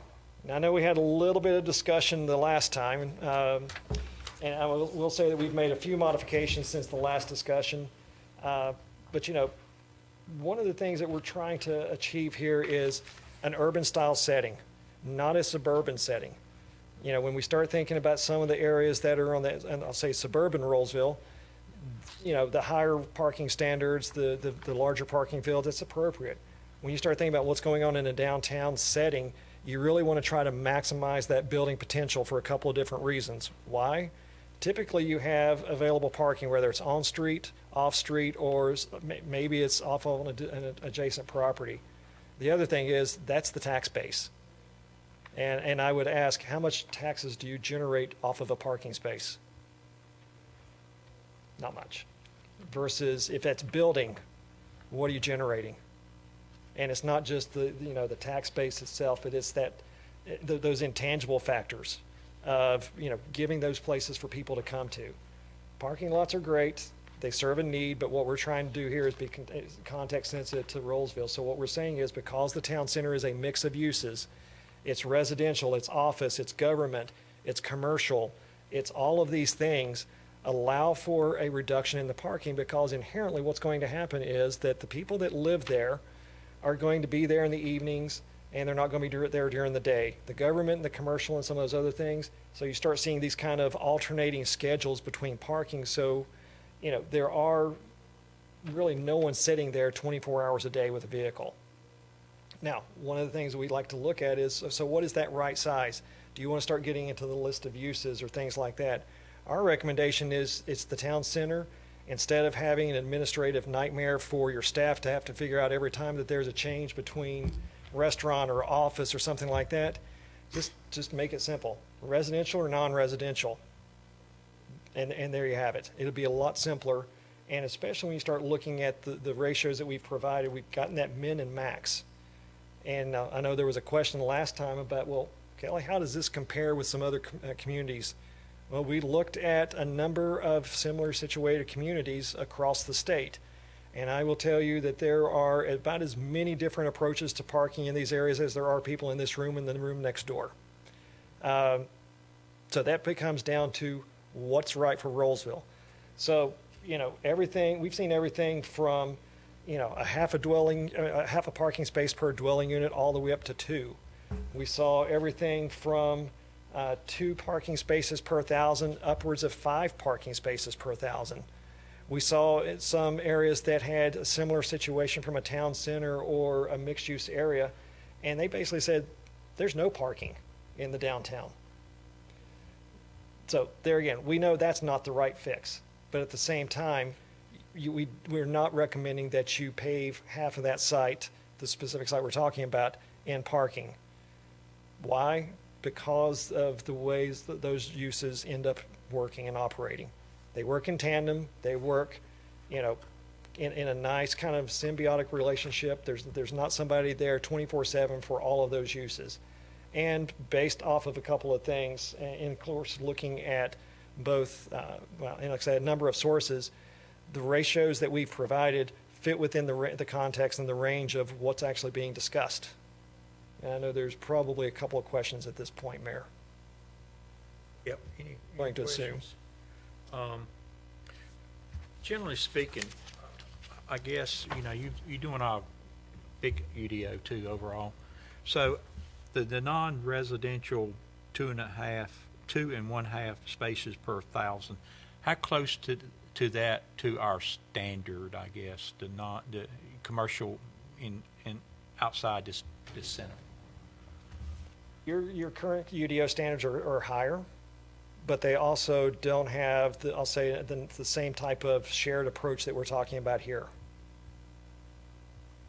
Now, I know we had a little bit of discussion the last time, and I will say that we've made a few modifications since the last discussion. But, you know, one of the things that we're trying to achieve here is an urban style setting, not a suburban setting. You know, when we start thinking about some of the areas that are on the, and I'll say suburban Rolesville, you know, the higher parking standards, the larger parking fields, it's appropriate. When you start thinking about what's going on in a downtown setting, you really want to try to maximize that building potential for a couple of different reasons. Why? Typically you have available parking, whether it's on street, off street, or maybe it's off of an adjacent property. The other thing is that's the tax base. And I would ask, how much taxes do you generate off of a parking space? Not much. Versus if that's building, what are you generating? And it's not just the tax base itself, but it's those intangible factors of, giving those places for people to come to. Parking lots are great. They serve a need, but what we're trying to do here is be context sensitive to Rolesville. So what we're saying is, because the town center is a mix of uses, it's residential, it's office, it's government, it's commercial, it's all of these things, allow for a reduction in the parking, because inherently what's going to happen is that the people that live there are going to be there in the evenings, and they're not going to be there during the day. The government and the commercial and some of those other things. So you start seeing these kind of alternating schedules between parking. So, there are really no one sitting there 24 hours a day with a vehicle. Now, one of the things we'd like to look at is, so what is that right size? Do you want to start getting into the list of uses or things like that? Our recommendation is it's the town center. Instead of having an administrative nightmare for your staff to have to figure out every time that there's a change between restaurant or office or something like that, just make it simple. Residential or non-residential. And there you have it. It'll be a lot simpler. And especially when you start looking at the ratios that we've provided, we've gotten that min and max. And I know there was a question last time about, well, Kelly, how does this compare with some other communities? Well, we looked at a number of similar situated communities across the state. And I will tell you that there are about as many different approaches to parking in these areas as there are people in this room and the room next door. So that becomes down to what's right for Rolesville. So, everything, we've seen everything from, a half a parking space per dwelling unit all the way up to 2. We saw everything from 2 parking spaces per 1,000 upwards of 5 parking spaces per 1,000. We saw some areas that had a similar situation from a town center or a mixed-use area, and they basically said, there's no parking in the downtown. So there again, we know that's not the right fix, but at the same time, we're not recommending that you pave half of that site, the specific site we're talking about, in parking. Why? Because of the ways that those uses end up working and operating. They work in tandem. They work, in a nice kind of symbiotic relationship. There's not somebody there 24/7 for all of those uses. And based off of a couple of things, and of course looking at both, and like I said, a number of sources, the ratios that we've provided fit within the context and the range of what's actually being discussed. And I know there's probably a couple of questions at this point, Mayor. Yep. Going to assume. Generally speaking, I guess, you're doing a big UDO too overall. So the non-residential 2.5 spaces per 1,000, how close to that to our standard, I guess, the commercial in outside this center? Your current UDO standards are higher, but they also don't have the same type of shared approach that we're talking about here.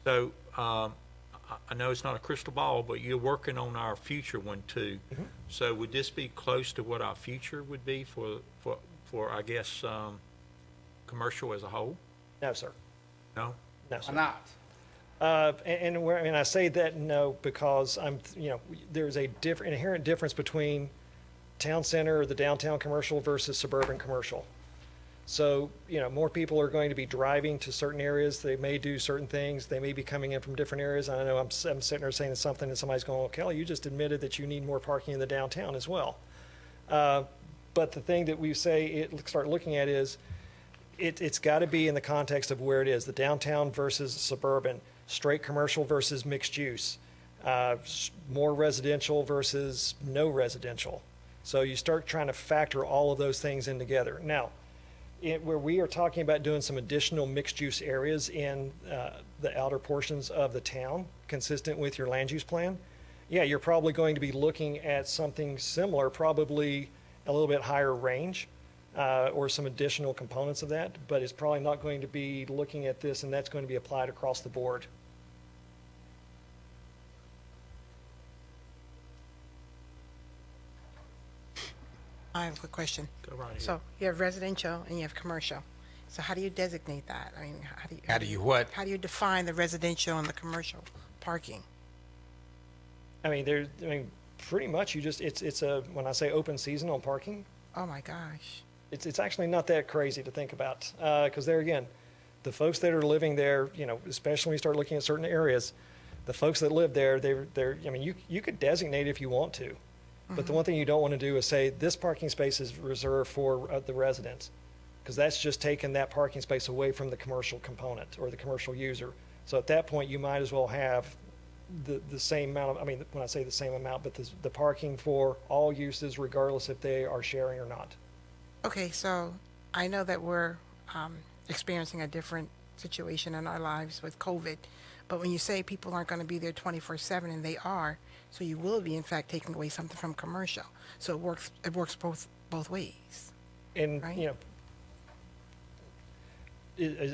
So I know it's not a crystal ball, but you're working on our future one too. Mm-hmm. So would this be close to what our future would be for I guess commercial as a whole? No, sir. No. No, sir. Why not? And I say that no because there's a inherent difference between town center or the downtown commercial versus suburban commercial. So, more people are going to be driving to certain areas. They may do certain things. They may be coming in from different areas. I know I'm sitting there saying something and somebody's going, well, Kelly, you just admitted that you need more parking in the downtown as well. But the thing that we start looking at is it's got to be in the context of where it is, the downtown versus suburban, straight commercial versus mixed use, more residential versus no residential. So you start trying to factor all of those things in together. Now, where we are talking about doing some additional mixed-use areas in the outer portions of the town, consistent with your land use plan, yeah, you're probably going to be looking at something similar, probably a little bit higher range, or some additional components of that, but it's probably not going to be looking at this, and that's going to be applied across the board. I have a quick question. Go right ahead. So you have residential and you have commercial. So how do you designate that? I mean, How do you what? How do you define the residential and the commercial parking? I mean, pretty much when I say open season on parking, Oh my gosh. it's actually not that crazy to think about. Because there again, the folks that are living there, especially when you start looking at certain areas, the folks that live there, I mean, you could designate if you want to. But the one thing you don't want to do is say this parking space is reserved for the residents, because that's just taking that parking space away from the commercial component or the commercial user. So at that point, you might as well have the same amount of, I mean, when I say the same amount, but the parking for all uses regardless if they are sharing or not. Okay, so I know that we're experiencing a different situation in our lives with COVID, but when you say people aren't going to be there 24/7, and they are, so you will be in fact taking away something from commercial. So it works both ways. And, Right.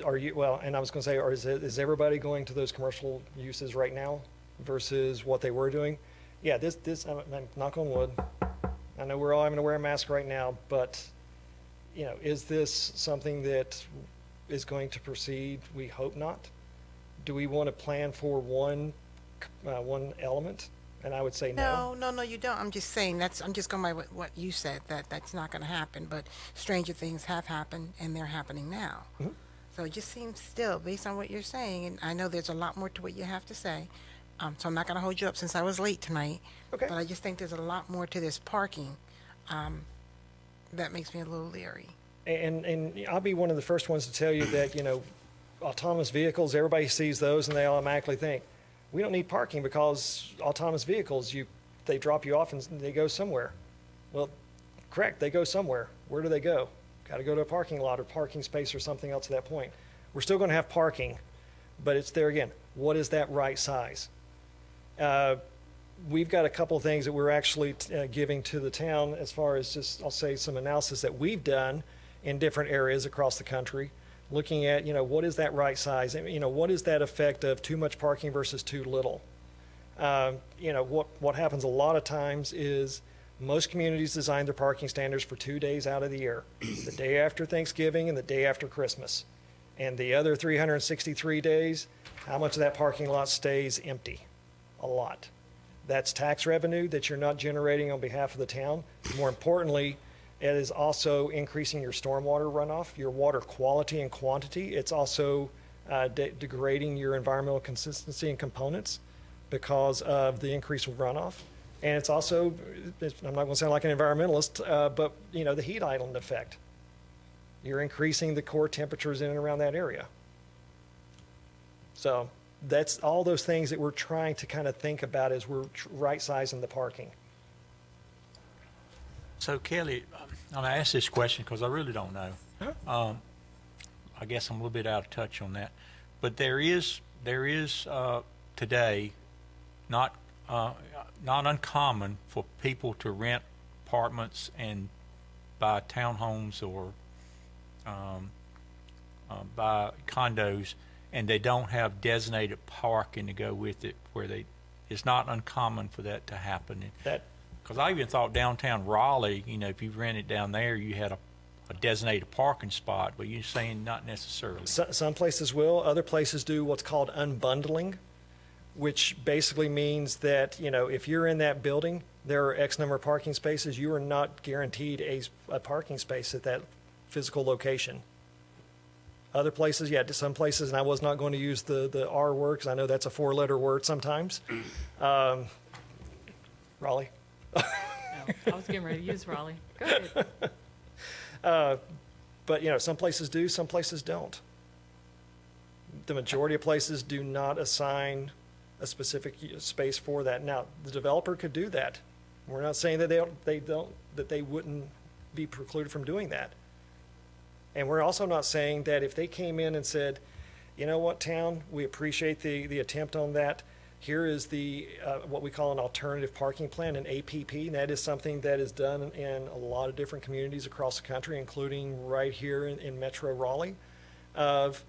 Are you, well, and I was going to say, is everybody going to those commercial uses right now versus what they were doing? Yeah, I'm knock on wood. I know we're all having to wear a mask right now, but, is this something that is going to proceed? We hope not. Do we want to plan for one element? And I would say no. No, you don't. I'm just saying I'm just going by what you said, that's not going to happen, but stranger things have happened and they're happening now. Mm-hmm. So it just seems still, based on what you're saying, and I know there's a lot more to what you have to say, so I'm not going to hold you up since I was late tonight. Okay. But I just think there's a lot more to this parking that makes me a little leery. And I'll be one of the first ones to tell you that, autonomous vehicles, everybody sees those and they automatically think, we don't need parking because autonomous vehicles, they drop you off and they go somewhere. Well, correct, they go somewhere. Where do they go? Got to go to a parking lot or parking space or something else at that point. We're still going to have parking, but it's there again. What is that right size? We've got a couple of things that we're actually giving to the town as far as just, I'll say, some analysis that we've done in different areas across the country, looking at, what is that right size? And, what is that effect of too much parking versus too little? What happens a lot of times is most communities design their parking standards for 2 days out of the year, the day after Thanksgiving and the day after Christmas. And the other 363 days, how much of that parking lot stays empty? A lot. That's tax revenue that you're not generating on behalf of the town. More importantly, it is also increasing your stormwater runoff, your water quality and quantity. It's also degrading your environmental consistency and components because of the increased runoff. And it's also, I'm not going to sound like an environmentalist, but, the heat island effect. You're increasing the core temperatures in and around that area. So that's all those things that we're trying to kind of think about as we're right-sizing the parking. So Kelly, I'm going to ask this question because I really don't know. I guess I'm a little bit out of touch on that. But there is today not uncommon for people to rent apartments and buy townhomes or buy condos, and they don't have designated parking to go with it. It's not uncommon for that to happen. Because I even thought downtown Raleigh, if you rented down there, you had a designated parking spot, but you're saying not necessarily. Some places will. Other places do what's called unbundling, which basically means that, if you're in that building, there are X number of parking spaces. You are not guaranteed a parking space at that physical location. Other places, some places, and I was not going to use the R word because I know that's a 4-letter word sometimes. Raleigh. No, I was getting ready to use Raleigh. Go ahead. But, some places do, some places don't. The majority of places do not assign a specific space for that. Now, the developer could do that. We're not saying that they wouldn't be precluded from doing that. And we're also not saying that if they came in and said, you know what, town, we appreciate the attempt on that. Here is the what we call an alternative parking plan, an APP, and that is something that is done in a lot of different communities across the country, including right here in Metro Raleigh. Of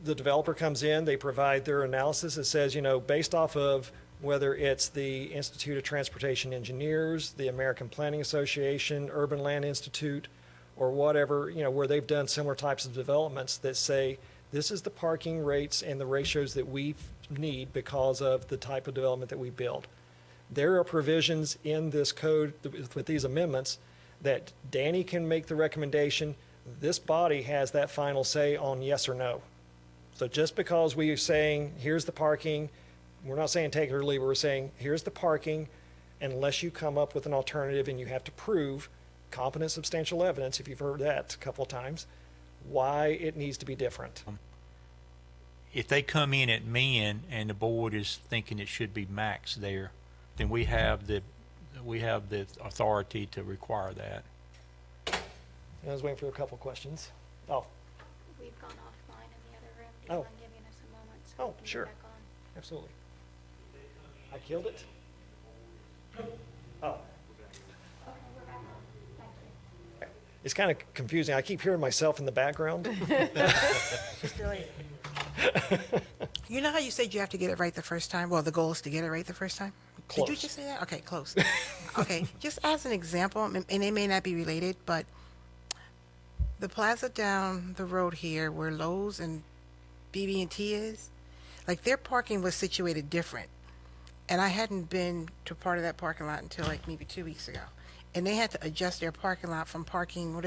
the developer comes in, they provide their analysis. It says, based off of whether it's the Institute of Transportation Engineers, the American Planning Association, Urban Land Institute, or whatever, where they've done similar types of developments that say, this is the parking rates and the ratios that we need because of the type of development that we build. There are provisions in this code with these amendments that Danny can make the recommendation. This body has that final say on yes or no. So just because we are saying, here's the parking, we're not saying take it or leave it, we're saying, here's the parking, unless you come up with an alternative and you have to prove competent substantial evidence, if you've heard that a couple of times, why it needs to be different. If they come in at min and the board is thinking it should be max there, then we have the authority to require that. I was waiting for a couple of questions. Oh, We've gone offline in the other room. Do Oh. you mind giving us a moment? So Oh, we can get sure. back on? absolutely. I killed it? Oh. It's kind of confusing. I keep hearing myself in the background. You know how you said you have to get it right the first time? Well, the goal is to get it right the first time? Did you Close. just say that? Okay, close. Okay, just as an example, and it may not be related, but the plaza down the road here where Lowe's and BB&T is, like their parking was situated different. And I hadn't been to part of that parking lot until like maybe 2 weeks ago. And they had to adjust their parking lot from parking,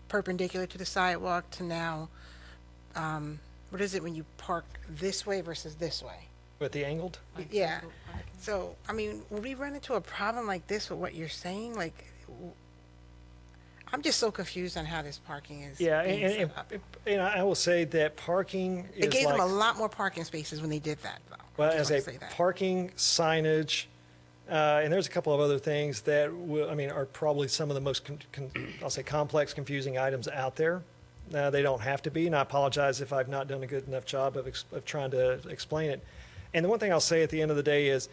perpendicular to the sidewalk to now, what is it when you park this way versus this way? With the angled? Yeah. So, I mean, will we run into a problem like this with what you're saying? Like, I'm just so confused on how this parking is. Yeah, being and, set up. and I will say that parking is It gave like, them a lot more parking spaces when they did that, though. well, I just as wanna a say that. parking signage, and there's a couple of other things that are probably some of the most, I'll say, complex, confusing items out there. They don't have to be, and I apologize if I've not done a good enough job of trying to explain it. And the one thing I'll say at the end of the day is,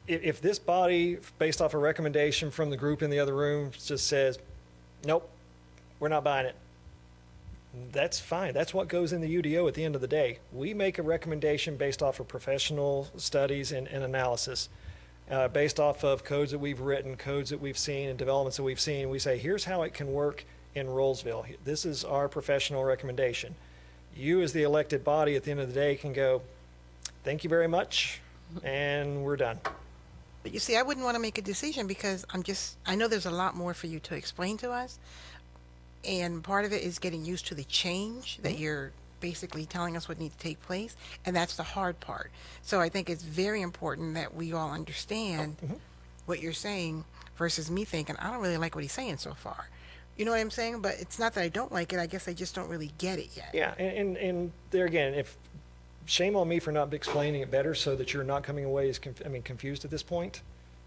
if this body, based off a recommendation from the group in the other room, just says, nope, we're not buying it, that's fine. That's what goes in the UDO at the end of the day. We make a recommendation based off of professional studies and analysis, based off of codes that we've written, codes that we've seen, and developments that we've seen. We say, here's how it can work in Rolesville. This is our professional recommendation. You, as the elected body, at the end of the day, can go, thank you very much, and we're done. But you see, I wouldn't want to make a decision because I know there's a lot more for you to explain to us. And part of it is getting used to the change that you're basically telling us what needs to take place. And that's the hard part. So I think it's very important that we all understand what you're saying versus me thinking, I don't really like what he's saying so far. You know what I'm saying? But it's not that I don't like it. I guess I just don't really get it yet. Yeah, and there again, shame on me for not explaining it better so that you're not coming away as confused at this point,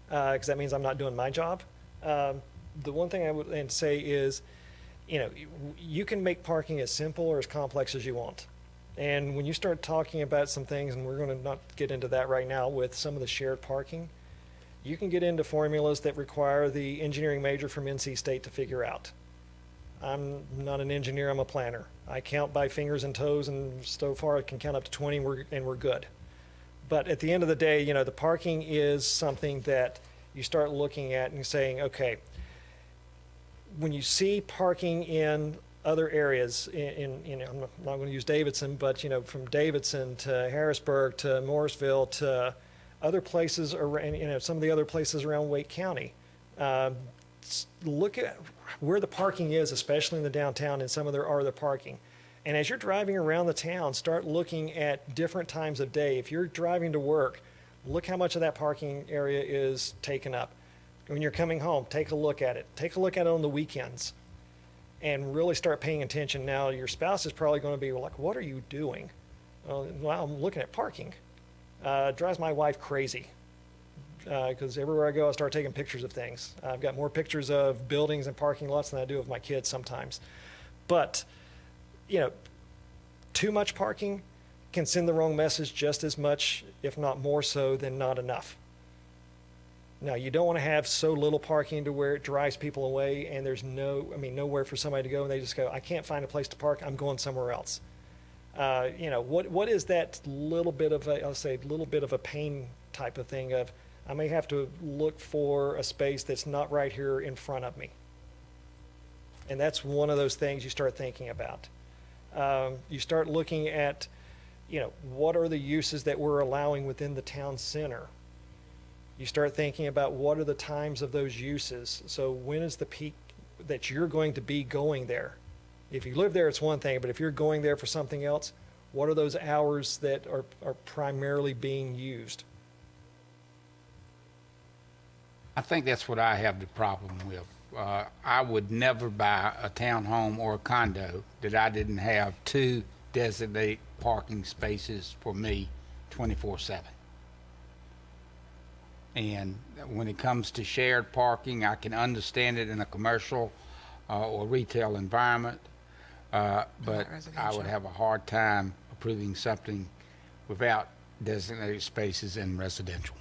because that means I'm not doing my job. The one thing I would say is, you can make parking as simple or as complex as you want. And when you start talking about some things, and we're going to not get into that right now with some of the shared parking, you can get into formulas that require the engineering major from NC State to figure out. I'm not an engineer, I'm a planner. I count by fingers and toes, and so far I can count up to 20 and we're good. But at the end of the day, the parking is something that you start looking at and saying, okay, when you see parking in other areas, I'm not going to use Davidson, but from Davidson to Harrisburg to Morrisville to other places around, some of the other places around Wake County, look at where the parking is, especially in the downtown, and some of their other parking. And as you're driving around the town, start looking at different times of day. If you're driving to work, look how much of that parking area is taken up. When you're coming home, take a look at it. Take a look at it on the weekends and really start paying attention. Now, your spouse is probably going to be like, what are you doing? Well, I'm looking at parking. It drives my wife crazy because everywhere I go, I start taking pictures of things. I've got more pictures of buildings and parking lots than I do of my kids sometimes. But, too much parking can send the wrong message just as much, if not more so, than not enough. Now, you don't want to have so little parking to where it drives people away and there's nowhere for somebody to go, and they just go, I can't find a place to park, I'm going somewhere else. What is that little bit of a pain type of thing of, I may have to look for a space that's not right here in front of me. And that's one of those things you start thinking about. You start looking at, what are the uses that we're allowing within the town center? You start thinking about what are the times of those uses. So when is the peak that you're going to be going there? If you live there, it's one thing, but if you're going there for something else, what are those hours that are primarily being used? I think that's what I have the problem with. I would never buy a townhome or a condo that I didn't have 2 designated parking spaces for me 24/7. And when it comes to shared parking, I can understand it in a commercial or retail environment, but I residential. would have a hard time approving something without designated spaces in residential.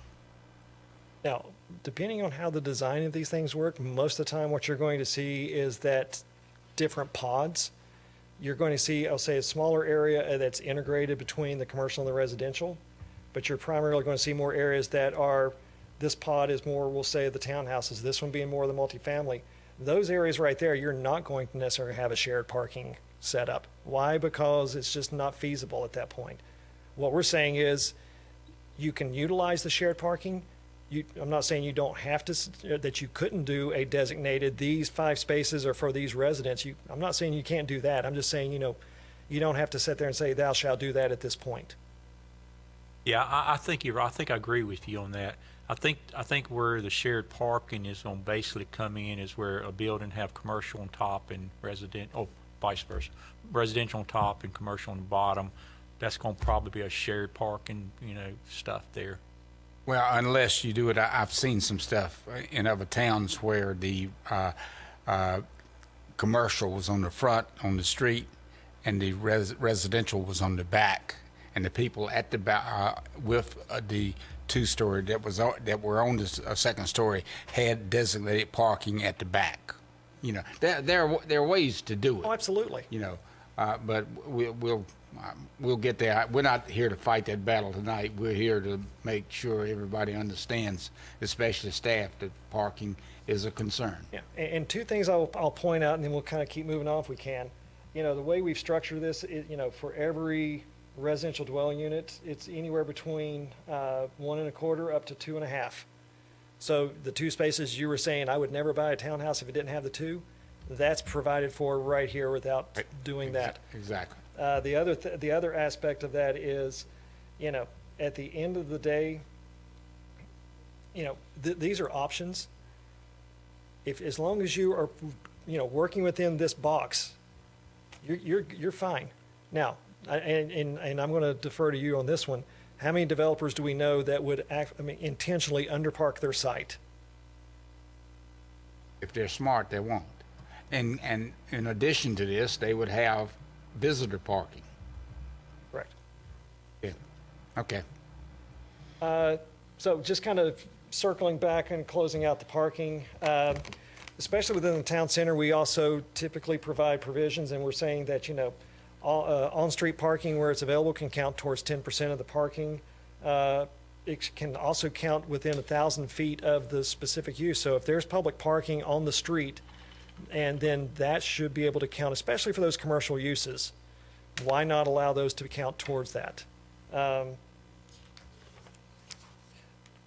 Now, depending on how the design of these things work, most of the time what you're going to see is that different pods. You're going to see, I'll say, a smaller area that's integrated between the commercial and the residential, but you're primarily going to see more areas that are, this pod is more, we'll say, the townhouses, this one being more the multifamily. Those areas right there, you're not going to necessarily have a shared parking setup. Why? Because it's just not feasible at that point. What we're saying is you can utilize the shared parking. I'm not saying you don't have to, that you couldn't do a designated, these 5 spaces are for these residents. I'm not saying you can't do that. I'm just saying, you don't have to sit there and say, thou shalt do that at this point. Yeah, I think you're right. I think I agree with you on that. I think where the shared parking is going to basically come in is where a building have commercial on top and vice versa, residential on top and commercial on the bottom. That's going to probably be a shared parking, stuff there. Well, unless you do it, I've seen some stuff in other towns where the commercial was on the front, on the street, and the residential was on the back, and the people at the back with the 2-story that were on the second story had designated parking at the back. There are ways to do it. Oh, absolutely. But we'll get there. We're not here to fight that battle tonight. We're here to make sure everybody understands, especially staff, that parking is a concern. Yeah, and 2 things I'll point out, and then we'll kind of keep moving on if we can. The way we've structured this, for every residential dwelling unit, it's anywhere between 1 1/4 up to 2 1/2. So the 2 spaces you were saying, I would never buy a townhouse if it didn't have the 2. That's provided for right here without doing that. Exactly. The other aspect of that is, at the end of the day, these are options. As long as you are, working within this box, you're fine. Now, and I'm going to defer to you on this one. How many developers do we know that would intentionally underpark their site? If they're smart, they won't. And in addition to this, they would have visitor parking. Correct. Yeah. Okay. So just kind of circling back and closing out the parking, especially within the town center, we also typically provide provisions, and we're saying that, on-street parking where it's available can count towards 10% of the parking. It can also count within 1,000 feet of the specific use. So if there's public parking on the street, and then that should be able to count, especially for those commercial uses. Why not allow those to count towards that?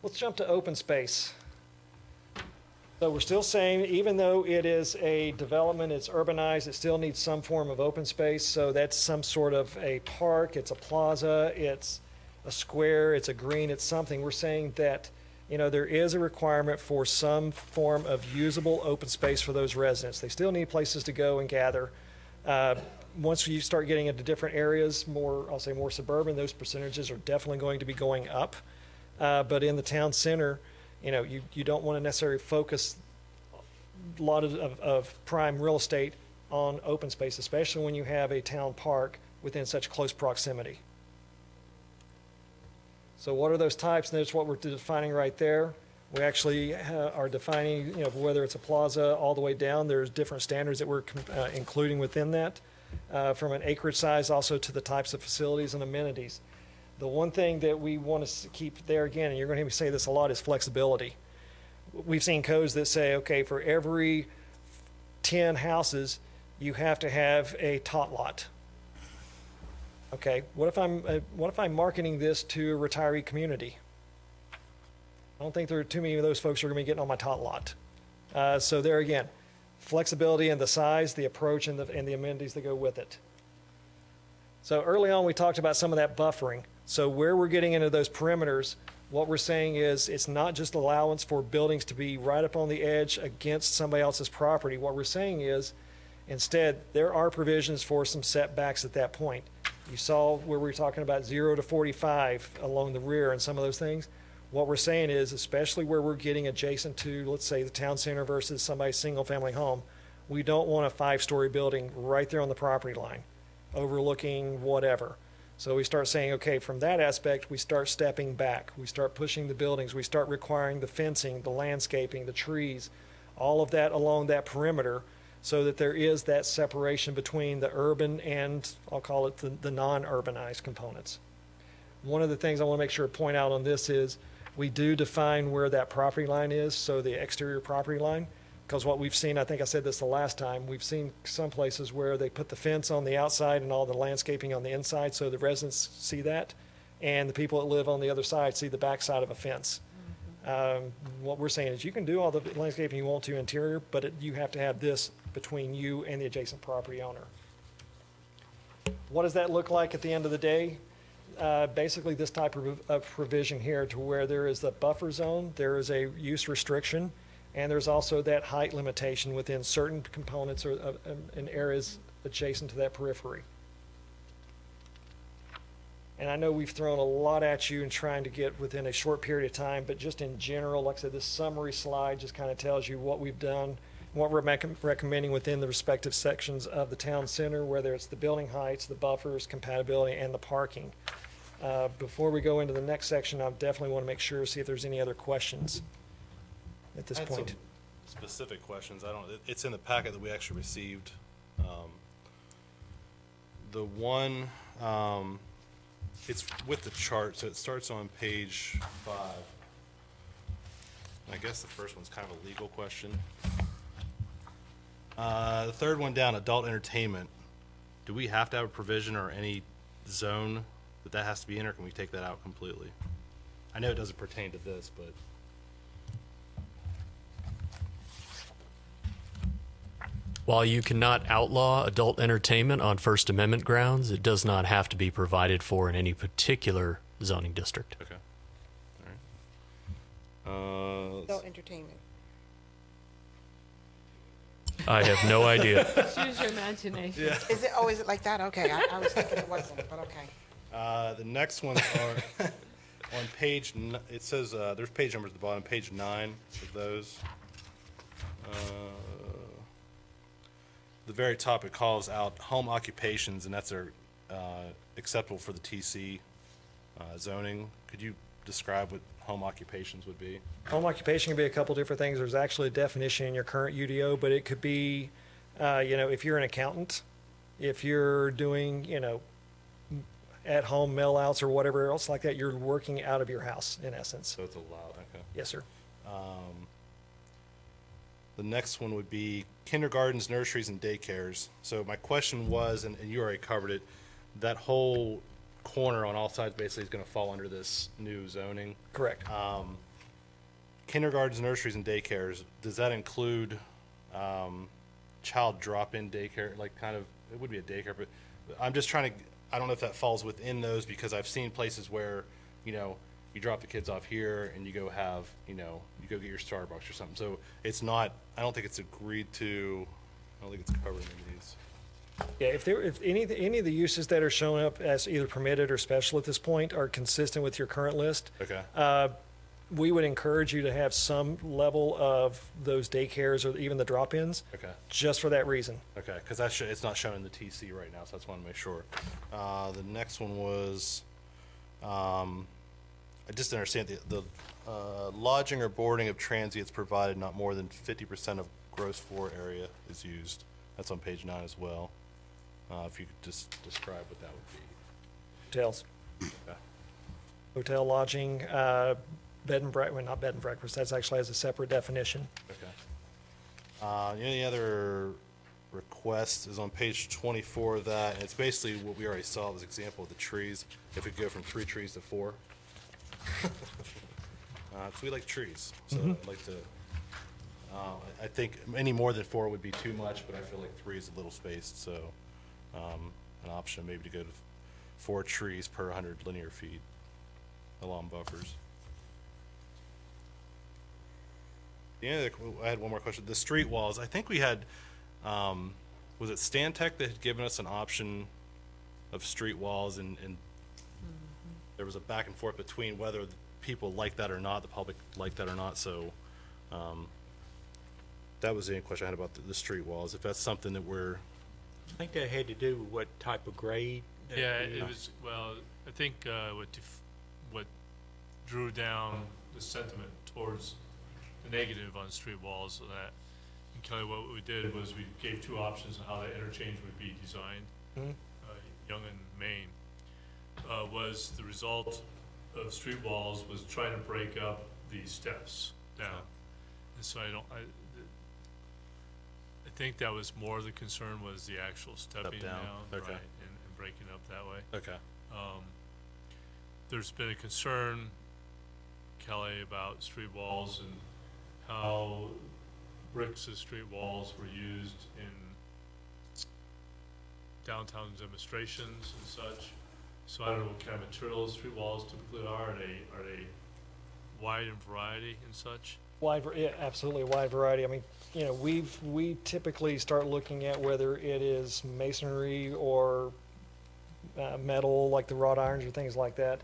Let's jump to open space. So we're still saying, even though it is a development, it's urbanized, it still needs some form of open space. So that's some sort of a park, it's a plaza, it's a square, it's a green, it's something. We're saying that there is a requirement for some form of usable open space for those residents. They still need places to go and gather. Once you start getting into different areas, I'll say more suburban, those percentages are definitely going to be going up. But in the town center, you don't want to necessarily focus a lot of prime real estate on open space, especially when you have a town park within such close proximity. So what are those types? And that's what we're defining right there. We actually are defining, whether it's a plaza all the way down. There's different standards that we're including within that, from an acreage size also to the types of facilities and amenities. The one thing that we want to keep there again, and you're going to hear me say this a lot, is flexibility. We've seen codes that say, okay, for every 10 houses, you have to have a tot lot. Okay, what if I'm marketing this to a retiree community? I don't think there are too many of those folks who are going to be getting on my tot lot. So there again, flexibility in the size, the approach, and the amenities that go with it. So early on, we talked about some of that buffering. So where we're getting into those perimeters, what we're saying is it's not just allowance for buildings to be right up on the edge against somebody else's property. What we're saying is instead, there are provisions for some setbacks at that point. You saw where we were talking about 0 to 45 along the rear and some of those things. What we're saying is, especially where we're getting adjacent to, let's say, the town center versus somebody's single-family home, we don't want a 5-story building right there on the property line, overlooking whatever. So we start saying, okay, from that aspect, we start stepping back. We start pushing the buildings. We start requiring the fencing, the landscaping, the trees, all of that along that perimeter so that there is that separation between the urban and, I'll call it, the non-urbanized components. One of the things I want to make sure to point out on this is we do define where that property line is, so the exterior property line, because what we've seen, I think I said this the last time, we've seen some places where they put the fence on the outside and all the landscaping on the inside so the residents see that, and the people that live on the other side see the backside of a fence. What we're saying is you can do all the landscaping you want to interior, but you have to have this between you and the adjacent property owner. What does that look like at the end of the day? Basically this type of provision here to where there is the buffer zone, there is a use restriction, and there's also that height limitation within certain components or in areas adjacent to that periphery. And I know we've thrown a lot at you in trying to get within a short period of time, but just in general, like I said, this summary slide just kind of tells you what we've done, what we're recommending within the respective sections of the town center, whether it's the building heights, the buffers, compatibility, and the parking. Before we go into the next section, I definitely want to make sure, see if there's any other questions at this I had some point. specific questions. It's in the packet that we actually received. The one, it's with the chart, so it starts on page 5. I guess the first one's kind of a legal question. The third one down, adult entertainment. Do we have to have a provision or any zone that has to be in, or can we take that out completely? I know it doesn't pertain to this, but. While you cannot outlaw adult entertainment on First Amendment grounds, it does not have to be provided for in any particular zoning district. Okay. All right. Adult entertainment. I have no idea. Choose your imagination. Is it, oh, is it like that? Okay, I was thinking it wasn't, but okay. The next ones are on page, it says, there's page numbers at the bottom, page 9 of those. The very top, it calls out home occupations, and that's acceptable for the TC zoning. Could you describe what home occupations would be? Home occupation can be a couple different things. There's actually a definition in your current UDO, but it could be, if you're an accountant, if you're doing, at-home mail-outs or whatever else like that, you're working out of your house, in essence. So it's allowed, okay. Yes, sir. The next one would be kindergartens, nurseries, and daycares. So my question was, and you already covered it, that whole corner on all sides basically is going to fall under this new zoning. Correct. Kindergartens, nurseries, and daycares, does that include child drop-in daycare? Like kind of, it would be a daycare, but I'm just trying to, I don't know if that falls within those, because I've seen places where, you drop the kids off here and you go have, you go get your Starbucks or something. So it's not, I don't think it's agreed to, I don't think it's covered in any of these. Yeah, if any of the uses that are showing up as either permitted or special at this point are consistent with your current list, Okay. we would encourage you to have some level of those daycares or even the drop-ins, Okay. just for that reason. Okay, because it's not showing the TC right now, so I just want to make sure. The next one was, I just didn't understand the lodging or boarding of transients provided not more than 50% of gross floor area is used. That's on page 9 as well. If you could just describe what that would be. Hotels. Okay. Hotel lodging, bed and breakfast, well, not bed and breakfast, that's actually has a separate definition. Okay. The only other request is on page 24 of that, and it's basically what we already saw as example of the trees, if we go from 3 trees to 4. So we like trees, so I'd like to, I think any more than 4 would be too much, but I feel like 3 is a little spaced, so an option maybe to go to 4 trees per 100 linear feet along buffers. I had one more question. The street walls, I think we had, was it Stantec that had given us an option of street walls, and there was a back and forth between whether people like that or not, the public liked that or not, so that was the only question I had about the street walls, if that's something that we're, I think that had to do with what type of grade. that Yeah, we- it was, well, I think what drew down the sentiment towards the negative on street walls, so that, and Kelly, what we did was we gave 2 options on how the interchange would be designed. Young and Main, was the result of street walls was trying to break up the steps down. And so I think that was more the concern, was the actual stepping down, down, okay. right, and breaking up that way. okay. There's been a concern, Kelly, about street walls and how bricks as street walls were used in downtown demonstrations and such. So I don't know what kind of materials street walls typically are. Are they wide in variety and such? Yeah, absolutely a wide variety. I mean, you know, we typically start looking at whether it is masonry or metal, like the wrought irons or things like that.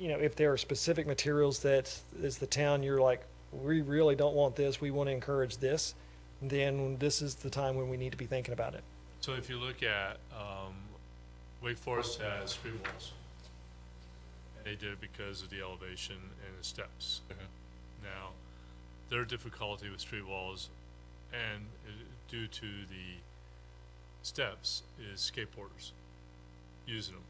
You know, if there are specific materials that as the town, you're like, we really don't want this, we want to encourage this, then this is the time when we need to be thinking about it. So if you look at, Wake Forest has street walls. And they did it because of the elevation and the steps. Now, their difficulty with street walls and due to the steps is skateboarders using them.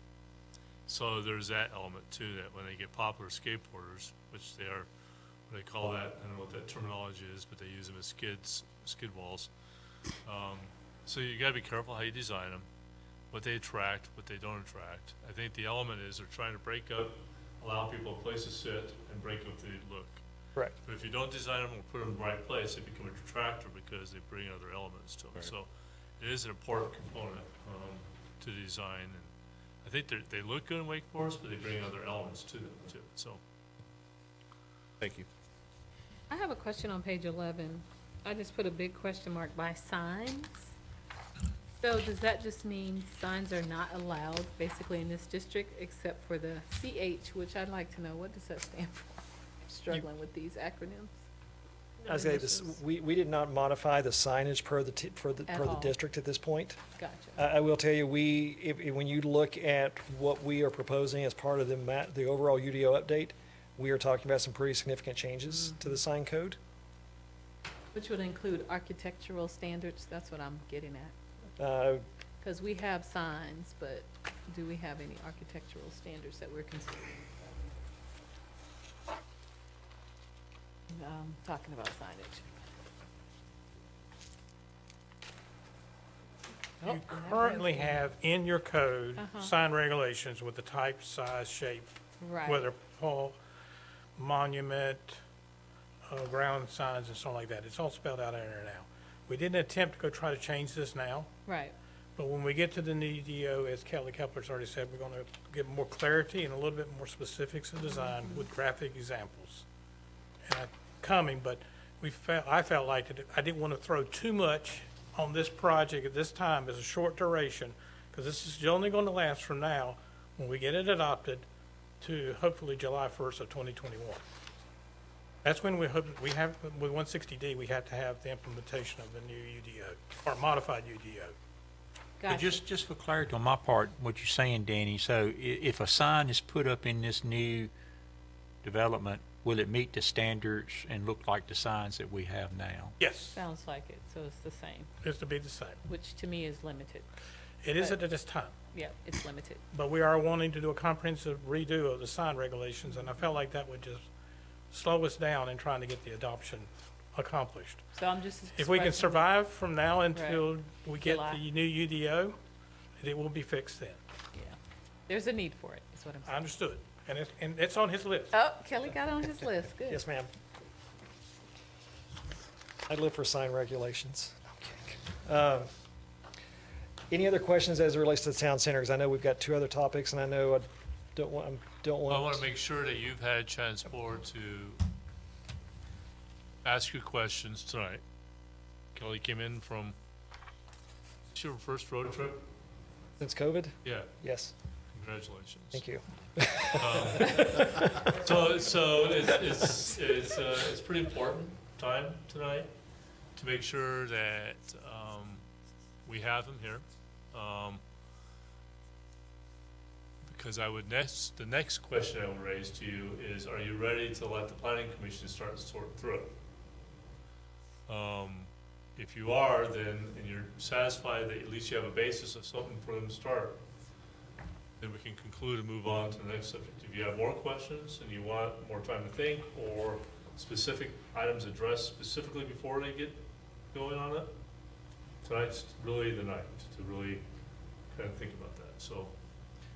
So there's that element too, that when they get popular skateboarders, which they are, what they call that, I don't know what that terminology is, but they use them as skid walls. So you gotta be careful how you design them, what they attract, what they don't attract. I think the element is they're trying to break up, allow people a place to sit and break up the look. Correct. But if you don't design them or put them in the right place, they become a detractor because they bring other elements to them. Right. So it is an important component to the design. And I think they look good in Wake Forest, but they bring other elements to them too. So Thank you. I have a question on page 11. I just put a big question mark by signs. So does that just mean signs are not allowed basically in this district except for the CH, which I'd like to know, what does that stand for? I'm struggling with these acronyms. I was gonna say this, we did not modify the signage per the all. district at this point. Gotcha. I will tell you, when you look at what we are proposing as part of the overall UDO update, we are talking about some pretty significant changes to the sign code. Which would include architectural standards, that's what I'm getting at. Because we have signs, but do we have any architectural standards that we're considering? Talking about signage. You currently have in your code sign regulations with the type, size, shape, Right. whether pole, monument, ground signs and stuff like that. It's all spelled out in there now. We didn't attempt to go try to change this now, Right. but when we get to the new UDO, as Kelly Kepler's already said, we're gonna give more clarity and a little bit more specifics of design with graphic examples. And coming, but I felt like that I didn't want to throw too much on this project at this time as a short duration, because this is only going to last from now, when we get it adopted, to hopefully July 1st of 2021. That's when we hope, we have, with 160D, we have to have the implementation of the new UDO, or modified UDO. But Gotcha. just for clarity on my part, what you're saying, Danny, so if a sign is put up in this new development, will it meet the standards and look like the signs that we have now? Yes, Sounds like it, so it's the same, it's to be the same. which to me is limited. It isn't at this time, Yeah, it's limited. but we are wanting to do a comprehensive redo of the sign regulations, and I felt like that would just slow us down in trying to get the adoption accomplished. So I'm just If we can expressing- survive from now until we get July. the new UDO, it will be fixed then. Yeah. There's a need for it, is what I'm I saying. understood. And it's on his list. Oh, Kelly got on his list, good. Yes, ma'am. I live for sign regulations. No, I'm kidding. Any other questions as it relates to the town center? Because I know we've got two other topics, and I know I don't want. I want to make sure that you've had a chance, board, to ask your questions tonight. Kelly came in from, it's your first road trip? Since COVID? Yeah, Yes, congratulations. thank you. So it's pretty important time tonight to make sure that we have him here. Because the next question I would raise to you is, are you ready to let the planning commission start to sort through it? If you are, then, and you're satisfied that at least you have a basis of something for them to start, then we can conclude and move on to the next subject. If you have more questions and you want more time to think, or specific items addressed specifically before they get going on it, tonight's really the night to really kind of think about that. So,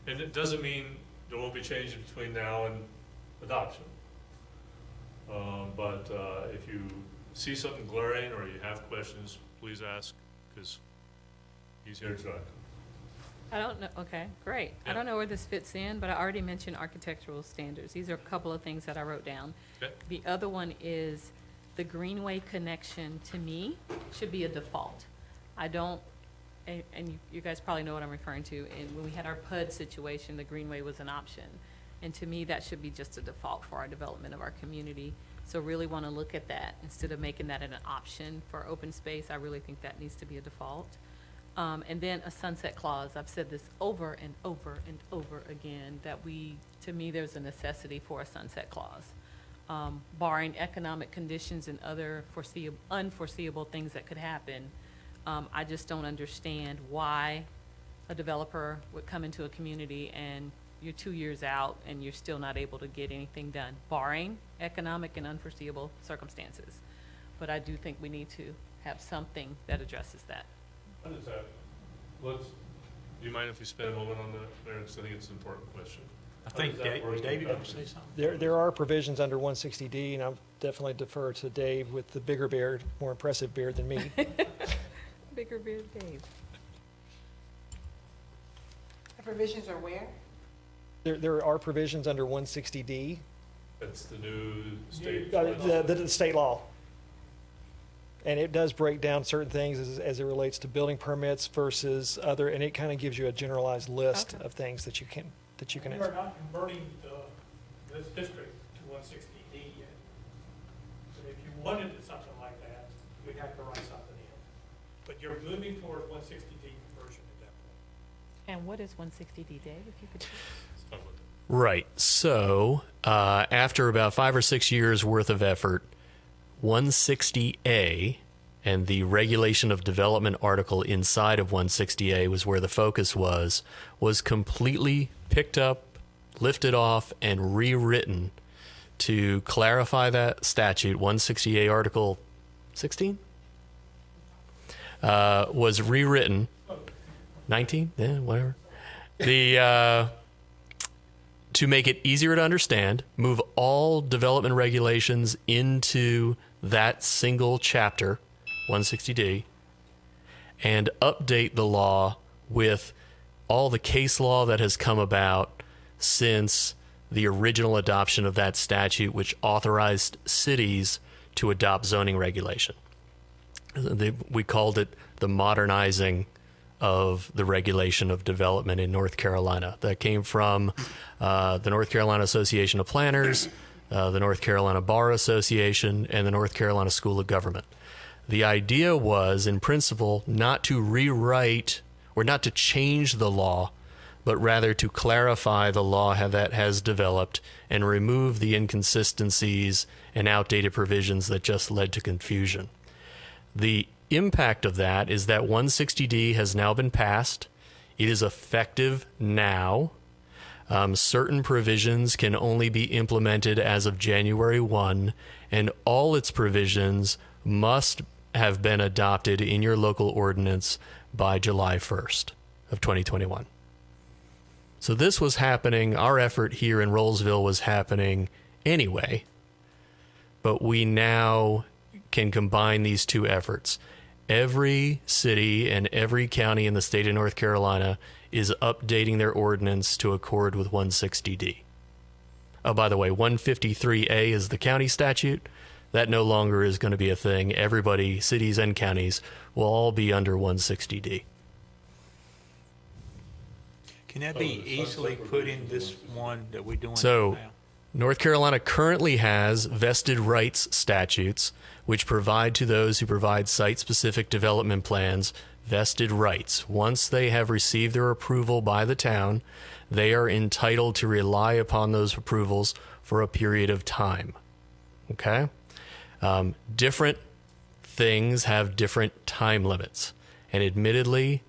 and it doesn't mean there won't be changes between now and adoption. But if you see something glaring or you have questions, please ask, because he's here tonight. I don't know, okay, great. I Yeah. don't know where this fits in, but I already mentioned architectural standards. These are a couple of things that I wrote down. Okay. The other one is the Greenway connection, to me, should be a default. I don't, and you guys probably know what I'm referring to, and when we had our PUD situation, the Greenway was an option. And to me, that should be just a default for our development of our community. So really want to look at that, instead of making that an option for open space, I really think that needs to be a default. And then a sunset clause. I've said this over and over and over again, that to me, there's a necessity for a sunset clause. Barring economic conditions and other unforeseeable things that could happen, I just don't understand why a developer would come into a community and you're 2 years out and you're still not able to get anything done, barring economic and unforeseeable circumstances. But I do think we need to have something that addresses that. What is that? Do you mind if we spend a moment on that, Mayor, because I think it's an important question. I think How does that work? David wants to say something. There are provisions under 160D, and I'll definitely defer to Dave with the bigger beard, more impressive beard than me. Bigger beard Dave. The provisions are where? There are provisions under 160D, That's the new state. the state law. And it does break down certain things as it relates to building permits versus other, and it kind of gives you a generalized list Okay. of things that you can We are not converting this district to 160D yet. But if you wanted something like that, we'd have to write something in. But you're moving towards 160D conversion at that point. And what is 160D, Dave, if you could? Let's talk about that. Right. So, after about 5 or 6 years worth of effort, 160A and the regulation of development article inside of 160A was where the focus was completely picked up, lifted off, and rewritten to clarify that statute. 160A Article 16 was rewritten. 19? Yeah, whatever. To make it easier to understand, move all development regulations into that single chapter, 160D, and update the law with all the case law that has come about since the original adoption of that statute, which authorized cities to adopt zoning regulation. We called it the modernizing of the regulation of development in North Carolina. That came from the North Carolina Association of Planners, the North Carolina Bar Association, and the North Carolina School of Government. The idea was, in principle, not to rewrite or not to change the law, but rather to clarify the law that has developed and remove the inconsistencies and outdated provisions that just led to confusion. The impact of that is that 160D has now been passed. It is effective now. Certain provisions can only be implemented as of January 1, and all its provisions must have been adopted in your local ordinance by July 1st of 2021. So this was happening, our effort here in Rolesville was happening anyway, but we now can combine these two efforts. Every city and every county in the state of North Carolina is updating their ordinance to accord with 160D. Oh, by the way, 153A is the county statute. That no longer is going to be a thing. Everybody, cities and counties, will all be under 160D. Can that be easily put in this one that we're doing So, now? North Carolina currently has vested rights statutes, which provide to those who provide site-specific development plans vested rights. Once they have received their approval by the town, they are entitled to rely upon those approvals for a period of time. Okay? Different things have different time limits. And admittedly,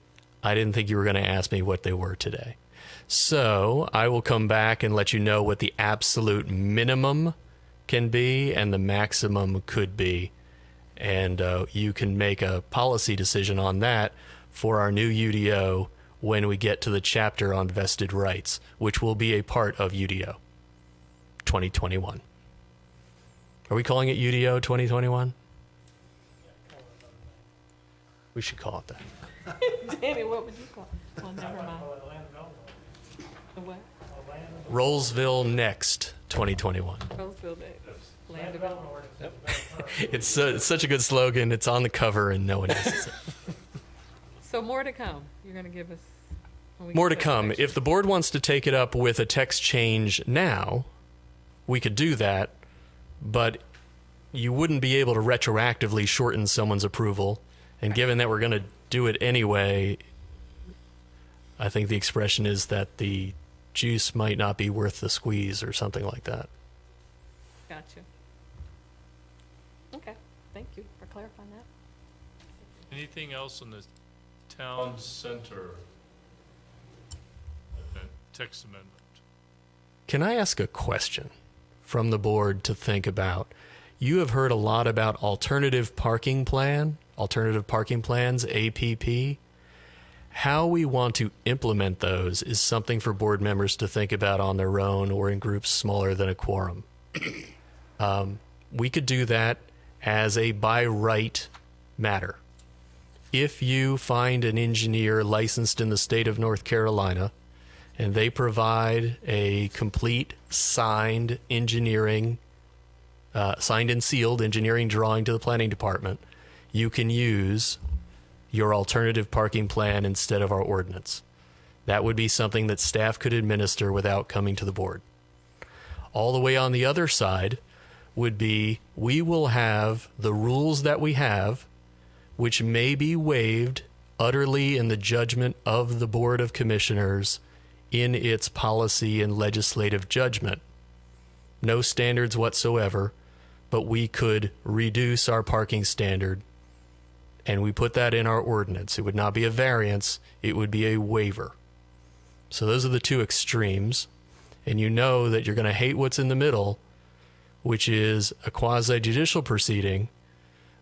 I didn't think you were going to ask me what they were today. So I will come back and let you know what the absolute minimum can be and the maximum could be. And you can make a policy decision on that for our new UDO when we get to the chapter on vested rights, which will be a part of UDO 2021. Are we calling it UDO 2021? We should call it that. Danny, what would you call it? Well, never mind. The what? Rolesville Next 2021. Rolesville Day. Land development. It's such a good slogan. It's on the cover and no one uses it. So more to come. You're going to give us... when we More to get come. direction. If the board wants to take it up with a text change now, we could do that, but you wouldn't be able to retroactively shorten someone's approval. And given that we're going to do it anyway, I think the expression is that the juice might not be worth the squeeze or something like that. Gotcha. Okay. Thank you for clarifying that. Anything else on the town center text amendment? Can I ask a question from the board to think about? You have heard a lot about alternative parking plans, APP. How we want to implement those is something for board members to think about on their own or in groups smaller than a quorum. We could do that as a by right matter. If you find an engineer licensed in the state of North Carolina and they provide a complete signed and sealed engineering drawing to the planning department, you can use your alternative parking plan instead of our ordinance. That would be something that staff could administer without coming to the board. All the way on the other side would be we will have the rules that we have, which may be waived utterly in the judgment of the Board of Commissioners in its policy and legislative judgment. No standards whatsoever, but we could reduce our parking standard, and we put that in our ordinance. It would not be a variance, it would be a waiver. So those are the two extremes, and you know that you're going to hate what's in the middle, which is a quasi-judicial proceeding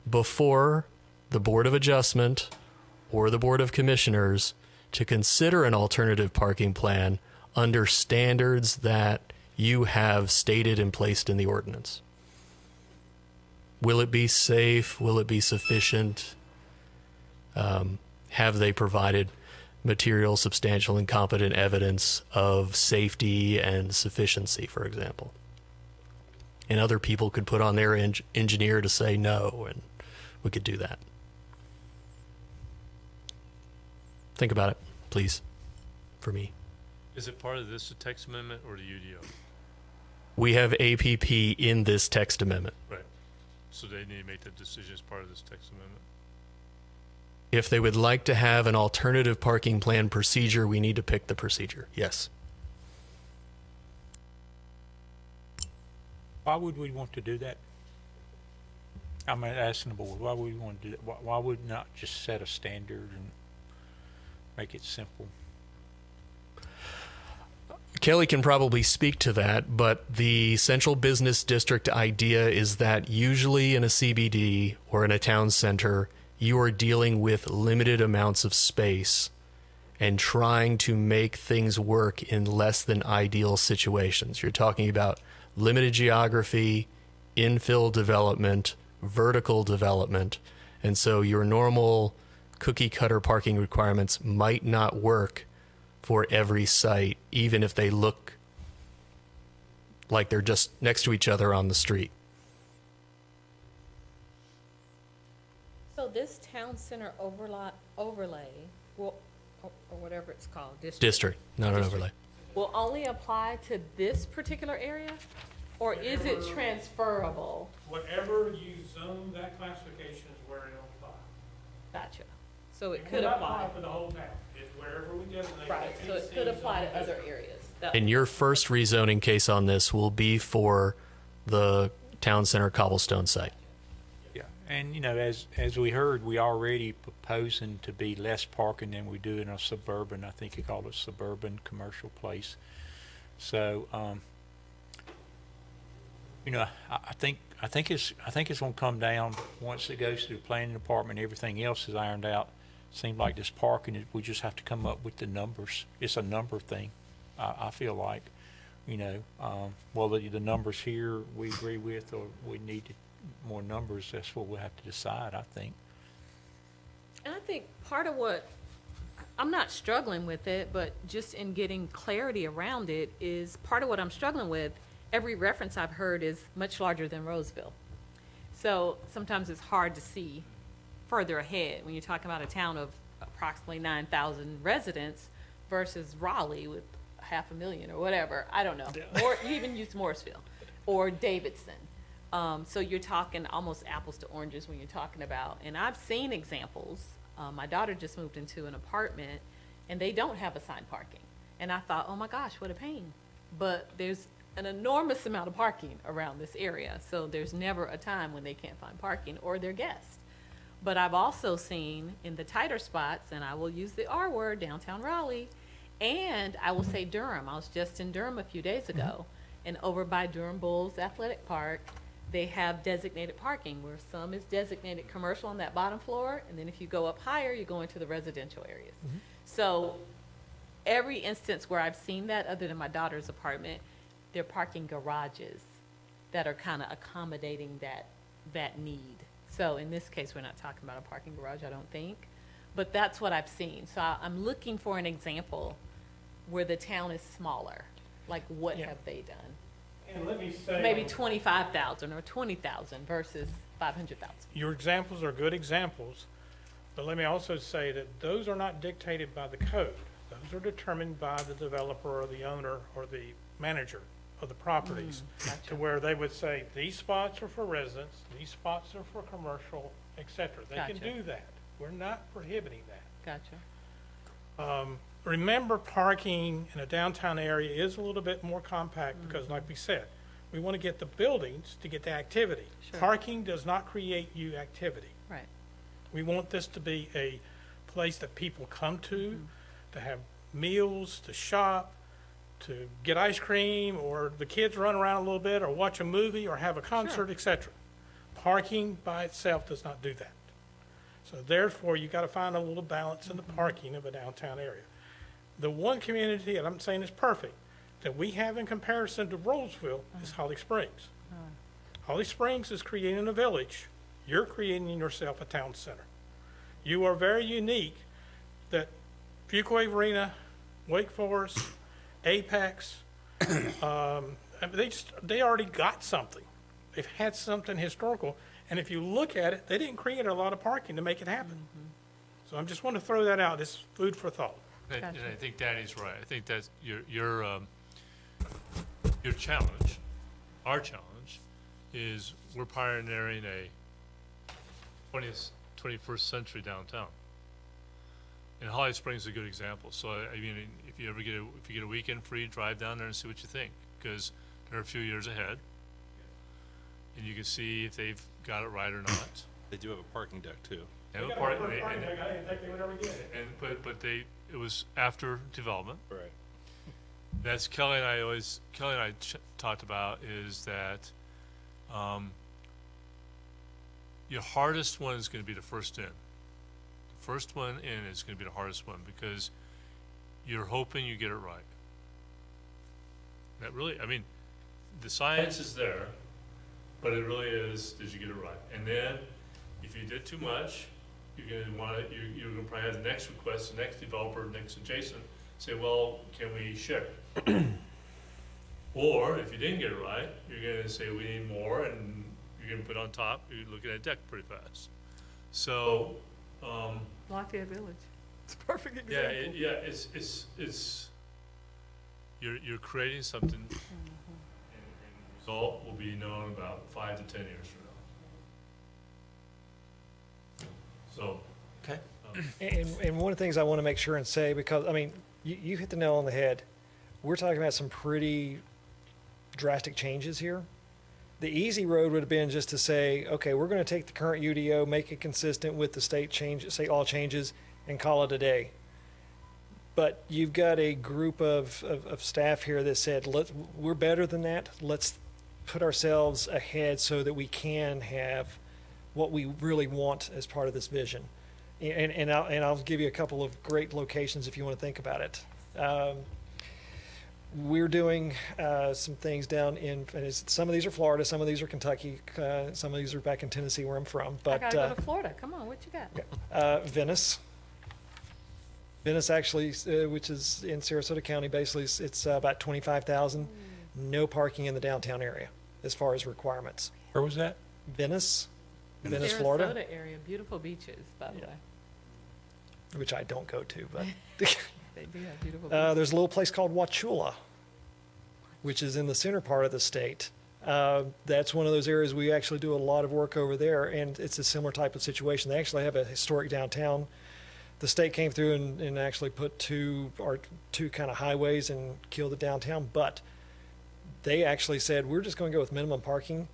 before the Board of Adjustment or the Board of Commissioners to consider an alternative parking plan under standards that you have stated and placed in the ordinance. Will it be safe? Will it be sufficient? Have they provided material, substantial, and competent evidence of safety and sufficiency, for example? And other people could put on their engineer to say no, and we could do that. Think about it, please, for me. Is it part of this text amendment or the UDO? We have APP in this text amendment. Right. So they need to make that decision as part of this text amendment? If they would like to have an alternative parking plan procedure, we need to pick the procedure. Yes. Why would we want to do that? I'm asking the board, why would we want to do that? Why would not just set a standard and make it simple? Kelly can probably speak to that, but the central business district idea is that usually in a CBD or in a town center, you are dealing with limited amounts of space and trying to make things work in less than ideal situations. You're talking about limited geography, infill development, vertical development, and so your normal cookie cutter parking requirements might not work for every site, even if they look like they're just next to each other on the street. So this town center overlay, will, or whatever it's called, District, not an overlay. will only apply to this particular area? Or is it transferable? Whatever you zone that classification is where it'll apply. Gotcha. So it It could will not apply. for the whole town. It's wherever we designate. Right, that so it AC could apply to zone other district. areas. That- And your first rezoning case on this will be for the town center cobblestone site. Yeah, and you know, as we heard, we already proposing to be less parking than we do in a suburban, I think you call it suburban commercial place. So, you know, I think it's gonna come down once it goes to the planning department, everything else is ironed out. Seems like this parking, we just have to come up with the numbers. It's a number thing, I feel like, you know, whether the numbers here we agree with or we need more numbers, that's what we'll have to decide, I think. And I think part of what, I'm not struggling with it, but just in getting clarity around it is part of what I'm struggling with. Every reference I've heard is much larger than Rolesville. So sometimes it's hard to see further ahead when you're talking about a town of approximately 9,000 residents versus Raleigh with 500,000 or whatever. I don't know. Or you even use Morrisville or Davidson. So you're talking almost apples to oranges when you're talking about, and I've seen examples. My daughter just moved into an apartment and they don't have assigned parking. And I thought, oh my gosh, what a pain. But there's an enormous amount of parking around this area. So there's never a time when they can't find parking or their guests. But I've also seen in the tighter spots, and I will use the R word, downtown Raleigh, and I will say Durham. I was just in Durham a few days ago, and over by Durham Bulls Athletic Park, they have designated parking where some is designated commercial on that bottom floor, and then if you go up higher, you go into the residential areas. So every instance where I've seen that, other than my daughter's apartment, they're parking garages that are kind of accommodating that need. So in this case, we're not talking about a parking garage, I don't think, but that's what I've seen. So I'm looking for an example where the town is smaller. Like, what Yeah. have they done? And let me say. Maybe 25,000 or 20,000 versus 500,000. Your examples are good examples, but let me also say that those are not dictated by the code. Those are determined by the developer or the owner or the manager of the properties, to where they would say, these spots are for residents, these spots are for commercial, et cetera. They can Gotcha. do that. We're not prohibiting that. Gotcha. Remember, parking in a downtown area is a little bit more compact because, like we said, we want to get the buildings to get the activity. Sure. Parking does not create you activity. Right. We want this to be a place that people come to have meals, to shop, to get ice cream, or the kids run around a little bit, or watch a movie, or have a concert, et cetera. Parking by itself does not do that. So therefore, you got to find a little balance in the parking of a downtown area. The one community, and I'm saying it's perfect, that we have in comparison to Rolesville is Holly Springs. Holly Springs is creating a village. You're creating yourself a town center. You are very unique that Fuquay Arena, Wake Forest, Apex, they already got something. They've had something historical, and if you look at it, they didn't create a lot of parking to make it happen. So I just want to throw that out. It's food for thought. And Gotcha. I think Danny's right. I think that's your challenge, our challenge, is we're pioneering a 21st century downtown. And Holly Springs is a good example. So I mean, if you get a weekend free, drive down there and see what you think, because they're a few years ahead, and you can see if they've got it right or not. They do have a parking deck too. I didn't think they would ever get it. But it was after development. Right. That's Kelly and I talked about is that your hardest one is going to be the first in. The first one in is going to be the hardest one because you're hoping you get it right. That really, I mean, the science is there, but it really is, did you get it right? And then, if you did too much, you're going to want to, you're going to probably have the next request, the next developer, next adjacent, say, well, can we share? Or, if you didn't get it right, you're going to say, we need more, and you're going to put on top, you're looking at a deck pretty fast. So, Lafayette Village. It's a perfect yeah, example. it's you're creating something, and the result will be known about 5 to 10 years from now. So, Okay. And one of the things I want to make sure and say, because, I mean, you hit the nail on the head. We're talking about some pretty drastic changes here. The easy road would have been just to say, okay, we're going to take the current UDO, make it consistent with the state law changes, and call it a day. But you've got a group of staff here that said, we're better than that. Let's put ourselves ahead so that we can have what we really want as part of this vision. And I'll give you a couple of great locations if you want to think about it. We're doing some things down in, some of these are Florida, some of these are Kentucky, some of these are back in Tennessee where I'm from. But I gotta go to Florida. Come on, what you got? Venice. Venice actually, which is in Sarasota County, basically it's about 25,000. No parking in the downtown area as far as requirements. Where was that? Venice, Florida, Sarasota area, beautiful beaches, by the way. which I don't go to, but They do have beautiful beaches. there's a little place called Wauchula, which is in the center part of the state. That's one of those areas we actually do a lot of work over there, and it's a similar type of situation. They actually have a historic downtown. The state came through and actually put two kind of highways and killed the downtown, but they actually said, we're just going to go with minimum parking.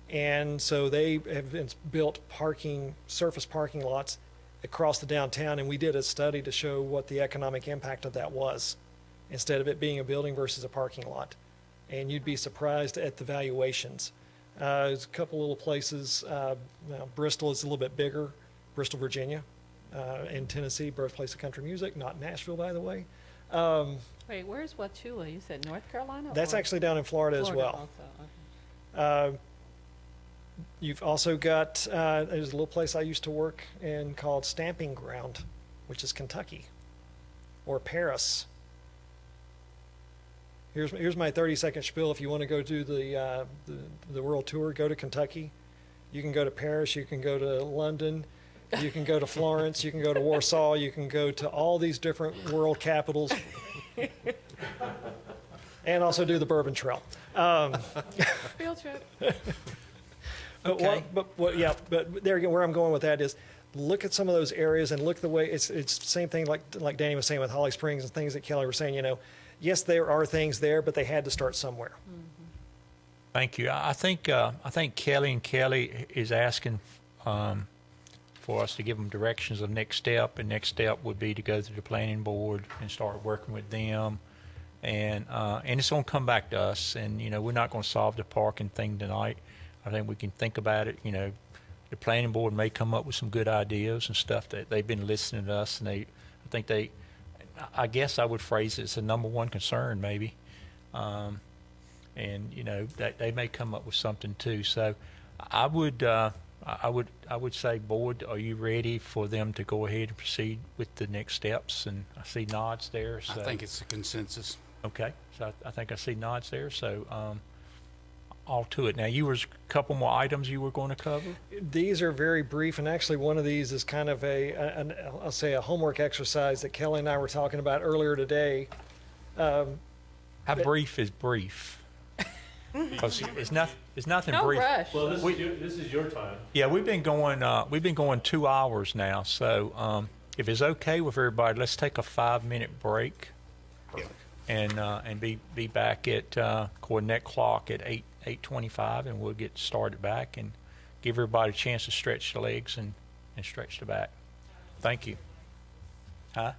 And so they have built surface parking lots across the downtown, and we did a study to show what the economic impact of that was, instead of it being a building versus a parking lot. And you'd be surprised at the valuations. There's a couple little places. Bristol is a little bit bigger, Bristol, Virginia, in Tennessee, birthplace of country music, not Nashville, by the way. Wait, where's Wauchula? You said North Carolina? That's or actually down in Florida as well. Also, okay. You've also got, there's a little place I used to work in called Stamping Ground, which is Kentucky, or Paris. Here's my 30-second spiel. If you want to go do the world tour, go to Kentucky. You can go to Paris. You can go to London. You can go to Florence. You can go to Warsaw. You can go to all these different world capitals, and also do the Bourbon Trail. Field trip. But there again, where I'm going with that is, look at some of those areas and look the way it's the same thing like Danny was saying with Holly Springs and things that Kelly was saying. Yes, there are things there, but they had to start somewhere. Thank you. I think Kelly is asking for us to give them directions of next step, and next step would be to go to the planning board and start working with them, and it's going to come back to us. And we're not going to solve the parking thing tonight. I think we can think about it. The planning board may come up with some good ideas and stuff that they've been listening to us, and I guess I would phrase it as a number one concern maybe. And that they may come up with something too. So I would say, board, are you ready for them to go ahead and proceed with the next steps? And I see nods there. So. I think it's a consensus. Okay, so I think I see nods there. So all to it. Now, a couple more items you were going to cover? These are very brief, and actually one of these is kind of I'll say a homework exercise that Kelly and I were talking about earlier today. How brief is brief? 'Cause it's nothing No brief. rush. well, this is your time. Yeah, we've been going 2 hours now. So if it's okay with everybody, let's take a 5-minute break, and be back at coordinate clock at 8:25, and we'll get started back and give everybody a chance to stretch the legs and stretch the back. Thank you. Huh?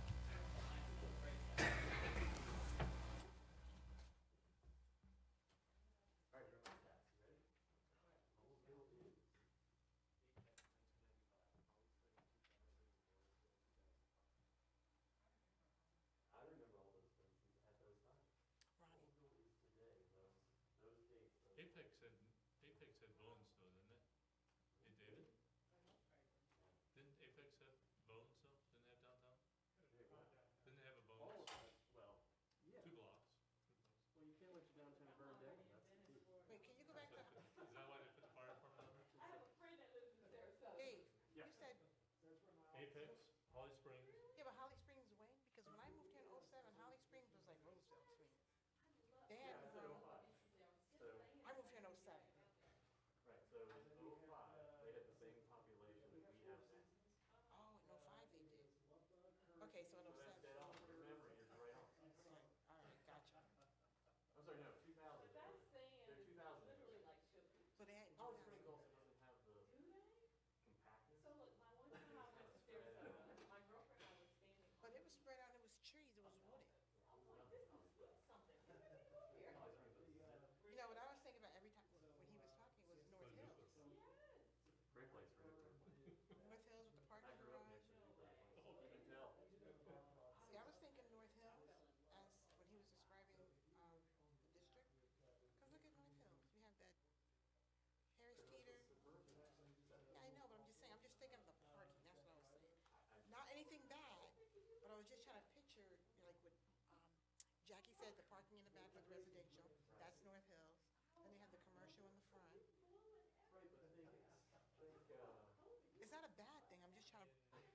like you said, the parking in the back for the residential, that's North Hills. Then they have the commercial in the front. Right, but I think, It's not a bad thing, I'm just trying to, 1985,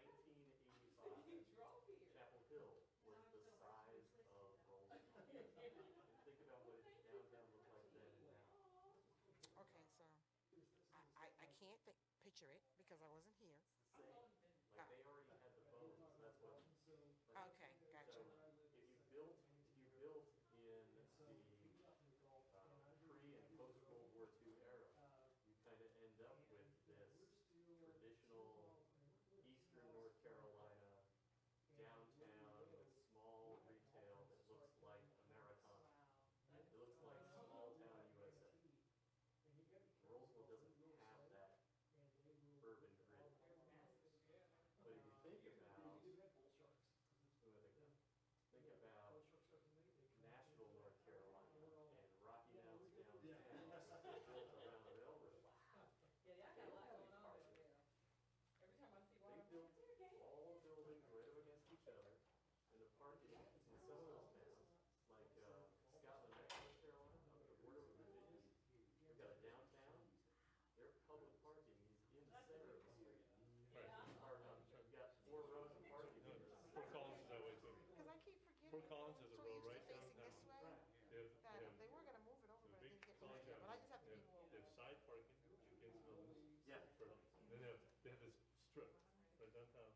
Chapel Hill was the size of Rolesville. And think about what downtown looked like then and now. okay, so, I can't picture it because I wasn't here. Same, like they already had the bones, that's what. Okay, gotcha. So if you built in the pre and post World War II era, you kind of end up with this traditional Eastern North Carolina downtown with small retail that looks like Americana. It looks like small town USA. Rolesville doesn't have that urban grid. But if you think about, Nashville, North Carolina, and Rocky Mountains downtown, built around the railroad. Yeah, I got a lot going on over there. Every time I see one, They built all buildings right up against each other, and the parking in some of those towns, like Scotland, North Carolina, on the border with Virginia, you've got a downtown, their public parking is in the center of the street. You've got 4 rows of parking. Fort Collins is that way too. Because I keep forgetting. Fort Collins has a so row used to right facing downtown. this way, They have that they were gonna move it over, the but it big didn't get moved sign yet, but I just have to they be have, more they have side parking against buildings. Yeah. Then they have this strip right downtown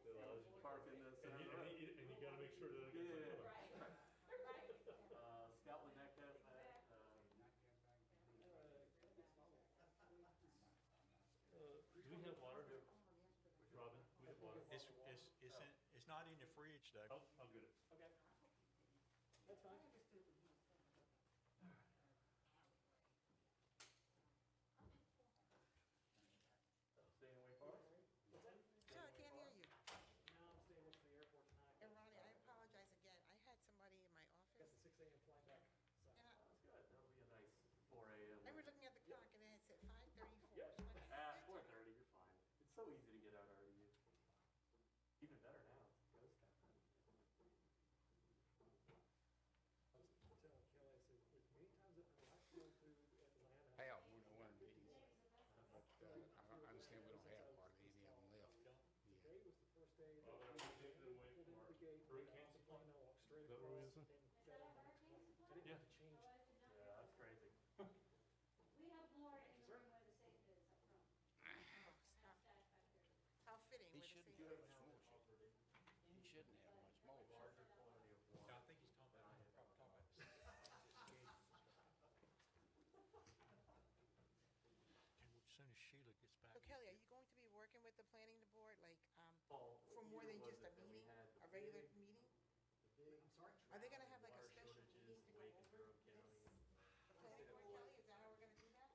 that allows you to Park in the And center. and you gotta make sure that it gets Yeah. right. Scotland Neck has that. Do we have water? Robin, do we have water? It's not in the fridge, though. I'll get it. Okay. That's fine. Staying away from us? Sure, I can't hear you. No, I'm staying with the airport tonight. And Ronnie, I apologize again. I had somebody in my Got office, the 6 a.m. flight back. So. and That's good. That'll be a nice 4 a.m. I was looking at the clock, and it said 5:34. Yeah. So I'm like, 4:30, you're fine. It's so easy to get out early. Even better now, it's ghost town. I was telling Kelly, I said, with many times that when I flew through Atlanta. I have one of these, but I understand we don't have hardly any of them left. Yeah. Today was the first day that Oh, I they're taking it away pulled into for the gate, hurricanes? the plane, I walked straight Is that what we're across using? and got on the next plane. I didn't have to change. Yeah, that's crazy. We have more in the room where the safe is up front. how fitting with the season. He shouldn't have much more. Larger quantity of water. I think he's talking about as soon as Sheila gets back. So Kelly, are you going to be working with the planning board, like, Paul, for more than what just was a it that we meeting, had? a regular meeting? I'm sorry? Are they gonna have like a Water special shortages, meeting to go Lake and over Durham County. the planning board, Kelly? Is that how we're gonna do that?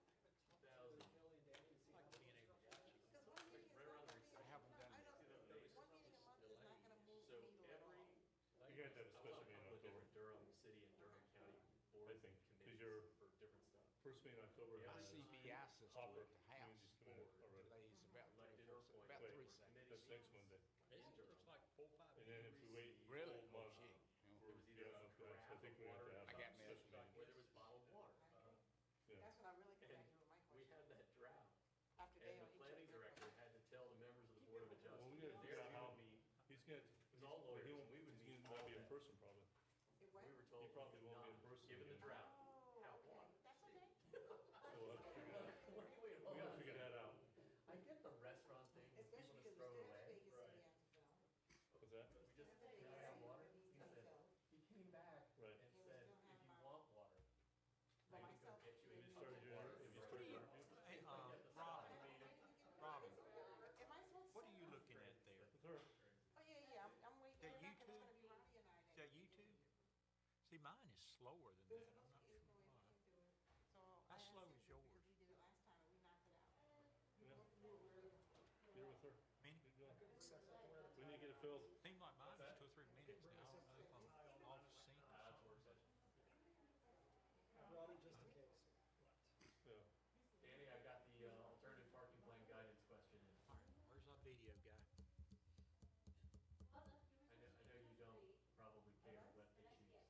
2000. Kelly and Danny to see how Because one meeting is not gonna be. I haven't done I it. don't, one meeting a month is not gonna move the So needle at all. every. You got to have a special meeting in With October. different Durham City and Durham County I boards think, and 'cause committees you're- for different stuff. First meeting in October. Yeah. My has CBI system Hopper at the house communities coming in already. delays about Elected 3 or about appointed. 3 Wait, seconds. that's next Monday. It looks like 4 or 5. And then if we wait a Really? whole month Gee, you know. for, It was either a I carafe think of we have water, to have I got a me a- special meeting. where there was bottled water. Yeah. That's what I really And connected with my we question. had that drought. After And Dale, the he planning took it. director had to tell the members of the Board of Well, we Adjustment. gotta figure out how, meet. he's gonna, was all well, he lawyers, won't, we would he's meet gonna not all be in day. person probably. It went? We were told. He probably won't be in not, person Given the again. drought, Oh, have okay, water. that's okay. So we'll have to figure it out. Wait, We hold gotta on. figure that out. I get the restaurant thing, Especially people because just we throw still it have away. vacancy we have to fill. What's that? We just, Still have can I vacancy have water? that needs He to be said, filled. he came back Right. and And we said, still have if you our- want water, But I can go myself, get you it a You is- started your, water. you What started do you- your interview? Hey, At the Robin, side meeting. Robin, Am I supposed to? what are say you that? looking at there? With her. Oh, yeah, I'm waiting. That We're not gonna- It's YouTube? gonna be Ronnie and I. Is that YouTube? See, mine is slower than It was that. I'm supposed not to be, sure it's going, we why. can't do it. So. I How asked slow him is to, yours? because we did it last time and we knocked it out. Yeah. We're- You're with her. Meaning? Keep going. We need to get it filled. Seems like mine is 2 or 3 minutes now. I don't know if I'm off sync or That's something. work session. I brought it just in case. Yeah. Danny, I got the alternative parking plan guidance question in. All right, where's our video guy? I know you don't probably care what issues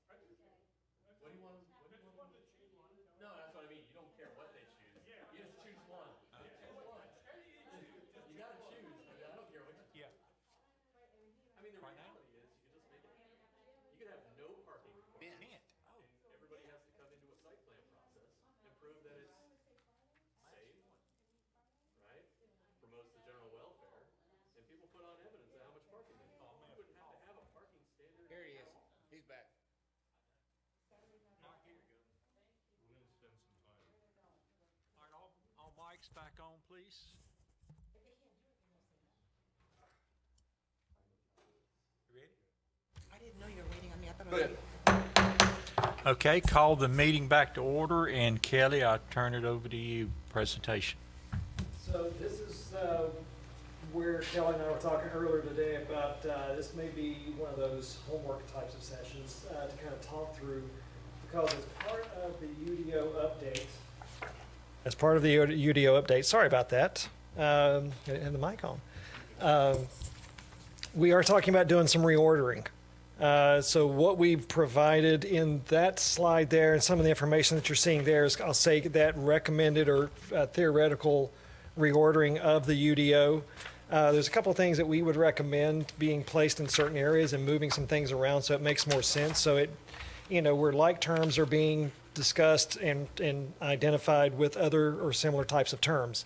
mics back on, please. Ready? I didn't know you were waiting on me. I thought I was. Okay, call the meeting back to order, and Kelly, I turn it over to you. Presentation. So this is where Kelly and I were talking earlier today about this may be one of those homework types of sessions to kind of talk through, because as part of the UDO update. As part of the UDO update, sorry about that, and the mic on. We are talking about doing some reordering. So what we've provided in that slide there and some of the information that you're seeing there is, I'll say, that recommended or theoretical reordering of the UDO. There's a couple of things that we would recommend being placed in certain areas and moving some things around so it makes more sense. So it, where like terms are being discussed and identified with other or similar types of terms.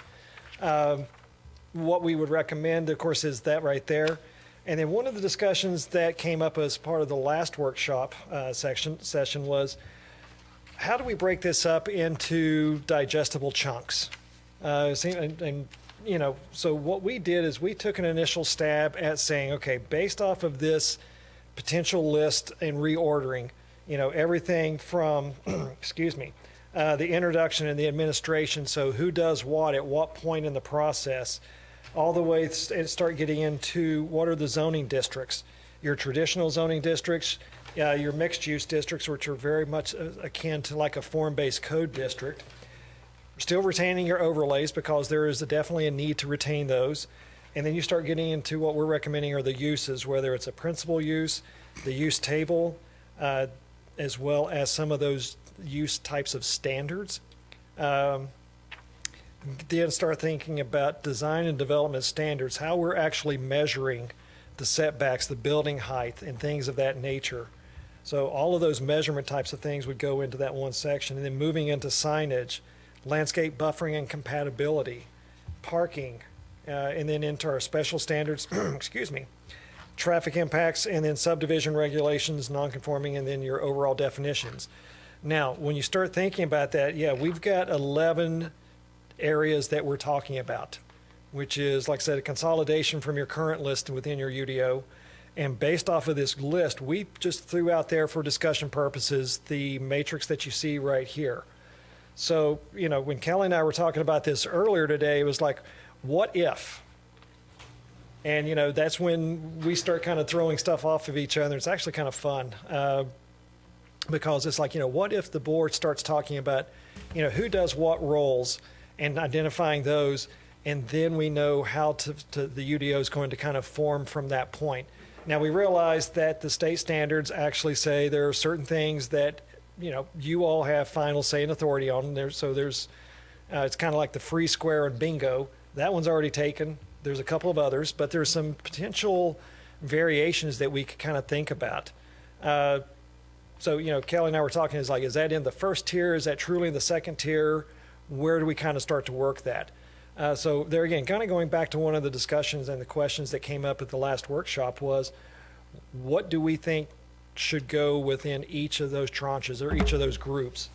What we would recommend, of course, is that right there. And then one of the discussions that came up as part of the last workshop session was, how do we break this up into digestible chunks? So what we did is we took an initial stab at saying, okay, based off of this potential list and reordering, everything from, the introduction and the administration, so who does what at what point in the process, all the way and start getting into what are the zoning districts, your traditional zoning districts, your mixed-use districts, which are very much akin to like a form-based code district. Still retaining your overlays because there is definitely a need to retain those. And then you start getting into what we're recommending are the uses, whether it's a principal use, the use table, as well as some of those use types of standards. Then start thinking about design and development standards, how we're actually measuring the setbacks, the building height, and things of that nature. So all of those measurement types of things would go into that one section. And then moving into signage, landscape buffering and compatibility, parking, and then into our special standards, traffic impacts, and then subdivision regulations, nonconforming, and then your overall definitions. Now, when you start thinking about that, we've got 11 areas that we're talking about, which is, like I said, a consolidation from your current list within your UDO. And based off of this list, we just threw out there for discussion purposes the matrix that you see right here. So, when Kelly and I were talking about this earlier today, it was like, what if? And, that's when we start kind of throwing stuff off of each other. It's actually kind of fun because it's like, what if the board starts talking about, who does what roles and identifying those, and then we know how the UDO is going to kind of form from that point. Now, we realize that the state standards actually say there are certain things that you all have final say and authority on there. So there's, it's kind of like the free square and bingo. That one's already taken. There's a couple of others, but there's some potential variations that we could kind of think about. So, Kelly and I were talking, is that in the first tier? Is that truly in the second tier? Where do we kind of start to work that? So there again, kind of going back to one of the discussions and the questions that came up at the last workshop was, what do we think should go within each of those tranches or each of those groups?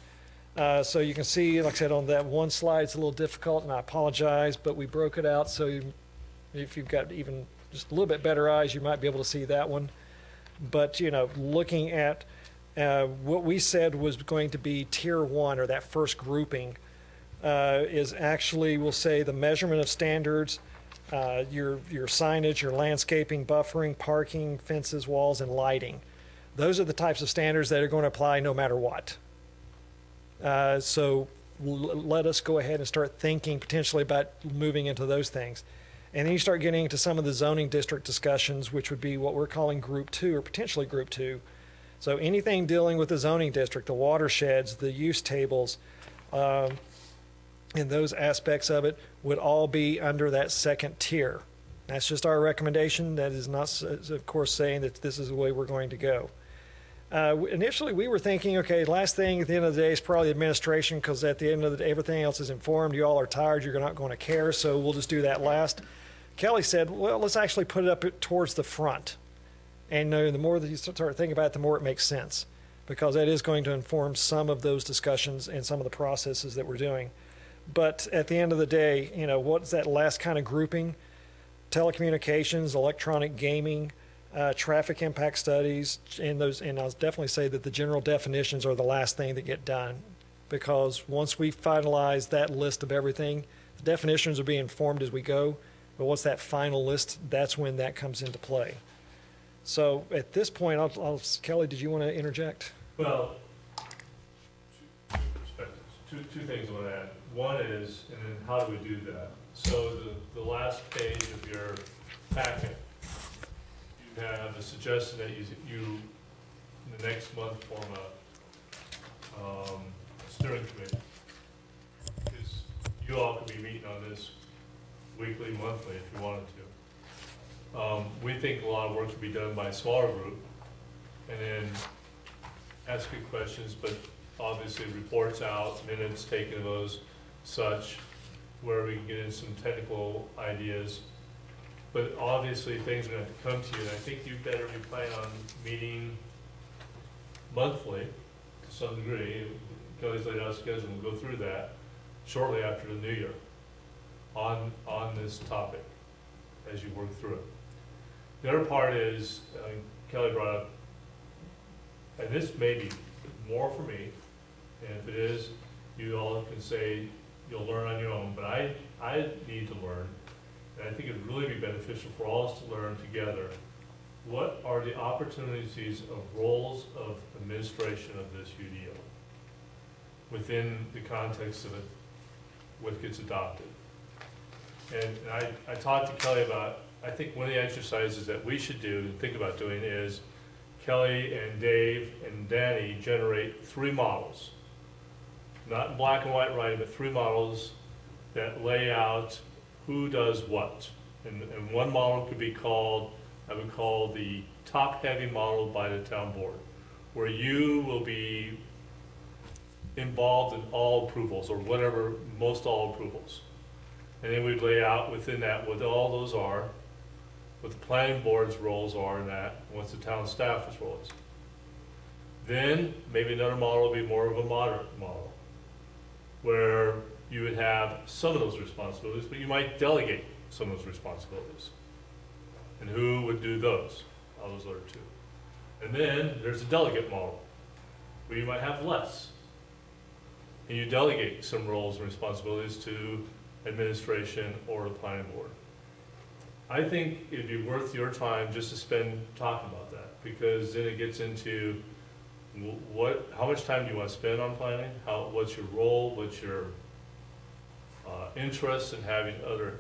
So you can see, like I said, on that one slide, it's a little difficult, and I apologize, but we broke it out. So if you've got even just a little bit better eyes, you might be able to see that one. But, looking at what we said was going to be tier one, or that first grouping, is actually, we'll say, the measurement of standards, your signage, your landscaping, buffering, parking, fences, walls, and lighting. Those are the types of standards that are going to apply no matter what. So let us go ahead and start thinking potentially about moving into those things. And then you start getting into some of the zoning district discussions, which would be what we're calling group two, or potentially group two. So anything dealing with the zoning district, the watersheds, the use tables, and those aspects of it would all be under that second tier. That's just our recommendation. That is not, of course, saying that this is the way we're going to go. Initially, we were thinking, okay, last thing at the end of the day is probably administration, because at the end of the day, everything else is informed. You all are tired. You're not going to care, so we'll just do that last. Kelly said, well, let's actually put it up towards the front. And the more that you start thinking about it, the more it makes sense, because that is going to inform some of those discussions and some of the processes that we're doing. But at the end of the day, you know, what's that last kind of grouping? Telecommunications, electronic gaming, traffic impact studies, and I'll definitely say that the general definitions are the last thing that get done, because once we finalize that list of everything, the definitions are being formed as we go, but what's that final list? That's when that comes into play. So at this point, Kelly, did you want to interject? Well, two perspectives, two things I want to add. One is, and then how do we do that? So the last page of your packet, you have a suggestion that you in the next month, form a steering committee. Because you all could be meeting on this weekly, monthly, if you wanted to. We think a lot of work could be done by a smaller group, and then ask good questions, but obviously reports out, minutes taken of those, such, where we can get in some technical ideas. But obviously, things are going to have to come to you, and I think you better be planning on meeting monthly to some degree. Kelly's laid out a schedule, we'll go through that shortly after the new year on this topic as you work through it. The other part is, Kelly brought up, and this may be more for me, and if it is, you all can say you'll learn on your own, but I need to learn, and I think it'd really be beneficial for all of us to learn together. What are the opportunities of roles of administration of this UDO within the context of it, what gets adopted? And I talked to Kelly about, I think one of the exercises that we should do and think about doing is Kelly and Dave and Danny generate 3 models. Not in black and white writing, but 3 models that lay out who does what. And one model could be called, I would call the top-heavy model by the town board, where you will be involved in all approvals, or whatever, most all approvals. And then we'd lay out within that what all those are, what the planning board's roles are in that, and what the town staff's role is. Then maybe another model would be more of a moderate model, where you would have some of those responsibilities, but you might delegate some of those responsibilities. And who would do those? Those other 2. And then there's a delegate model, where you might have less. And you delegate some roles and responsibilities to administration or the planning board. I think it'd be worth your time just to spend talking about that, because then it gets into how much time do you want to spend on planning? What's your role? What's your interest in having other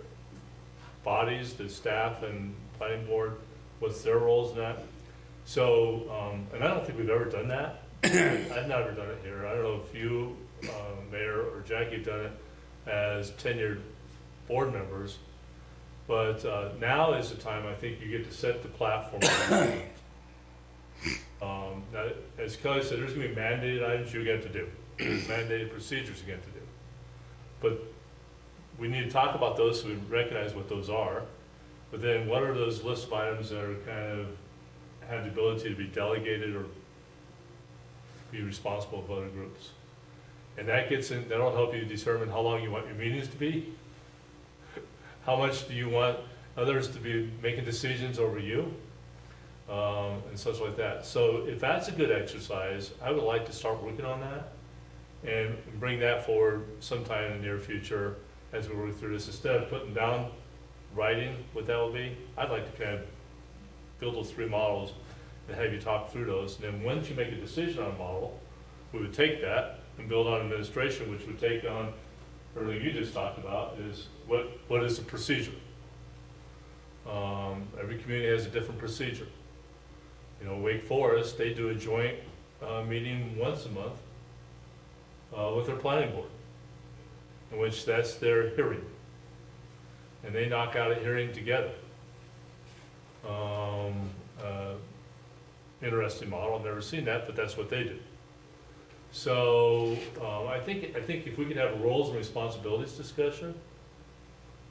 bodies, the staff and planning board? What's their roles in that? So, and I don't think we've ever done that. I've never done it here. I don't know if you, Mayor or Jackie, have done it as tenured board members. But now is the time, I think, you get to set the platform. Now, as Kelly said, there's going to be mandated items you get to do. There's mandated procedures you get to do. But we need to talk about those so we recognize what those are. But then what are those list of items that are kind of have the ability to be delegated or be responsible of other groups? And that gets in, that'll help you determine how long you want your meetings to be. How much do you want others to be making decisions over you? And such like that. So if that's a good exercise, I would like to start working on that and bring that forward sometime in the near future as we work through this. Instead of putting down writing what that will be, I'd like to kind of build those 3 models and have you talk through those. And then once you make a decision on a model, we would take that and build on administration, which would take on everything you just talked about, is what is the procedure? Every community has a different procedure. You know, Wake Forest, they do a joint meeting once a month with their planning board, in which that's their hearing. And they knock out a hearing together. Interesting model, I've never seen that, but that's what they do. So I think if we could have a roles and responsibilities discussion,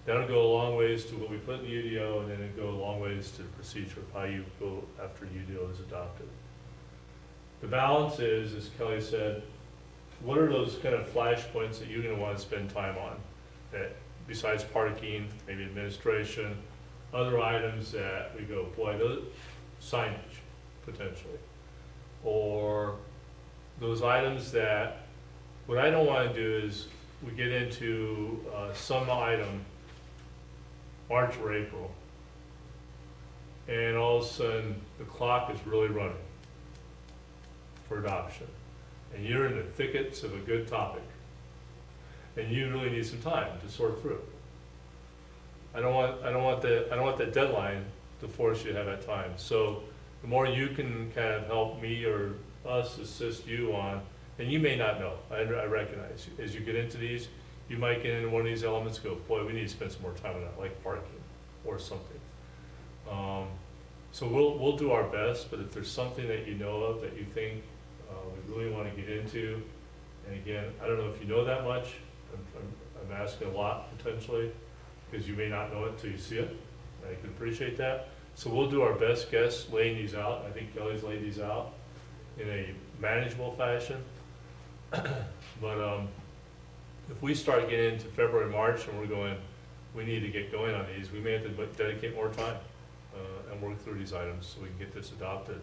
that'll go a long ways to what we put in the UDO, and then it'll go a long ways to the procedure of how you go after UDO is adopted. The balance is, as Kelly said, what are those kind of flash points that you're gonna wanna spend time on? That besides parking, maybe administration, other items that we go, boy, those signage, potentially. Or those items that, what I don't wanna do is, we get into, some item, March or April, and all of a sudden, the clock is really running for adoption. And you're in the thickets of a good topic. And you really need some time to sort through. I don't want that deadline to force you to have that time. So the more you can kind of help me or us assist you on, and you may not know, I recognize, as you get into these, you might get into one of these elements, go, boy, we need to spend some more time on that, like parking or something. So we'll do our best, but if there's something that you know of that you think we really want to get into, and again, I don't know if you know that much, I'm asking a lot potentially, because you may not know it until you see it, I can appreciate that. So we'll do our best guess laying these out. I think Kelly's laid these out in a manageable fashion. But if we start getting into February, March, and we're going, we need to get going on these, we may have to dedicate more time and work through these items so we can get this adopted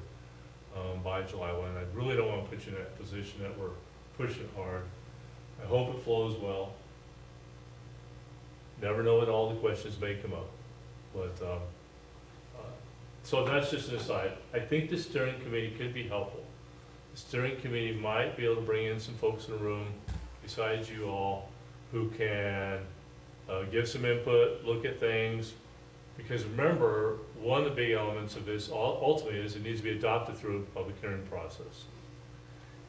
by July 1. I really don't want to put you in that position that we're pushing hard. I hope it flows well. Never know what all the questions may come up. But so that's just an aside. I think the steering committee could be helpful. The steering committee might be able to bring in some folks in the room besides you all who can give some input, look at things. Because remember, one of the big elements of this ultimately is it needs to be adopted through a public hearing process.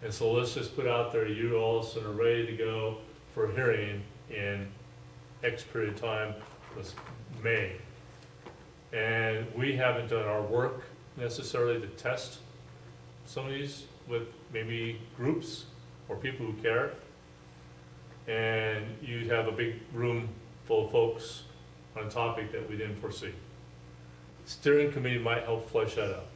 And so let's just put out there, you all are ready to go for a hearing in X period of time, was May. And we haven't done our work necessarily to test some of these with maybe groups or people who care. And you'd have a big room full of folks on a topic that we didn't foresee. Steering committee might help flesh that out.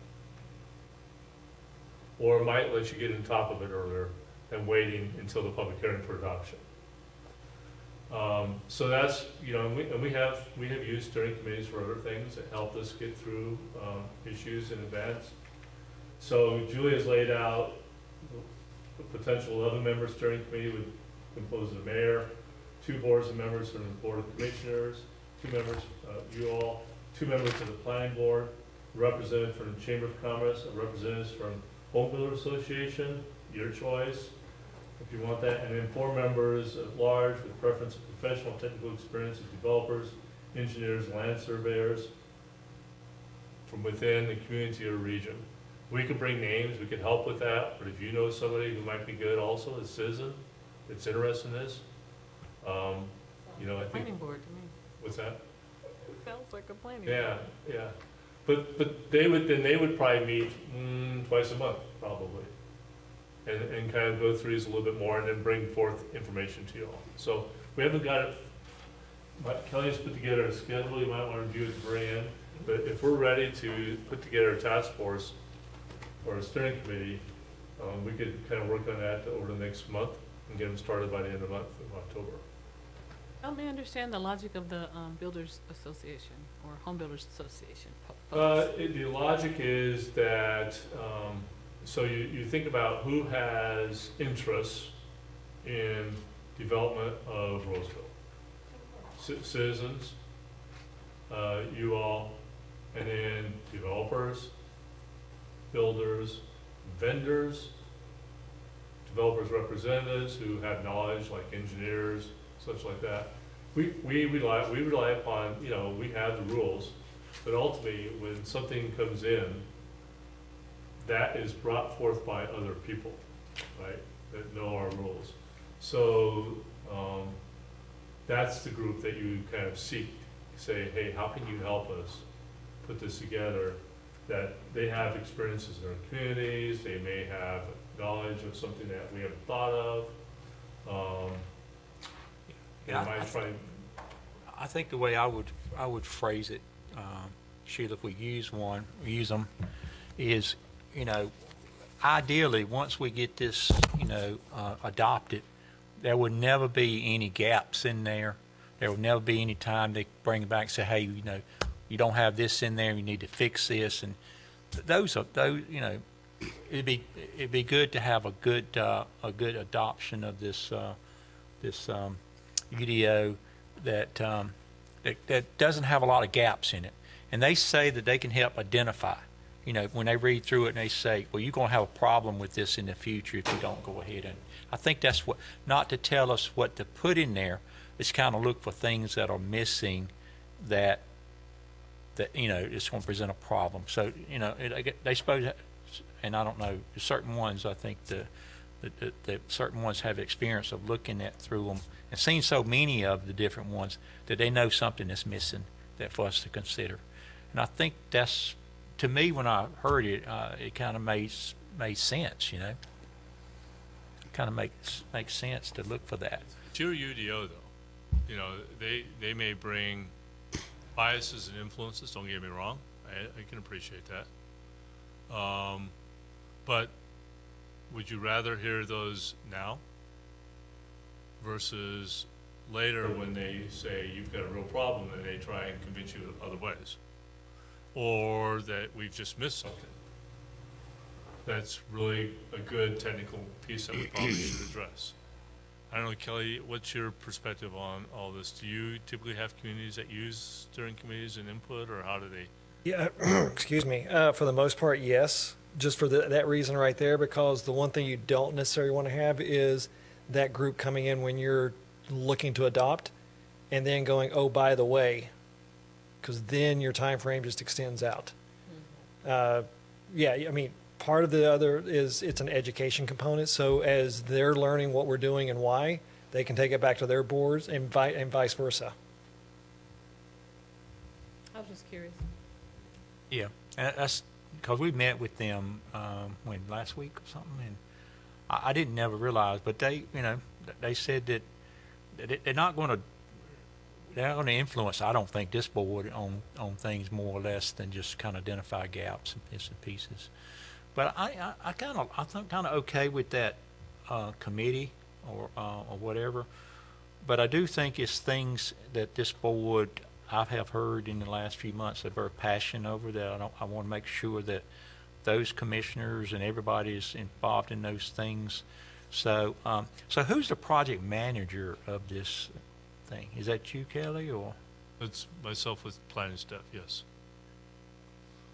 Or it might let you get on top of it earlier than waiting until the public hearing for adoption. So that's, you know, and we have used steering committees for other things that helped us get through issues in advance. So Julia's laid out the potential 11-member steering committee would compose of the mayor, 2 boards of members from the Board of Commissioners, 2 members, you all, 2 members of the Planning Board, a representative from the Chamber of Commerce, a representative from Home Builder Association, your choice, if you want that, and then 4 members at large with preference of professional technical experience of developers, engineers, land surveyors from within the community or region. We could bring names, we could help with that, but if you know somebody who might be good also, a citizen that's interested in this, you know, I think. Planning board to me. What's that? Sounds like a planning board. Yeah, yeah. But they would probably meet twice a month, probably. And kind of go through these a little bit more and then bring forth information to you all. So we haven't got it, Kelly's put together a schedule you might want to review at the very end. But if we're ready to put together a task force or a steering committee, we could kind of work on that over the next month and get them started by the end of the month of October. Help me understand the logic of the Builders Association or Home Builders Association. The logic is that, so you think about who has interests in development of Rolesville. Citizens, you all, and then developers, builders, vendors, developers representatives who have knowledge like engineers, such like that. We rely upon, you know, we have the rules, but ultimately when something comes in, that is brought forth by other people, right, that know our rules. So that's the group that you kind of seek, say, hey, how can you help us put this together? That they have experiences in their communities, they may have knowledge of something that we haven't thought of. I think the way I would phrase it, Sheila, if we use them, is, you know, ideally, once we get this, you adopted, there would never be any gaps in there. There would never be any time they bring it back and say, hey, you don't have this in there, you need to fix this. And those, it'd be good to have a good adoption of this UDO that doesn't have a lot of gaps in it. And they say that they can help identify. When they read through it and they say, well, you're going to have a problem with this in the future if you don't go ahead. And I think that's what, not to tell us what to put in there, it's kind of look for things that are missing that it's going to present a problem. So, they suppose, and I don't know, certain ones, I think the certain ones have experience of looking at through them and seen so many of the different ones that they know something is missing that for us to consider. And I think that's, to me, when I heard it, it kind of made sense, It kind of makes sense to look for that. It's your UDO, though. They may bring biases and influences, don't get me wrong. I can appreciate that. But would you rather hear those now versus later when they say you've got a real problem and they try and convince you other ways? Or that we've just missed something that's really a good technical piece that we probably should address? I don't know, Kelly, what's your perspective on all this? Do you typically have communities that use steering committees and input, or how do they? Yeah, excuse me. For the most part, yes. Just for that reason right there, because the one thing you don't necessarily want to have is that group coming in when you're looking to adopt and then going, oh, by the way, because then your time frame just extends out. Part of the other is it's an education component. So as they're learning what we're doing and why, they can take it back to their boards and vice versa. I was just curious. Yeah, and that's because we met with them last week or something, and I didn't never realize, but they said that they're not going to influence, I don't think, this board on things more or less than just kind of identify gaps and bits and pieces. But I think kind of okay with that committee or whatever. But I do think it's things that this board I have heard in the last few months they're very passionate over that. I want to make sure that those commissioners and everybody is involved in those things. So who's the project manager of this thing? Is that you, Kelly, or? It's myself with planning stuff, yes.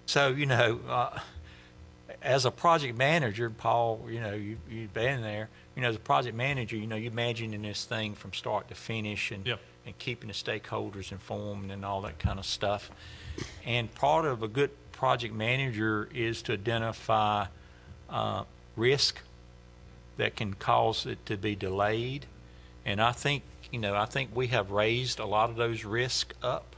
So, as a project manager, Paul, you've been there, as a project manager, you're imagining this thing from start to finish and keeping the stakeholders informed and all that kind of stuff. And part of a good project manager is to identify risk that can cause it to be delayed. And I think we have raised a lot of those risks up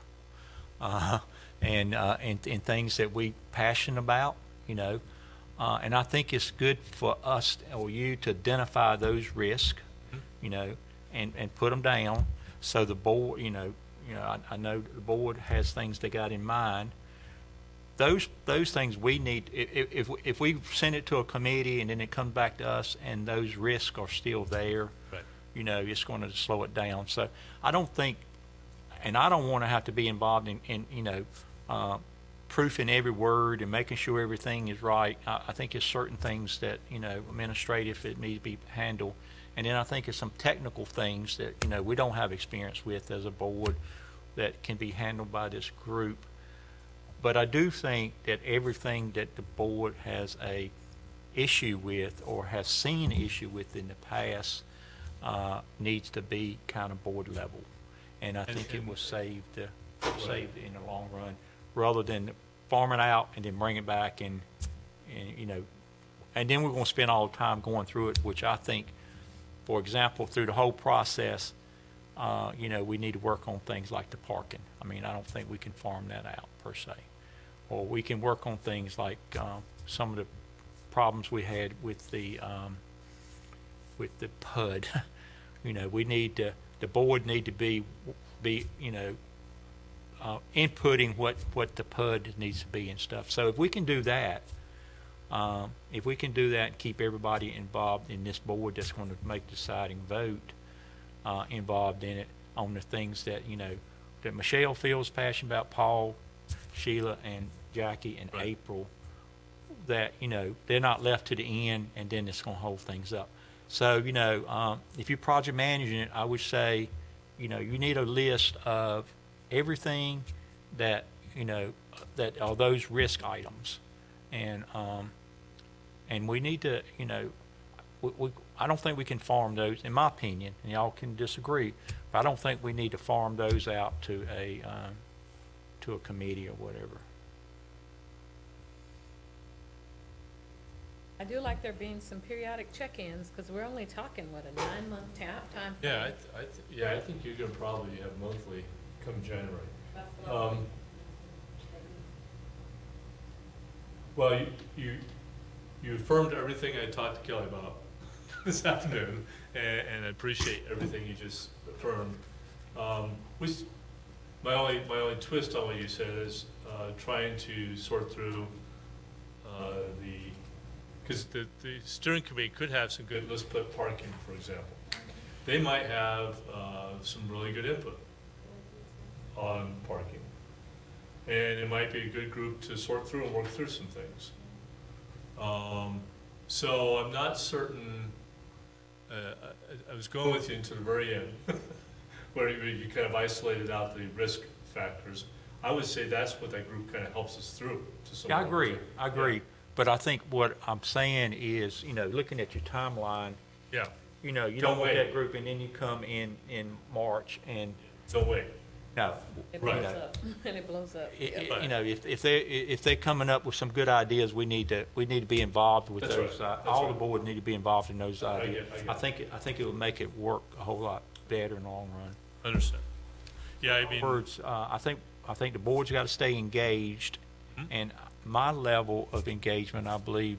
and things that we passionate about, and I think it's good for us or you to identify those risks, and put them down. So the board, I know the board has things they got in mind. Those things we need. If we send it to a committee and then it comes back to us and those risks are still there, right. It's going to slow it down. So I don't think, and I don't want to have to be involved in proofing every word and making sure everything is right. I think it's certain things that, administrative, it needs to be handled. And then I think it's some technical things that, we don't have experience with as a board that can be handled by this group. But I do think that everything that the board has a issue with or has seen issue with in the past needs to be kind of board level. And I think it was saved in the long run, rather than farm it out and then bring it back and then we're going to spend all the time going through it, which I think, for example, through the whole process, we need to work on things like the parking. I don't think we can farm that out per se. Or we can work on things like some of the problems we had with the PUD. We need to, the board need to be inputting what the PUD needs to be and stuff. So if we can do that, If we can do that and keep everybody involved in this board that's going to make the deciding vote, involved in it on the things that, that Michelle feels passionate about, Paul, Sheila, and Jackie, and Right. April, that, they're not left to the end, and then it's going to hold things up. So, if you're project managing it, I would say, you need a list of everything that, that are those risk items. And we need to, I don't think we can farm those, in my opinion, and y'all can disagree, but I don't think we need to farm those out to a committee or whatever. I do like there being some periodic check-ins, because we're only talking, what, a 9-month time? Yeah, I think you're gonna probably have monthly come January. Well, you affirmed everything I talked to Kelly about this afternoon, and I appreciate everything you just affirmed. My only twist on what you said is trying to sort through because the steering committee could have some good, let's put parking, for example. They might have some really good input on parking. And it might be a good group to sort through and work through some things. So I'm not certain, I was going with you until the very end, where you kind of isolated out the risk factors. I would say that's what that group kind of helps us through to some Yeah, I level. agree. Yeah. But I think what I'm saying is, looking at your timeline, Yeah, you don't Don't want wait. that group, and then you come in March and, don't wait. no. It you blows know, up, and it blows up. if they're coming up with some good ideas, we need to be involved with That's those. right. That's All right. the board need to be involved in those I ideas. get I think it would make it work a whole lot better in the long run. Understand. Yeah, I mean, Words, I think the board's got to stay engaged, Mm-hmm. and my level of engagement, I believe,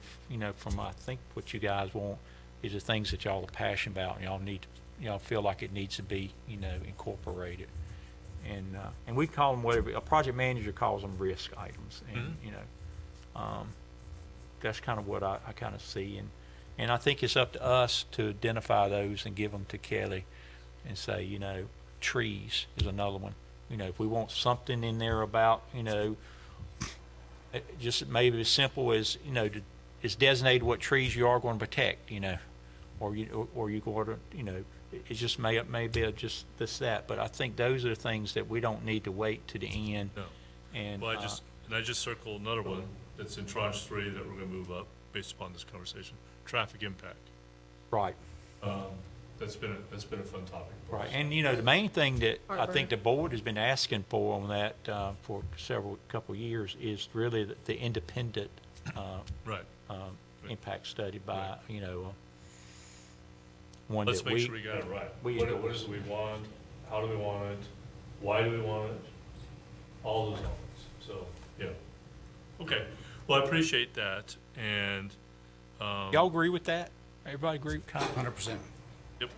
from I think what you guys want is the things that y'all are passionate about, and y'all feel like it needs to be, incorporated. And we call them whatever, a project manager calls them risk items, and, that's kind of what I kind of see, and I think it's up to us to identify those and give them to Kelly and say, trees is another one. If we want something in there about, just maybe as simple as, it's designated what trees you are going to protect, or you're going to, it just may be just this, that, but I think those are the things that we don't need to wait to the end. no. And, Well, I just circled another one that's in tranche 3 that we're gonna move up based upon this conversation. Traffic impact. right, That's been a fun topic for right. us. And, the main thing that I Heartburn. think the board has been asking for on that, for couple of years is really the independent, Right. impact study by, one Let's that make sure we got it right. we What endorse. is it we want? How do we want it? Why do we want it? All those elements. So, yeah. Okay. Well, I appreciate that. And, Y'all agree with that? Everybody agree with kind of? 100%. yep.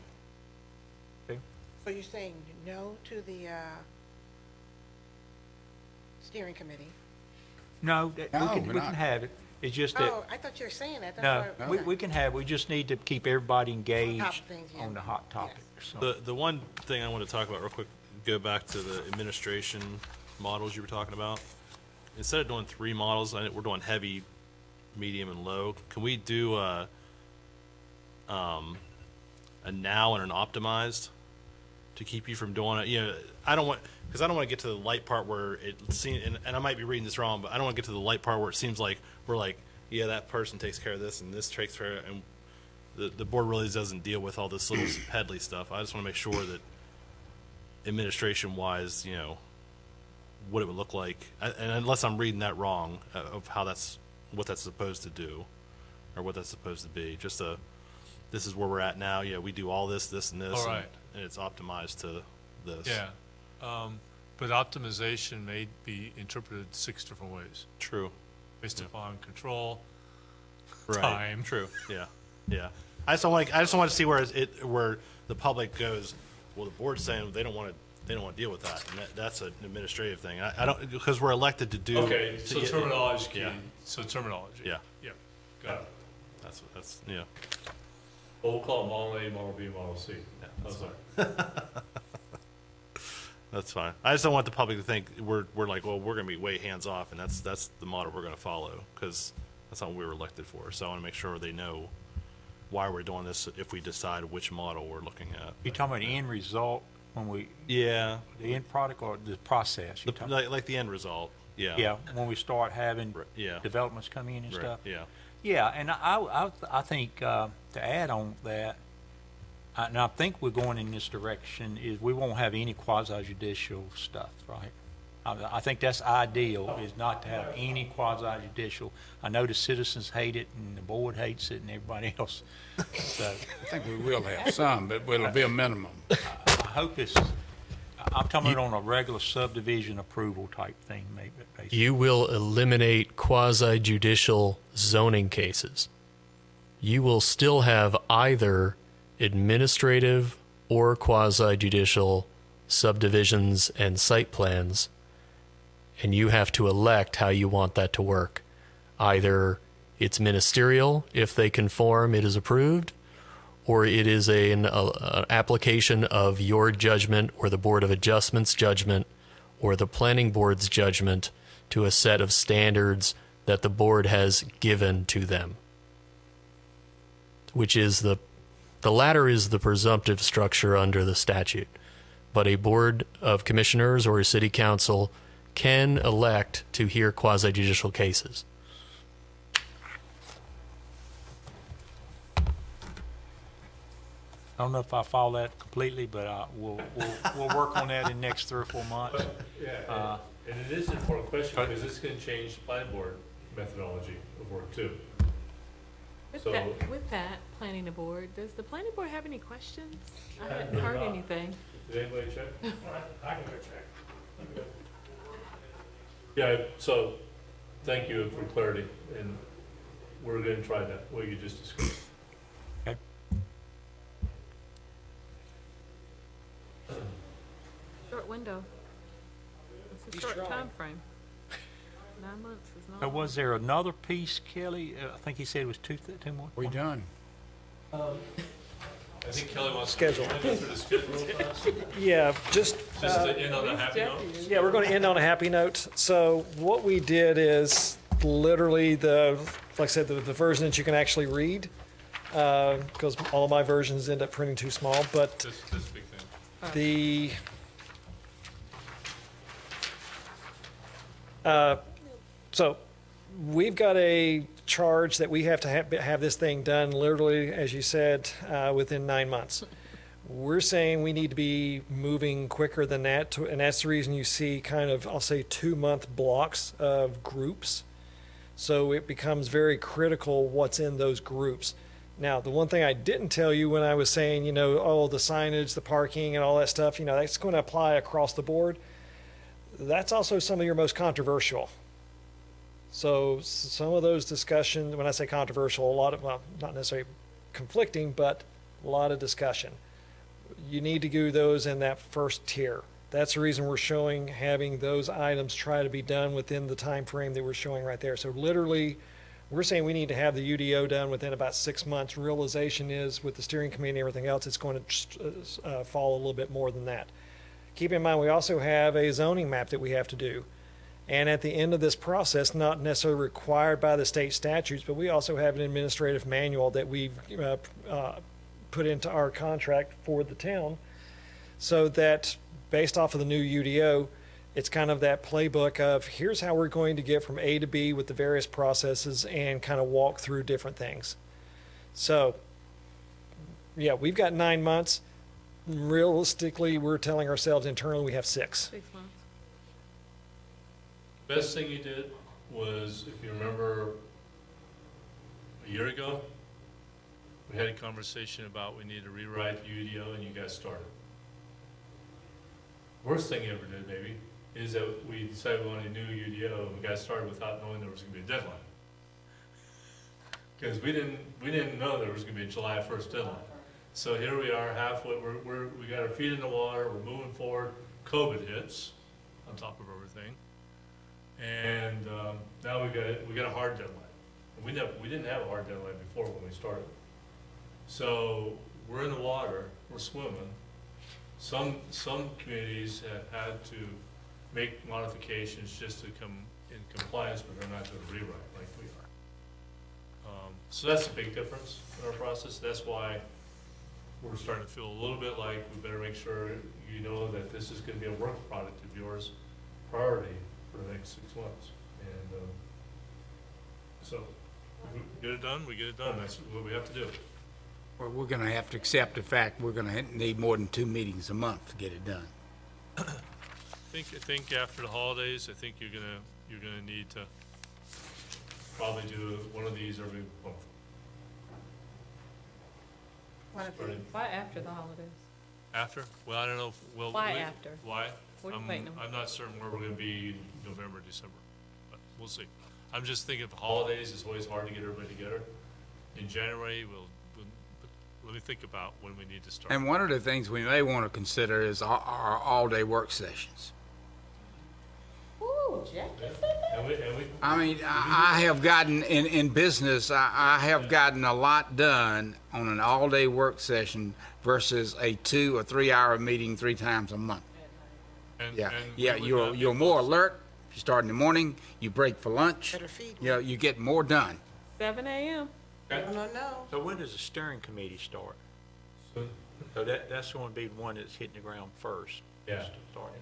So you're saying no to the steering committee? No, No, we we're can not. have it. It's just that, Oh, I thought you were saying that. no, That's why- we okay. can have, we just need to keep everybody engaged Top things, yeah. on the hot topics. So, The one thing I want to talk about real quick, go back to the administration models you were talking about. Instead of doing 3 models, I know we're doing heavy, medium, and low. Can we do a now and an optimized to keep you from doing it? I don't want to get to the light part where it seems, and I might be reading this wrong, but I don't want to get to the light part where it seems like we're like, yeah, that person takes care of this and this takes care of, and the board really doesn't deal with all this little peddly stuff. I just want to make sure that administration wise, what it would look like, and unless I'm reading that wrong, of how what that's supposed to do, or what that's supposed to be. Just this is where we're at now. Yeah, we do all this, and this, All right. and it's optimized to this. Yeah. But optimization may be interpreted 6 different ways True. based upon control, Right. time. True. Yeah. Yeah. I just don't want to see where the public goes, well, the board's saying they don't want to deal with that, and that's an administrative thing. I don't, because we're elected to do. Okay, to so get- terminology key. Yeah. So terminology. Yeah. Yeah. Got it. That's yeah. Well, we'll call it Model A, Model B, Model C. Yeah, How's that? That's fine. I just don't want the public to think we're like, well, we're going to be way hands off, and that's the model we're going to follow, because that's not what we were elected for. So I want to make sure they know why we're doing this if we decide which model we're looking at. You talking about the end result when we, Yeah, the end product or the process? You talking- like the end result. Yeah. Yeah, when we start having Yeah. developments come in and Right. stuff. Yeah. Yeah, and I think to add on that, and I think we're going in this direction, is we won't have any quasi-judicial stuff, right? I think that's ideal, is not to have any quasi-judicial. I know the citizens hate it, and the board hates it, and everybody else. So I think we will have some, but it'll be a minimum. I hope it's, I'm talking about on a regular subdivision approval type thing, maybe, basically. You will eliminate quasi-judicial zoning cases. You will still have either administrative or quasi-judicial subdivisions and site plans, and you have to elect how you want that to work. Either it's ministerial, if they conform, it is approved, or it is an application of your judgment or the Board of Adjustment's judgment or the Planning Board's judgment to a set of standards that the board has given to them, which is the latter is the presumptive structure under the statute. But a board of commissioners or a city council can elect to hear quasi-judicial cases. I don't know if I follow that completely, but we'll work on that in the next 3 or 4 months. Yeah, and it is an important question, because this can change the planning board methodology of work too. So- With that, planning the board, does the planning board have any questions? I haven't heard anything. Did anybody check? I can go check. Yeah, so, thank you for clarity, and we're gonna try that, what you just described. Okay. Short window. It's a He's short trying. time frame. 9 months is not. Now, was there another piece, Kelly? I think he said it was two more. We done. I think Kelly wants to. Schedule. Go through the schedule real fast. Yeah, just. Just to end on a happy note. Yeah, we're going to end on a happy note. So what we did is literally like I said, the version that you can actually read, because all of my versions end up printing too small, but This big thing. the, so we've got a charge that we have to have this thing done literally, as you said, within 9 months. We're saying we need to be moving quicker than that, and that's the reason you see kind of, I'll say, 2-month blocks of groups. So it becomes very critical what's in those groups. Now, the one thing I didn't tell you when I was saying, the signage, the parking, and all that stuff, that's going to apply across the board. That's also some of your most controversial. So some of those discussions, when I say controversial, a lot of, well, not necessarily conflicting, but a lot of discussion. You need to do those in that first tier. That's the reason we're having those items try to be done within the time frame that we're showing right there. So literally, we're saying we need to have the UDO done within about 6 months. Realization is, with the steering committee and everything else, it's going to fall a little bit more than that. Keep in mind, we also have a zoning map that we have to do. And at the end of this process, not necessarily required by the state statutes, but we also have an administrative manual that we've put into our contract for the town, so that based off of the new UDO, it's kind of that playbook of here's how we're going to get from A to B with the various processes and kind of walk through different things. So, yeah, we've got 9 months. Realistically, we're telling ourselves internally we have 6. 6 months. Best thing you did was, if you remember, a year ago, we had a conversation about we need to rewrite the UDO, and you guys started. Worst thing you ever did, maybe, is that we decided we wanted a new UDO, and we got started without knowing there was gonna be a deadline. Because we didn't know there was gonna be a July 1st deadline. So here we are, halfway, we got our feet in the water, we're moving forward, COVID hits on top of everything. And now we got a hard deadline. We didn't have a hard deadline before when we started. So we're in the water, we're swimming. Some communities have had to make modifications just to come in compliance, but they're not doing a rewrite like we are. So that's a big difference in our process. That's why we're starting to feel a little bit like we better make sure you know that this is gonna be a work product of yours, priority for the next 6 months. And, so, if we get it done, we get it done. That's what we have to do. Well, we're gonna have to accept the fact we're gonna need more than 2 meetings a month to get it done. I think after the holidays, I think you're gonna need to probably do one of these every month. Why after the holidays? After? Well, I don't know. Well, Why after? Why? What are you waiting on? I'm not certain where we're gonna be in November, December, but we'll see. I'm just thinking of the holidays, it's always hard to get everybody together. In January, let me think about when we need to start. And one of the things we may want to consider is our all-day work sessions. Ooh, Jackie said that? And we, I mean, I have gotten, in business, I have gotten a lot done on an all-day work session versus a 2 or 3 hour meeting 3 times a month. Yeah, you're more alert. You start in the morning, you break for lunch. Better feed. You know, you get more done. 7 a.m. No. So when does the steering committee start? So, So that's going to be the one that's hitting the ground first. Yeah. Starting,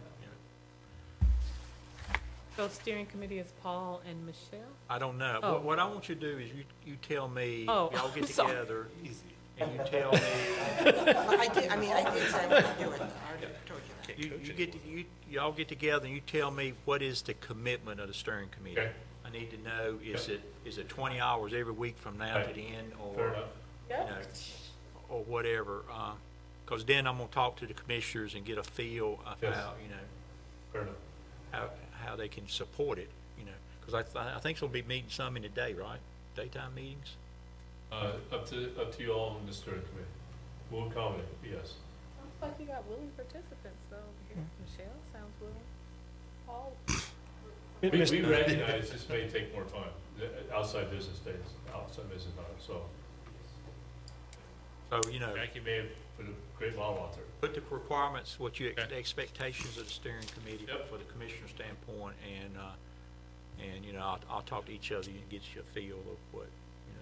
So steering committee is Paul and Michelle? I don't know. Oh. What I want you to do is you tell me, Oh, y'all get sorry. together, and you tell me, Well, I did say I would do it. I already told you that. y'all get together and you tell me what is the commitment of the steering committee. Okay. I need to know, is it 20 hours every week from now to the end, fair or, enough. you know, or whatever? Because then I'm going to talk to the commissioners and get a feel of Yes. how, you know, Fair enough. how they can support it, you know. Because I think they'll be meeting some in the day, right? Daytime meetings? Up to you all in the steering committee. We'll accommodate, yes. Sounds like you got willing participants though. Here. Michelle sounds willing. Paul? We recognize this may take more time, outside business days, outside business hours, so. So, you know, Jackie may have put a great model out there. put the requirements, what you, Okay. the expectations of the steering committee Yep. for the commissioner standpoint, and, you know, I'll talk to each of you and get you a feel of what,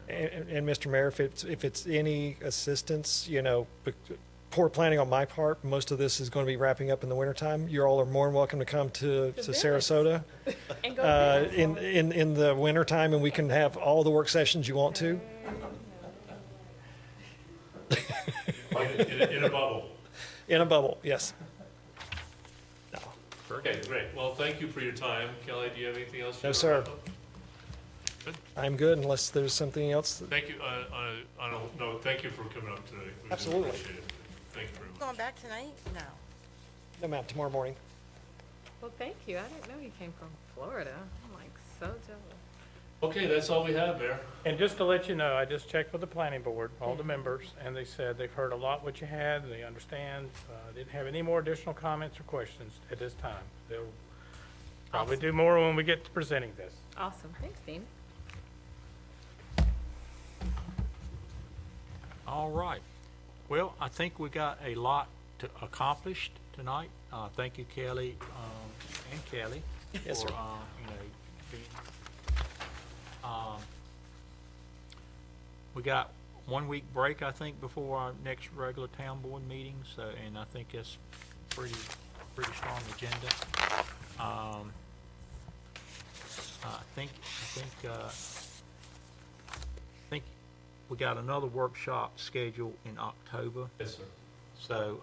you know. And Mr. Mayor, if it's any assistance, you know, poor planning on my part, most of this is going to be wrapping up in the wintertime. You all are more than welcome to come to Venice. Sarasota And go in the wintertime, and we can have all the work sessions you want to. In a bubble. In a bubble, yes. No. Okay, great. Well, thank you for your time. Kelly, do you have anything else? you No, wanna sir. wrap up? Good. I'm good unless there's something else. Thank you, no, thank you for coming up today. We do Absolutely. appreciate it. Thank you very much. Going back tonight? No. No, ma'am, tomorrow morning. Well, thank you. I didn't know you came from Florida. I'm like so jealous. Okay, that's all we have, Mayor. And just to let you know, I just checked with the planning board, all the members, and they said they've heard a lot what you had, and they understand. Didn't have any more additional comments or questions at this time. They'll probably do more when we get to presenting this. Awesome. Thanks, Dean. All right. Well, I think we got a lot accomplished tonight. Thank you, Kelly, and Kelly. Yes, sir. For, you know, being, we got 1 week break, I think, before our next regular town board meeting, so, and I think that's pretty strong agenda. I think we got another workshop scheduled in October. Yes, sir. So,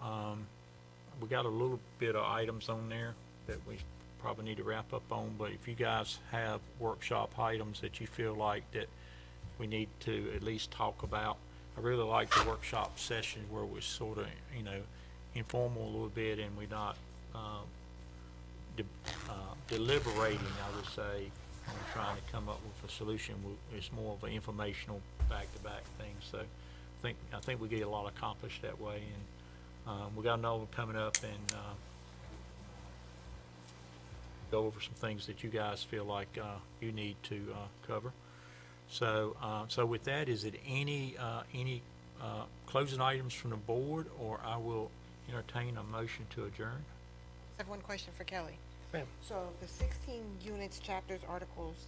we got a little bit of items on there that we probably need to wrap up on, but if you guys have workshop items that you feel like that we need to at least talk about, I really like the workshop session where we're sort of, you know, informal a little bit and we're not, deliberating, I would say, on trying to come up with a solution. It's more of an informational back-to-back thing, so I think we get a lot accomplished that way, and we got another one coming up, and go over some things that you guys feel like you need to cover. So, so with that, is it any closing items from the board, or I will entertain a motion to adjourn? I have one question for Kelly. Ma'am. So the 16 units, chapters, articles,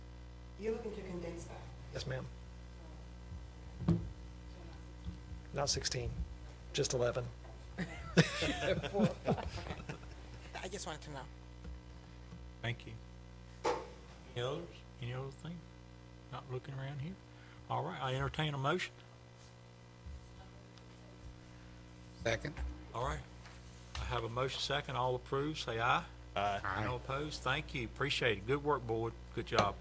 you're looking to condense that? Yes, ma'am. Not 16, just 11. I just wanted to know. Thank you. Any others? Any other thing? Not looking around here? All right, I entertain a motion. Second? All right. I have a motion second. All approved, say aye. Aye. Aye. No opposed? Thank you. Appreciate it. Good work, board. Good job.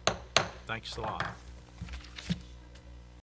Thanks a lot.